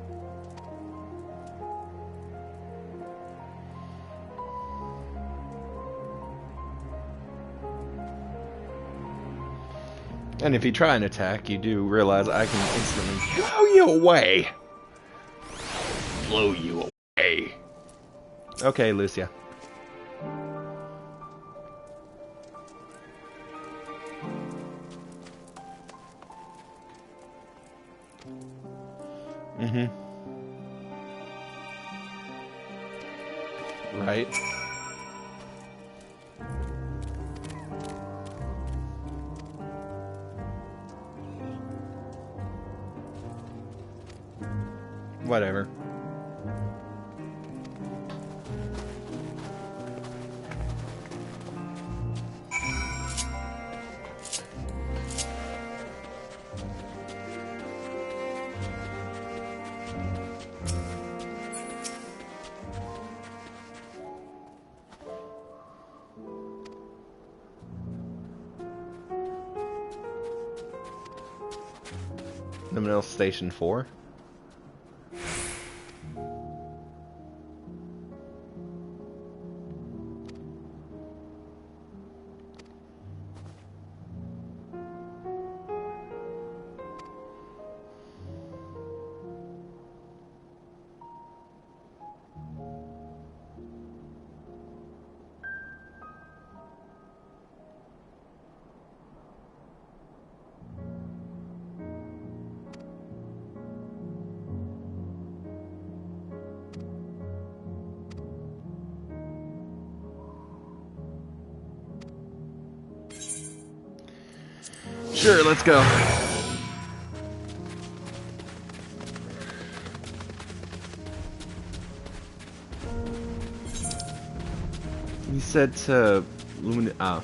A: And if you try and attack, you do realize I can instantly blow you away. Blow you away. Okay, Lucia. Mm-hmm. Right. Whatever. Liminal Station 4. Sure, let's go. You said to Lumin... Ah.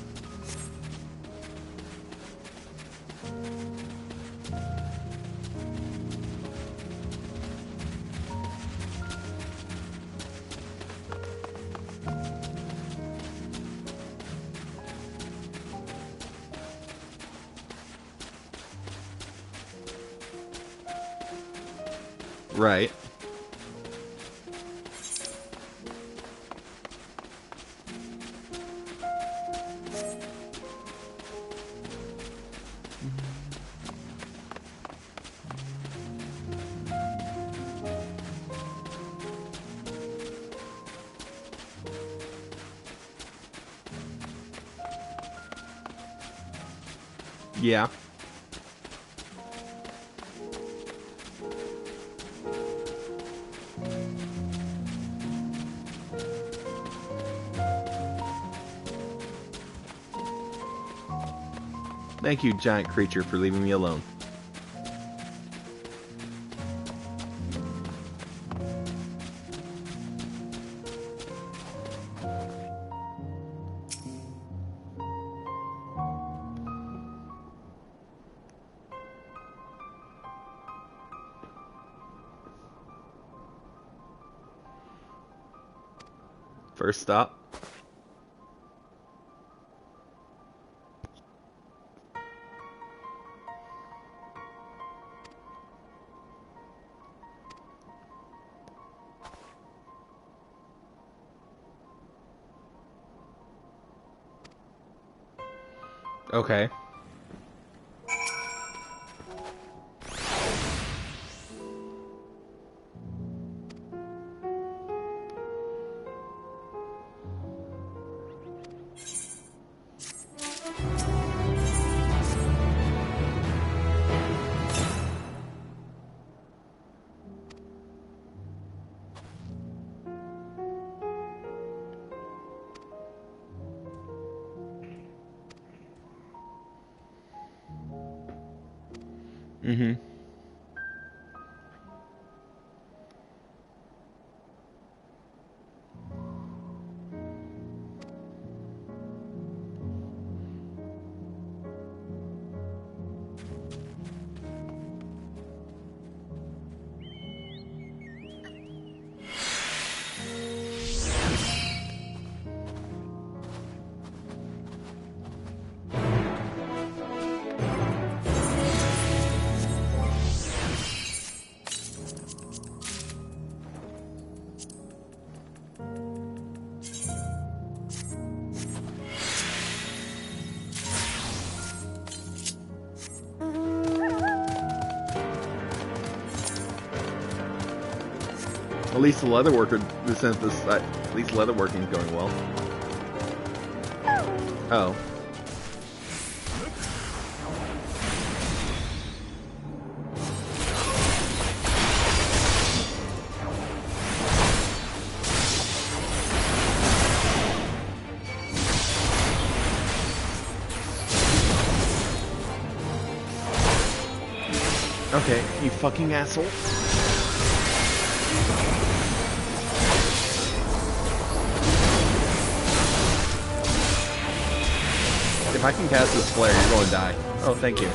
A: Right. Yeah. Thank you, giant creature, for leaving me alone. First stop. Okay. Mm-hmm. At least the leatherworker, at least leatherworking is going well. Oh. Okay, you fucking asshole. If I can cast this flare, you're going to die. Oh, thank you.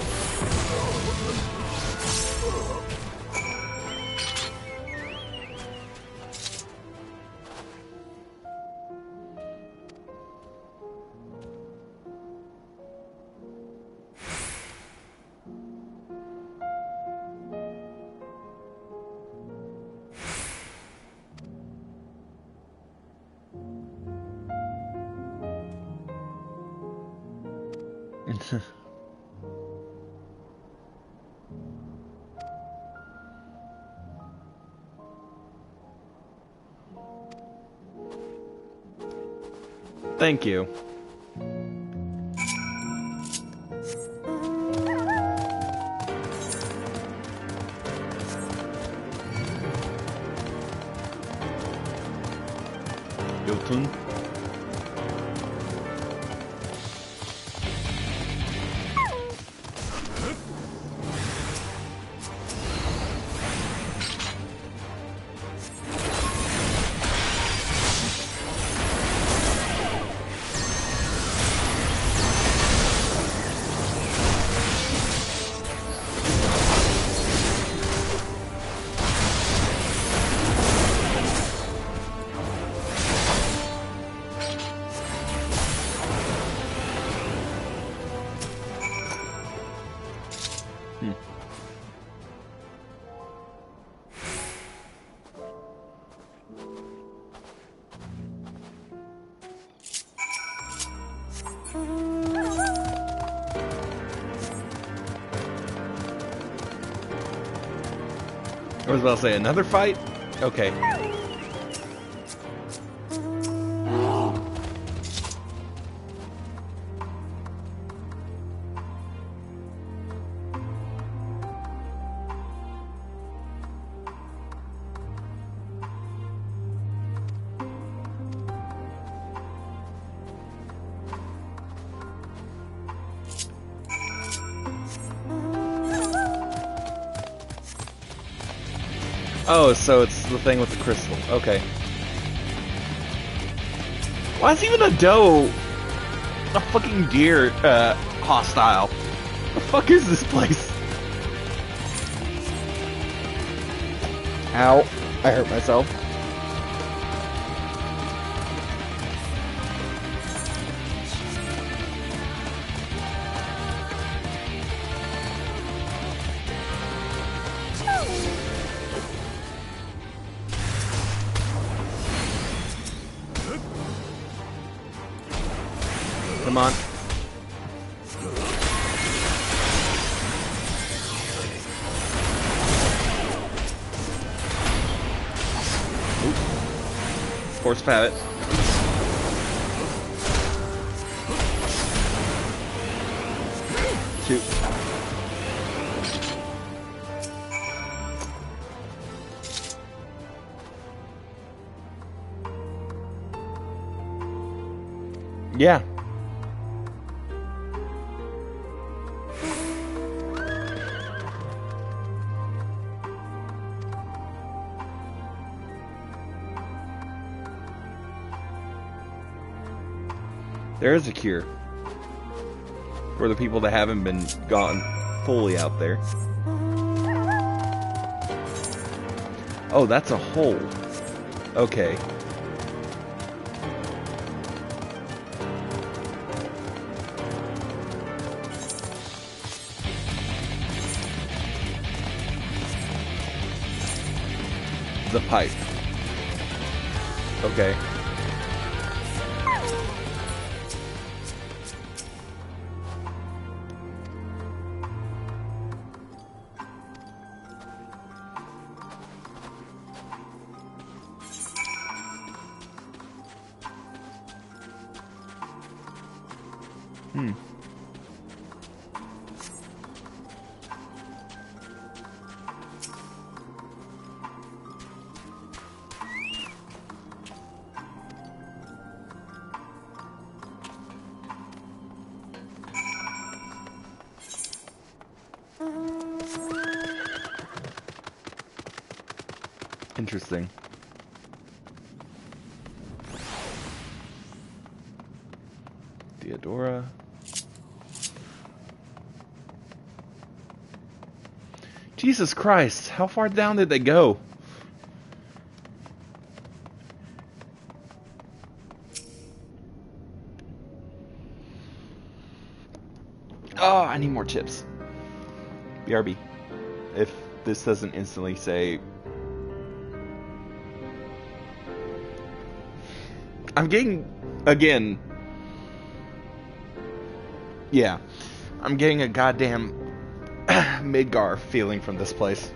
A: Thank you. Jotun. I was about to say, another fight? Okay. Oh, so it's the thing with the crystal. Okay. Why is even a doe a fucking deer hostile? The fuck is this place? Ow. I hurt myself. Come on. Force Pabbit. Shoot. Yeah. There is a cure for the people that haven't been gone fully out there. Oh, that's a hole. Okay. The pipe. Okay. Interesting. Theodora. Jesus Christ, how far down did they go? Oh, I need more chips. BRB. If this doesn't instantly say... I'm getting... Again... Yeah. I'm getting a goddamn... Midgar feeling from this place.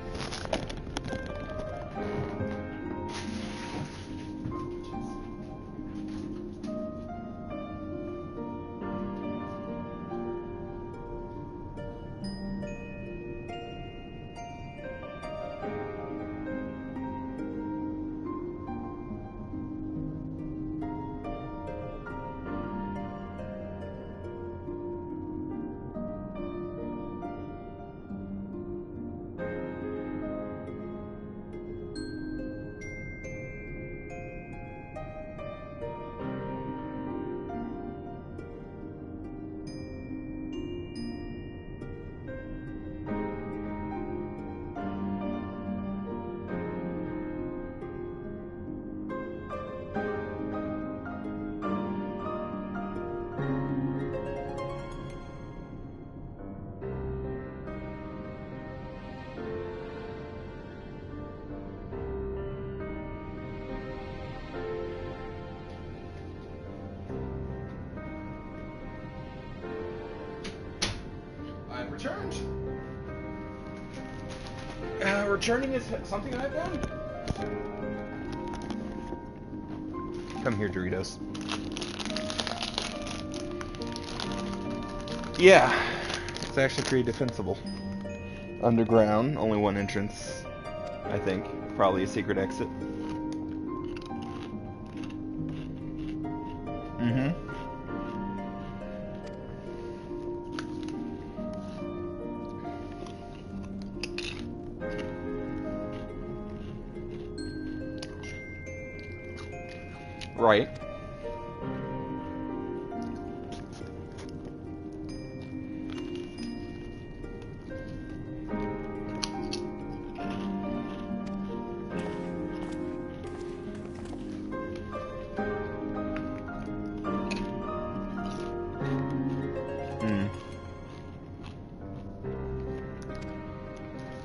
A: returned. Returning is something I've done. Come here, Doritos. Yeah, it's actually pretty defensible. Underground, only one entrance, I think. Probably a secret exit. Right.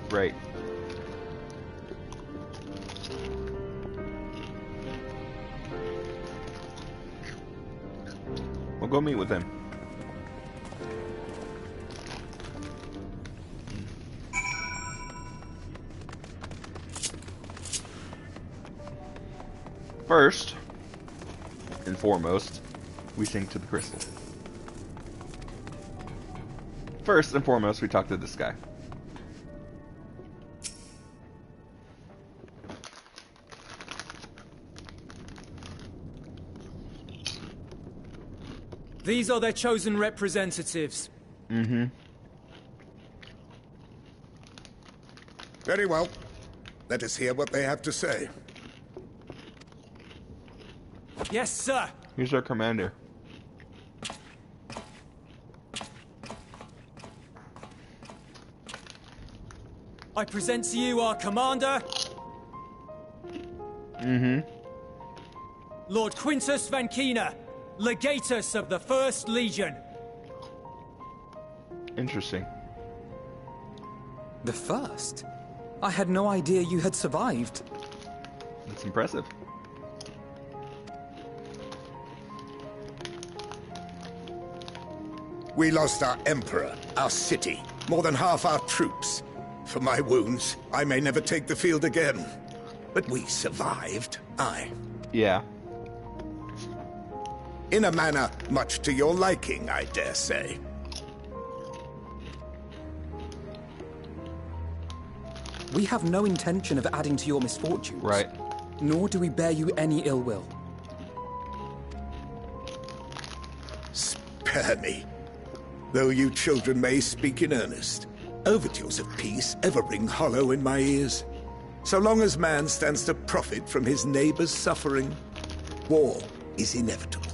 A: Right. We'll go meet with him. First and foremost, we sing to the crystal. First and foremost, we talk to this guy.
C: These are their chosen representatives.
R: Very well. Let us hear what they have to say.
C: Yes, sir.
A: Here's our commander.
C: I present to you our commander. Lord Quintus Van Kina, Legatus of the First Legion.
A: Interesting.
C: The First? I had no idea you had survived.
A: That's impressive.
R: We lost our emperor, our city, more than half our troops. For my wounds, I may never take the field again. But we survived, aye.
A: Yeah.
R: In a manner much to your liking, I dare say.
C: We have no intention of adding to your misfortunes.
A: Right.
C: Nor do we bear you any ill will.
R: Spare me. Though you children may speak in earnest, overtures of peace ever ring hollow in my ears. So long as man stands to profit from his neighbor's suffering, war is inevitable.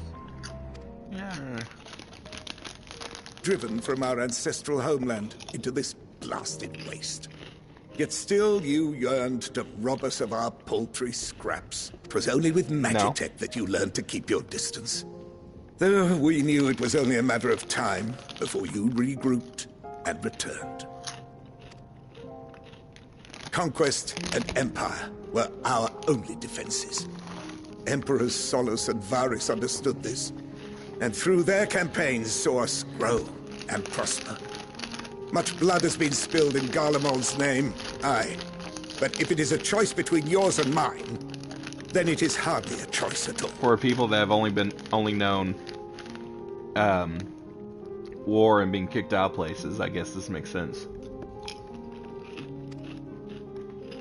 R: Driven from our ancestral homeland into this blasted waste. Yet still you yearned to rob us of our paltry scraps. 'Twas only with Magitech that you learned to keep your distance. Though we knew it was only a matter of time before you regrouped and returned. Conquest and Empire were our only defenses. Emperors Solus and Varys understood this, and through their campaigns saw us grow and prosper. Much blood has been spilled in Garlemald's name, aye. But if it is a choice between yours and mine, then it is hardly a choice at all.
A: For people that have only known war and being kicked out of places, I guess this makes sense.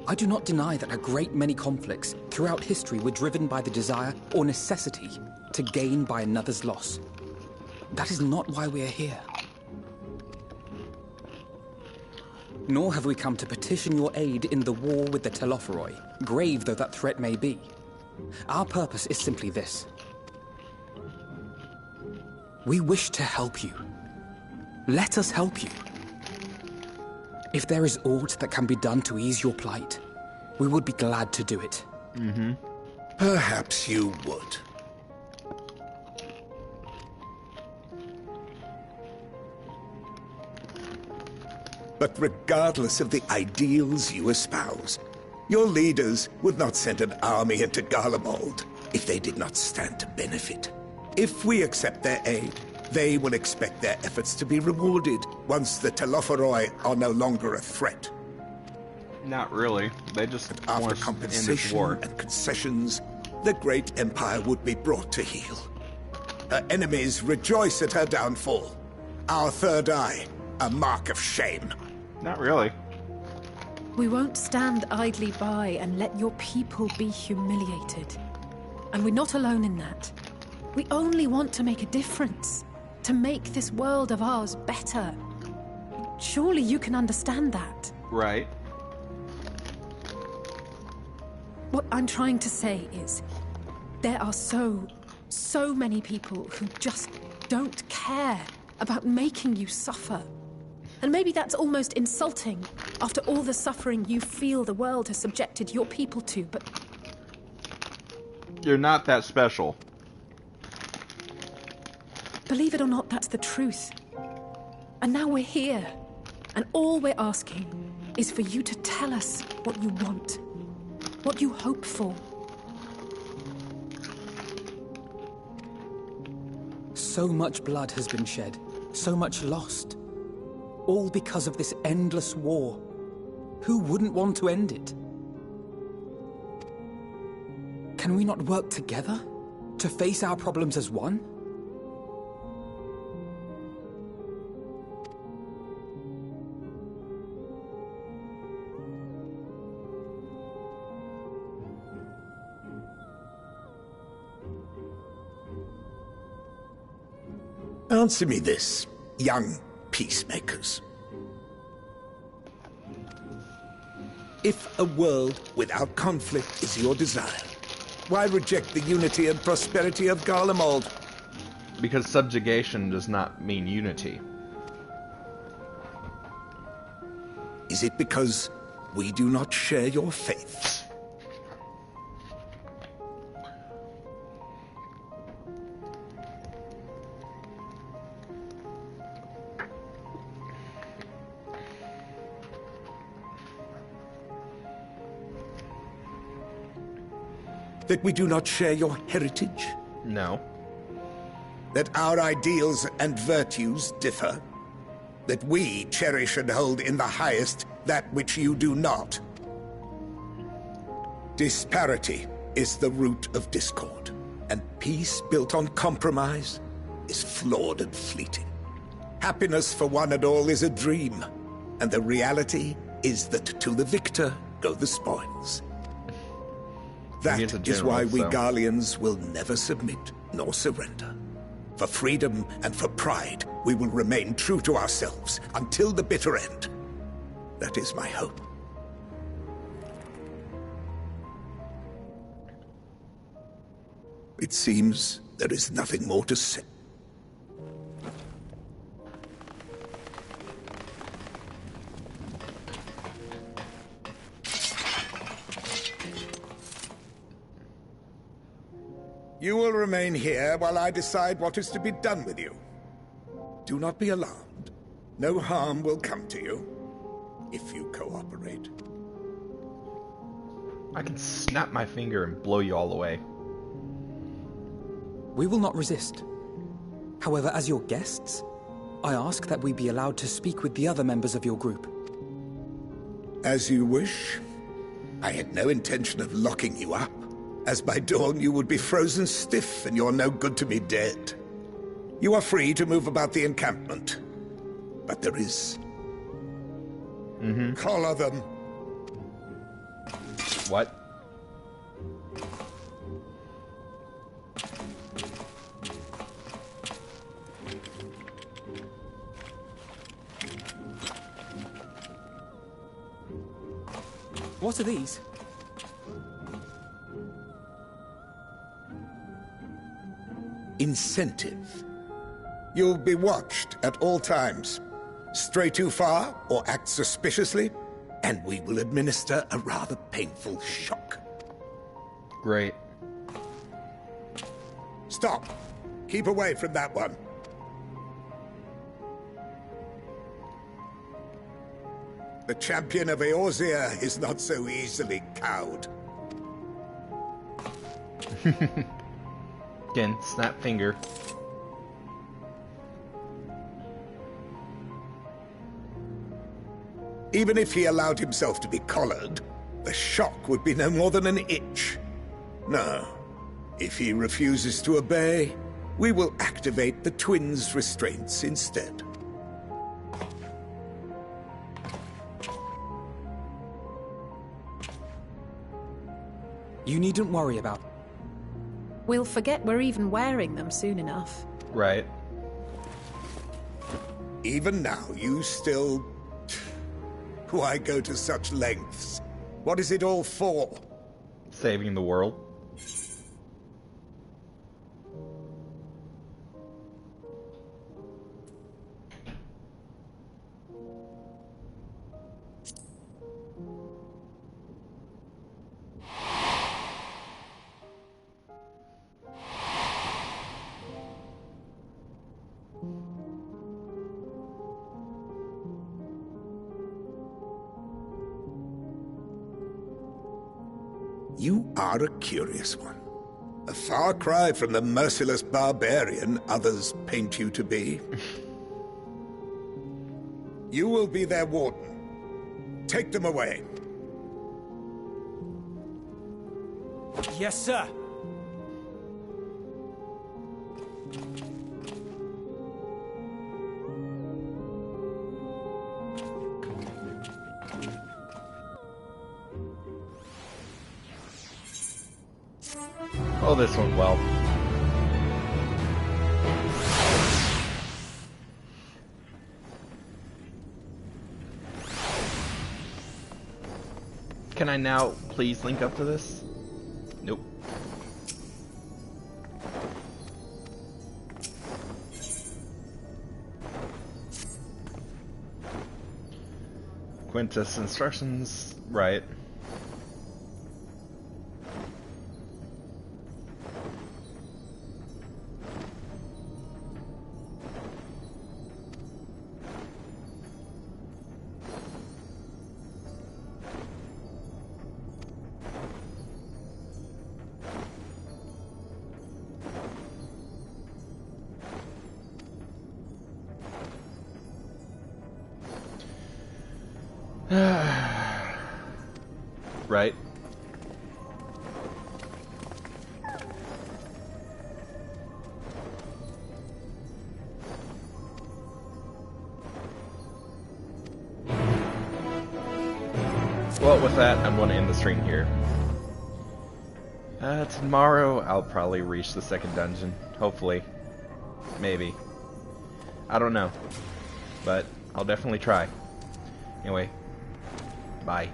C: I do not deny that a great many conflicts throughout history were driven by the desire or necessity to gain by another's loss. That is not why we are here. Nor have we come to petition your aid in the war with the Telophoroi, grave though that threat may be. Our purpose is simply this. We wish to help you. Let us help you. If there is aught that can be done to ease your plight, we would be glad to do it.
R: Perhaps you would. But regardless of the ideals you espouse, your leaders would not send an army into Garlemald if they did not stand to benefit. If we accept their aid, They will expect their efforts to be rewarded once the Telophoroi are no longer a threat.
A: Not really. They just
R: After
A: want to end this
R: compensation
A: war.
R: and concessions, the great empire would be brought to heel. Her enemies rejoice at her downfall. Our third eye, a mark of shame.
A: Not really.
O: We won't stand idly by and let your people be humiliated. And we're not alone in that. We only want to make a difference. To make this world of ours better. Surely you can understand that.
A: Right.
O: What I'm trying to say is, there are so many people who just don't care about making you suffer. And maybe that's almost insulting after all the suffering you feel the world has subjected your people to, but...
A: You're not that special.
O: Believe it or not, that's the truth. And now we're here. And all we're asking is for you to tell us what you want. What you hope for.
C: So much blood has been shed. So much lost. All because of this endless war. Who wouldn't want to end it? Can we not work together? To face our problems as one?
R: Answer me this, young peacemakers. If a world without conflict is your desire, why reject the unity and prosperity of Garlemald?
A: Because subjugation does not mean unity.
R: Is it because we do not share your faiths? That we do not share your heritage?
A: No.
R: That our ideals and virtues differ? That we cherish and hold in the highest that which you do not? Disparity is the root of discord, and peace built on compromise is flawed and fleeting. Happiness for one and all is a dream, and the reality is that to the victor go the spoils. That is why we Garleans will never submit nor surrender. For freedom and for pride, we will remain true to ourselves until the bitter end. That is my hope. It seems there is nothing more to say. You will remain here while I decide what is to be done with you. Do not be alarmed. No harm will come to you, if you cooperate.
A: I can snap my finger and blow you all away.
C: We will not resist. However, as your guests, I ask that we be allowed to speak with the other members of your group.
R: As you wish. I had no intention of locking you up. As by dawn you would be frozen stiff and you're no good to me dead. You are free to move about the encampment. But there is... Collar them.
A: What?
C: What are these?
R: Incentive. You'll be watched at all times. Stray too far or act suspiciously, and we will administer a rather painful shock.
A: Great.
R: Stop. Keep away from that one. The champion of Eorzea is not so easily cowed.
A: Again, snap finger.
R: Even if he allowed himself to be collared, the shock would be no more than an itch. No. If he refuses to obey, we will activate the twins' restraints instead.
C: You needn't worry about it.
O: We'll forget we're even wearing them soon enough.
A: Right.
R: Even now, you still... Why go to such lengths? What is it all for?
A: Saving the world.
R: You are a curious one. A far cry from the merciless barbarian others paint you to be. You will be their warden. Take them away.
I: Yes, sir.
A: Oh, this one well. Can I now please link up to this? Nope. Quintus instructions, right. Right. Well, with that, I'm going to end the stream here. Tomorrow, I'll probably reach the second dungeon. Hopefully. Maybe. I don't know. But I'll definitely try. Anyway, bye.